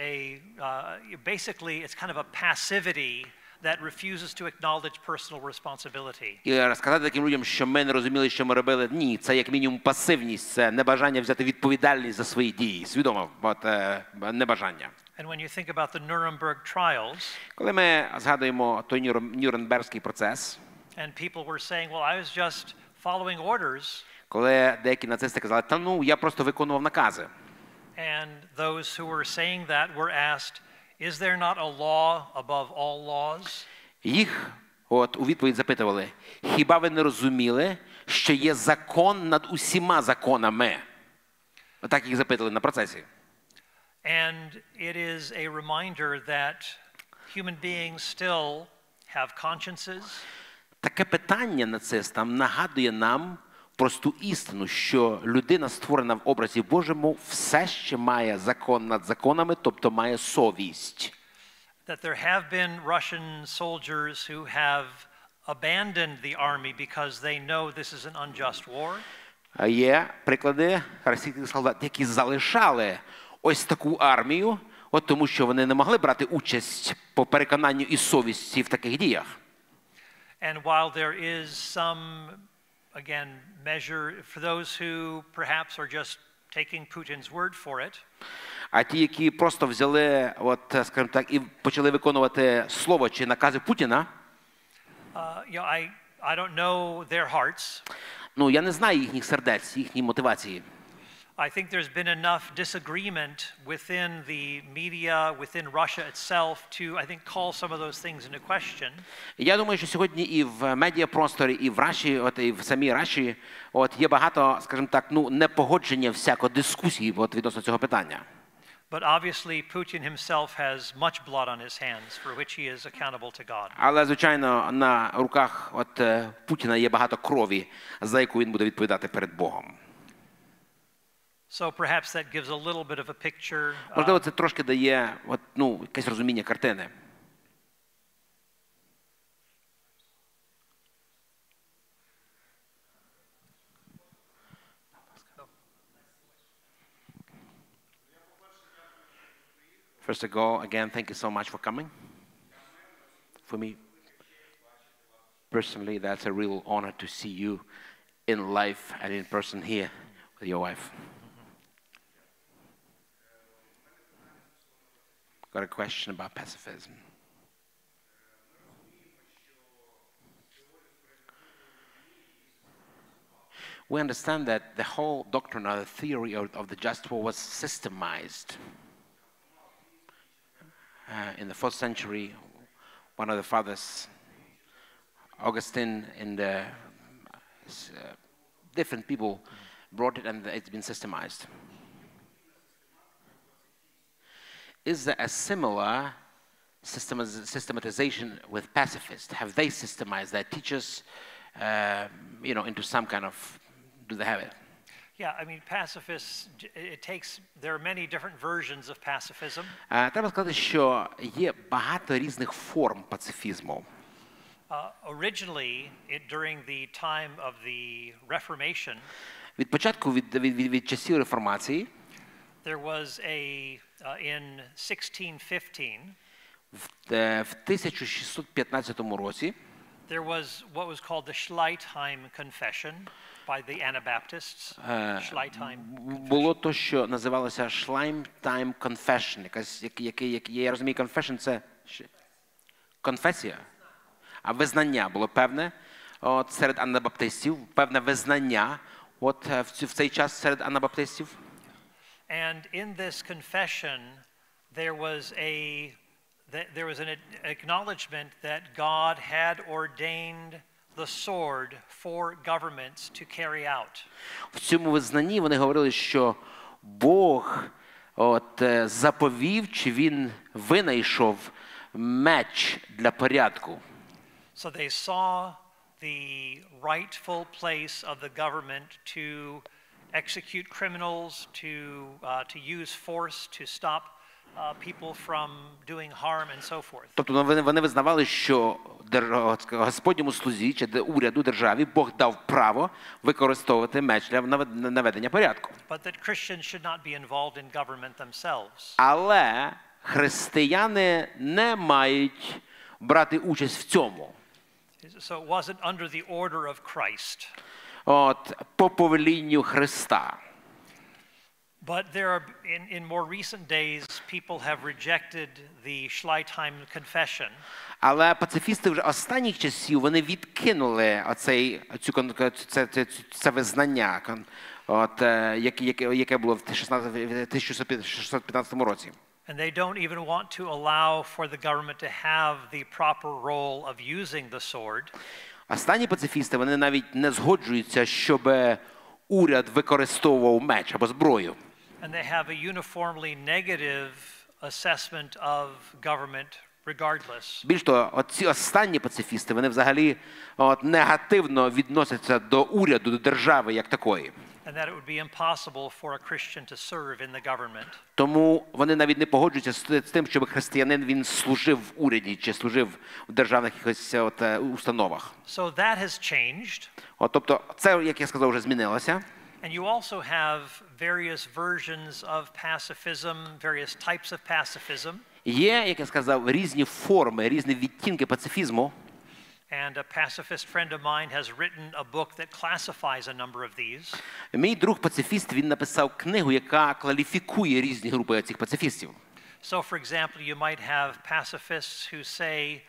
basically it's kind of a passivity that refuses to acknowledge personal responsibility. І розказати таким людям, що ми не розуміли, що ми робили, ні, це як мінімум пасивність, це небажання взяти відповідальність за свої дії, свідомо, небажання. And when you think about the Nuremberg trials, коли ми згадуємо той Нюрнберзький процес, and people were saying, well, I was just following orders. Коли деякі нацисти казали, та ну, я просто виконував накази. And those who were saying that were asked, is there not a law above all laws? Їх у відповідь запитували, хіба ви не розуміли, що є закон над усіма законами? Так їх запитали на процесі. And it is a reminder that human beings still have consciences. Таке питання нацистам нагадує нам просту істину, що людина, створена в образі Божому, все ще має закон над законами, тобто має совість. That there have been Russian soldiers who have abandoned the army because they know this is an unjust war. Є приклади російських солдат, які залишали ось таку армію, тому що вони не могли брати участь по переконанню і совісті в таких діях. And while there is some, again, measure for those who perhaps are just taking Putin's word for it. А ті, які просто взяли, скажімо так, і почали виконувати слово чи накази Путіна, I don't know their hearts. Ну, я не знаю їхніх сердець, їхні мотивації. I think there's been enough disagreement within the media, within Russia itself, to, I think, call some of those things into question. Я думаю, що сьогодні і в медіапросторі, і в Раші, і в самій Раші, є багато, скажімо так, непогодження всякого дискусії відносно цього питання. But obviously Putin himself has much blood on his hands for which he is accountable to God. Але, звичайно, на руках Путіна є багато крові, за яку він буде відповідати перед Богом. So perhaps that gives a little bit of a picture. Можливо, це трошки дає якесь розуміння картини. First of all, again, thank you so much for coming. For me, personally, that's a real honor to see you in life and in person here with your wife. Got a question about pacifism. We understand that the whole doctrine or the theory of the just war was systemized. In the 4th century, one of the fathers, Augustine, and different people brought it, and it's been systemized. Is there a similar systematization with pacifists? Have they systemized their teachers, into some kind of? Do they have it? Yeah, I mean, pacifists, there are many different versions of pacifism. Треба сказати, що є багато різних форм пацифізму. Originally, during the time of the Reformation, від початку, від часів реформації, there was in 1615, в 1615 році, there was what was called the Schleitheim Confession by the Anabaptists. Schleitheim Confession. Було то, що називалося Schleitheim Confession. Я розумію, confession – це конфесія, а визнання було певне серед анабаптистів, певне визнання в цей час серед анабаптистів. And in this confession, there was an acknowledgement that God had ordained the sword for governments to carry out. В цьому визнанні вони говорили, що Бог заповів, чи він винайшов меч для порядку. So they saw the rightful place of the government to execute criminals, to use force to stop people from doing harm and so forth. Тобто вони визнавали, що Господньому слузі чи уряду державі Бог дав право використовувати меч для наведення порядку. But that Christians should not be involved in government themselves. Але християни не мають брати участь в цьому. So it wasn't under the order of Christ. От по повелінню Христа. But there are, in more recent days, people have rejected the Schleitheim Confession. Але пацифісти вже останніх часів вони відкинули це визнання, яке було в 1615 році. And they don't even want to allow for the government to have the proper role of using the sword. Останні пацифісти, вони навіть не згоджуються, щоб уряд використовував меч або зброю. And they have a uniformly negative assessment of government regardless. Більш того, оці останні пацифісти, вони взагалі негативно відносяться до уряду, до держави як такої. And that it would be impossible for a Christian to serve in the government. Тому вони навіть не погоджуються з тим, щоб християнин він служив в уряді чи служив в державних якихось установах. So that has changed. Тобто це, як я сказав, вже змінилося. And you also have various versions of pacifism, various types of pacifism. Є, як я сказав, різні форми, різні відтінки пацифізму. And a pacifist friend of mine has written a book that classifies a number of these. Мій друг пацифіст, він написав книгу, яка класифікує різні групи цих пацифістів. So, for example, you might have pacifists who say,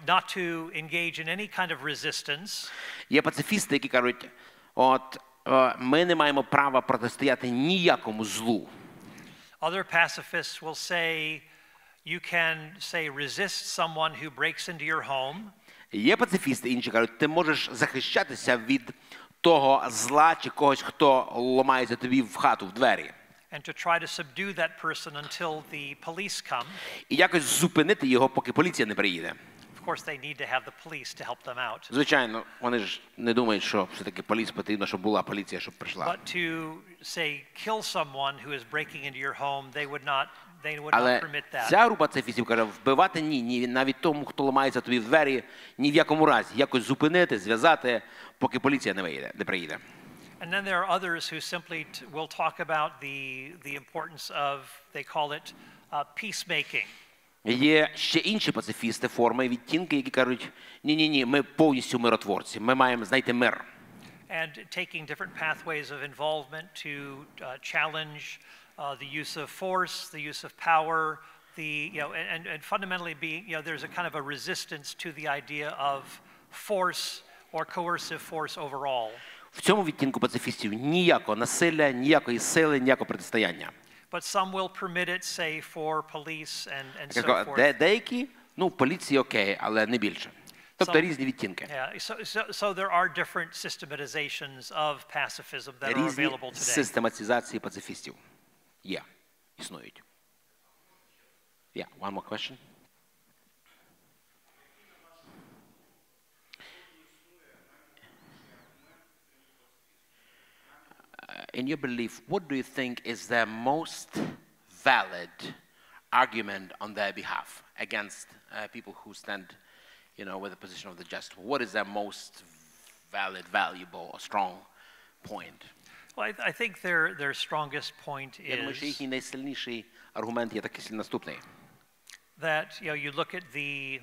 not to engage in any kind of resistance. Є пацифісти, які кажуть, ми не маємо права протистояти ніякому злу. Other pacifists will say, you can say resist someone who breaks into your home. Є пацифісти, інші кажуть, ти можеш захищатися від того зла чи когось, хто ламається тобі в хату, в двері. And to try to subdue that person until the police come. І якось зупинити його, поки поліція не приїде. Of course, they need to have the police to help them out. Звичайно, вони ж не думають, що все-таки потрібно, щоб була поліція, щоб прийшла. But to say kill someone who is breaking into your home, they would not Але permit that. ця група пацифістів каже, вбивати ні, навіть тому, хто ламається тобі в двері, ні в якому разі. Якось зупинити, зв'язати, поки поліція не приїде. And then there are others who simply will talk about the importance of, they call it peacemaking. Є ще інші пацифісти, форми, відтінки, які кажуть, ні, ми повністю миротворці, ми маємо знайти мир. And taking different pathways of involvement to challenge the use of force, the use of power, and fundamentally there's a kind of a resistance to the idea of force or coercive force overall. В цьому відтінку пацифістів ніякого насилля, ніякої сили, ніякого протистояння. But some will permit it, say, for police and so forth. Деякі, поліції окей, але не більше. Тобто різні відтінки. So there are different systematizations of pacifism that are available today. Різні систематизації пацифістів є, існують. Yeah, one more question. In your belief, what do you think is the most valid argument on their behalf against people who stand, with the position of the just? What is their most valid, valuable, or strong point? Well, I think their strongest point is. Я думаю, що їхній найсильніший аргумент є такий наступний. That you look at the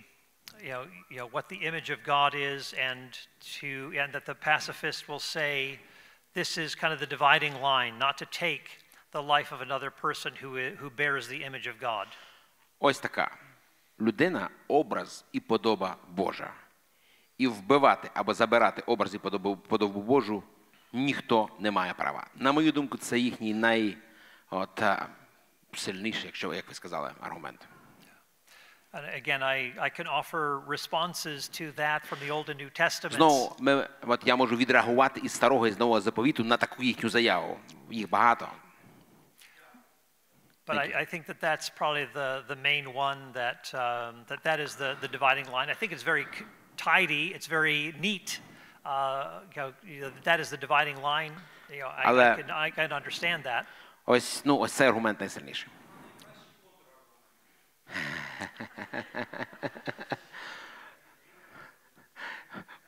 what the image of God is, and that the pacifist will say. This is kind of the dividing line, not to take the life of another person who bears the image of God. Ось така. Людина – образ і подоба Божа. І вбивати або забирати образ і подобу Божу ніхто не має права. На мою думку, це їхній найсильніший, як ви сказали, аргумент. And again, I can offer responses to that from the Old and New Testaments. Знову, я можу відреагувати із Старого і з Нового заповіту на таку їхню заяву. Їх багато. But I think that that's probably the main one that is the dividing line. I think it's very tidy, it's very neat. That is the dividing line. I can understand that. Ось цей аргумент найсильніший.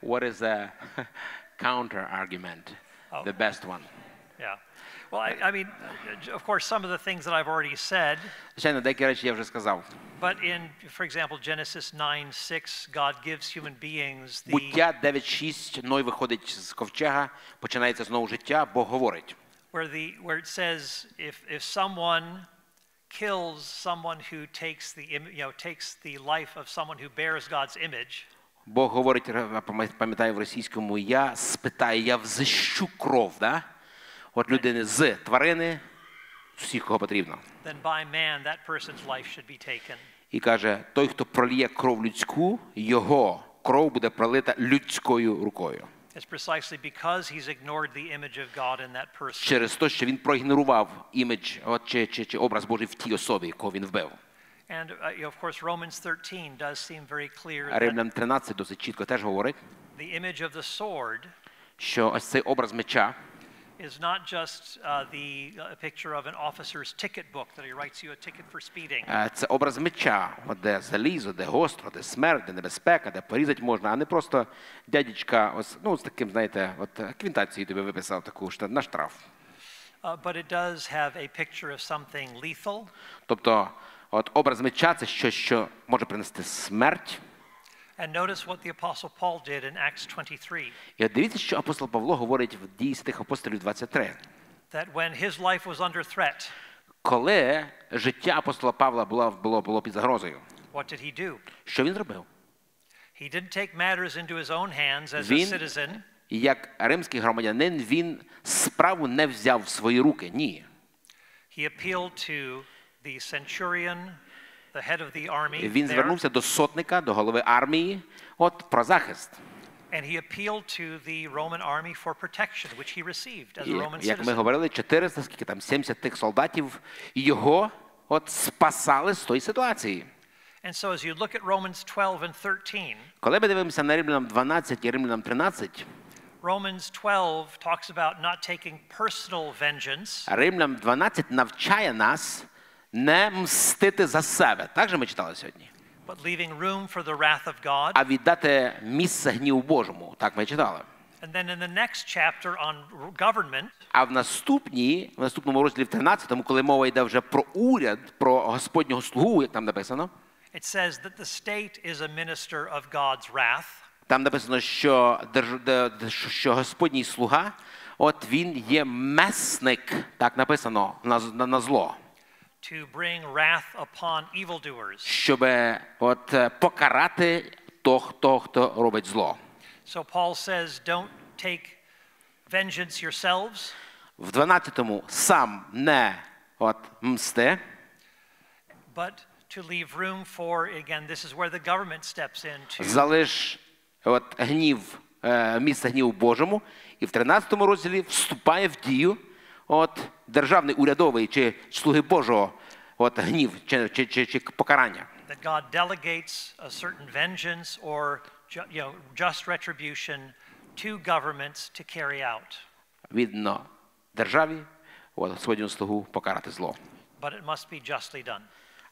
What is the counter argument? The best one. Yeah. Well, I mean, of course, some of the things that I've already said. Звичайно, деякі речі я вже сказав. But in, for example, Genesis 9:6, God gives human beings the. Буття 9:6, Ной виходить з ковчега, починається знову життя, Бог говорить. Where it says, if someone kills someone who takes the life of someone who bears God's image. Бог говорить, пам'ятаю в російському, я спитаю, я взищу кров, да? От людини з тварини, всіх, кого потрібно. Then by man, that person's life should be taken. І каже, той, хто проліє кров людську, його кров буде пролита людською рукою. It's precisely because he's ignored the image of God in that person. Через те, що він проігнорував імідж, чи образ Божий в тій особі, якого він вбив. And of course Romans 13 does seem very clear А Римлянам 13 досить чітко теж говорить, the image of the sword що ось цей образ меча is not just the picture of an officer's ticket book that he writes you a ticket for speeding. Це образ меча, де залізо, де гостро, де смерть, де небезпека, де порізати можна, а не просто дядечка ось, з таким, знаєте, квитанцію тобі виписав таку на штраф. But it does have a picture of something lethal. Тобто, образ меча – це щось, що може принести смерть. And notice what the apostle Paul did in Acts 23. І дивіться, що апостол Павло говорить в Дії святих апостолів 23. That when his life was under threat. Коли життя апостола Павла було під загрозою. What did he do? Що він зробив? He didn't take matters into his own hands as a citizen. Як римський громадянин, він справу не взяв в свої руки. Ні. He appealed to the centurion, the head of the army. Він звернувся до сотника, до голови армії, про захист. And he appealed to the Roman army for protection, which he received as a Roman citizen. Як ми говорили, 400, скільки там, 70 тих солдатів, його спасали з тої ситуації. And so as you look at Romans 12 and 13, коли ми дивимося на Римлянам 12 і Римлянам 13, Romans 12 talks about not taking personal vengeance. Римлянам 12 навчає нас не мстити за себе. Так же ми читали сьогодні. But leaving room for the wrath of God. А віддати місце гніву Божому. Так ми читали. And then in the next chapter on government. А в наступному розділі в 13-му, коли мова йде вже про уряд, про Господнього слугу, як там написано. It says that the state is a minister of God's wrath. Там написано, що Господній слуга, він є месник, так написано, на зло. To bring wrath upon evildoers. Щоб покарати того, хто робить зло. So Paul says, don't take vengeance yourselves. В 12-му сам не мсти. But to leave room for, again, this is where the government steps in to. Залиш гнів, місце гніву Божому, і в 13-му розділі вступає в дію державний, урядовий чи слуги Божого гнів чи покарання. That God delegates a certain vengeance or just retribution to governments to carry out. Відно державі, Господнього слугу покарати зло. But it must be justly done.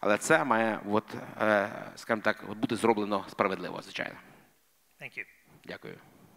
Але це має, скажімо так, бути зроблено справедливо, звичайно. Thank you. Дякую.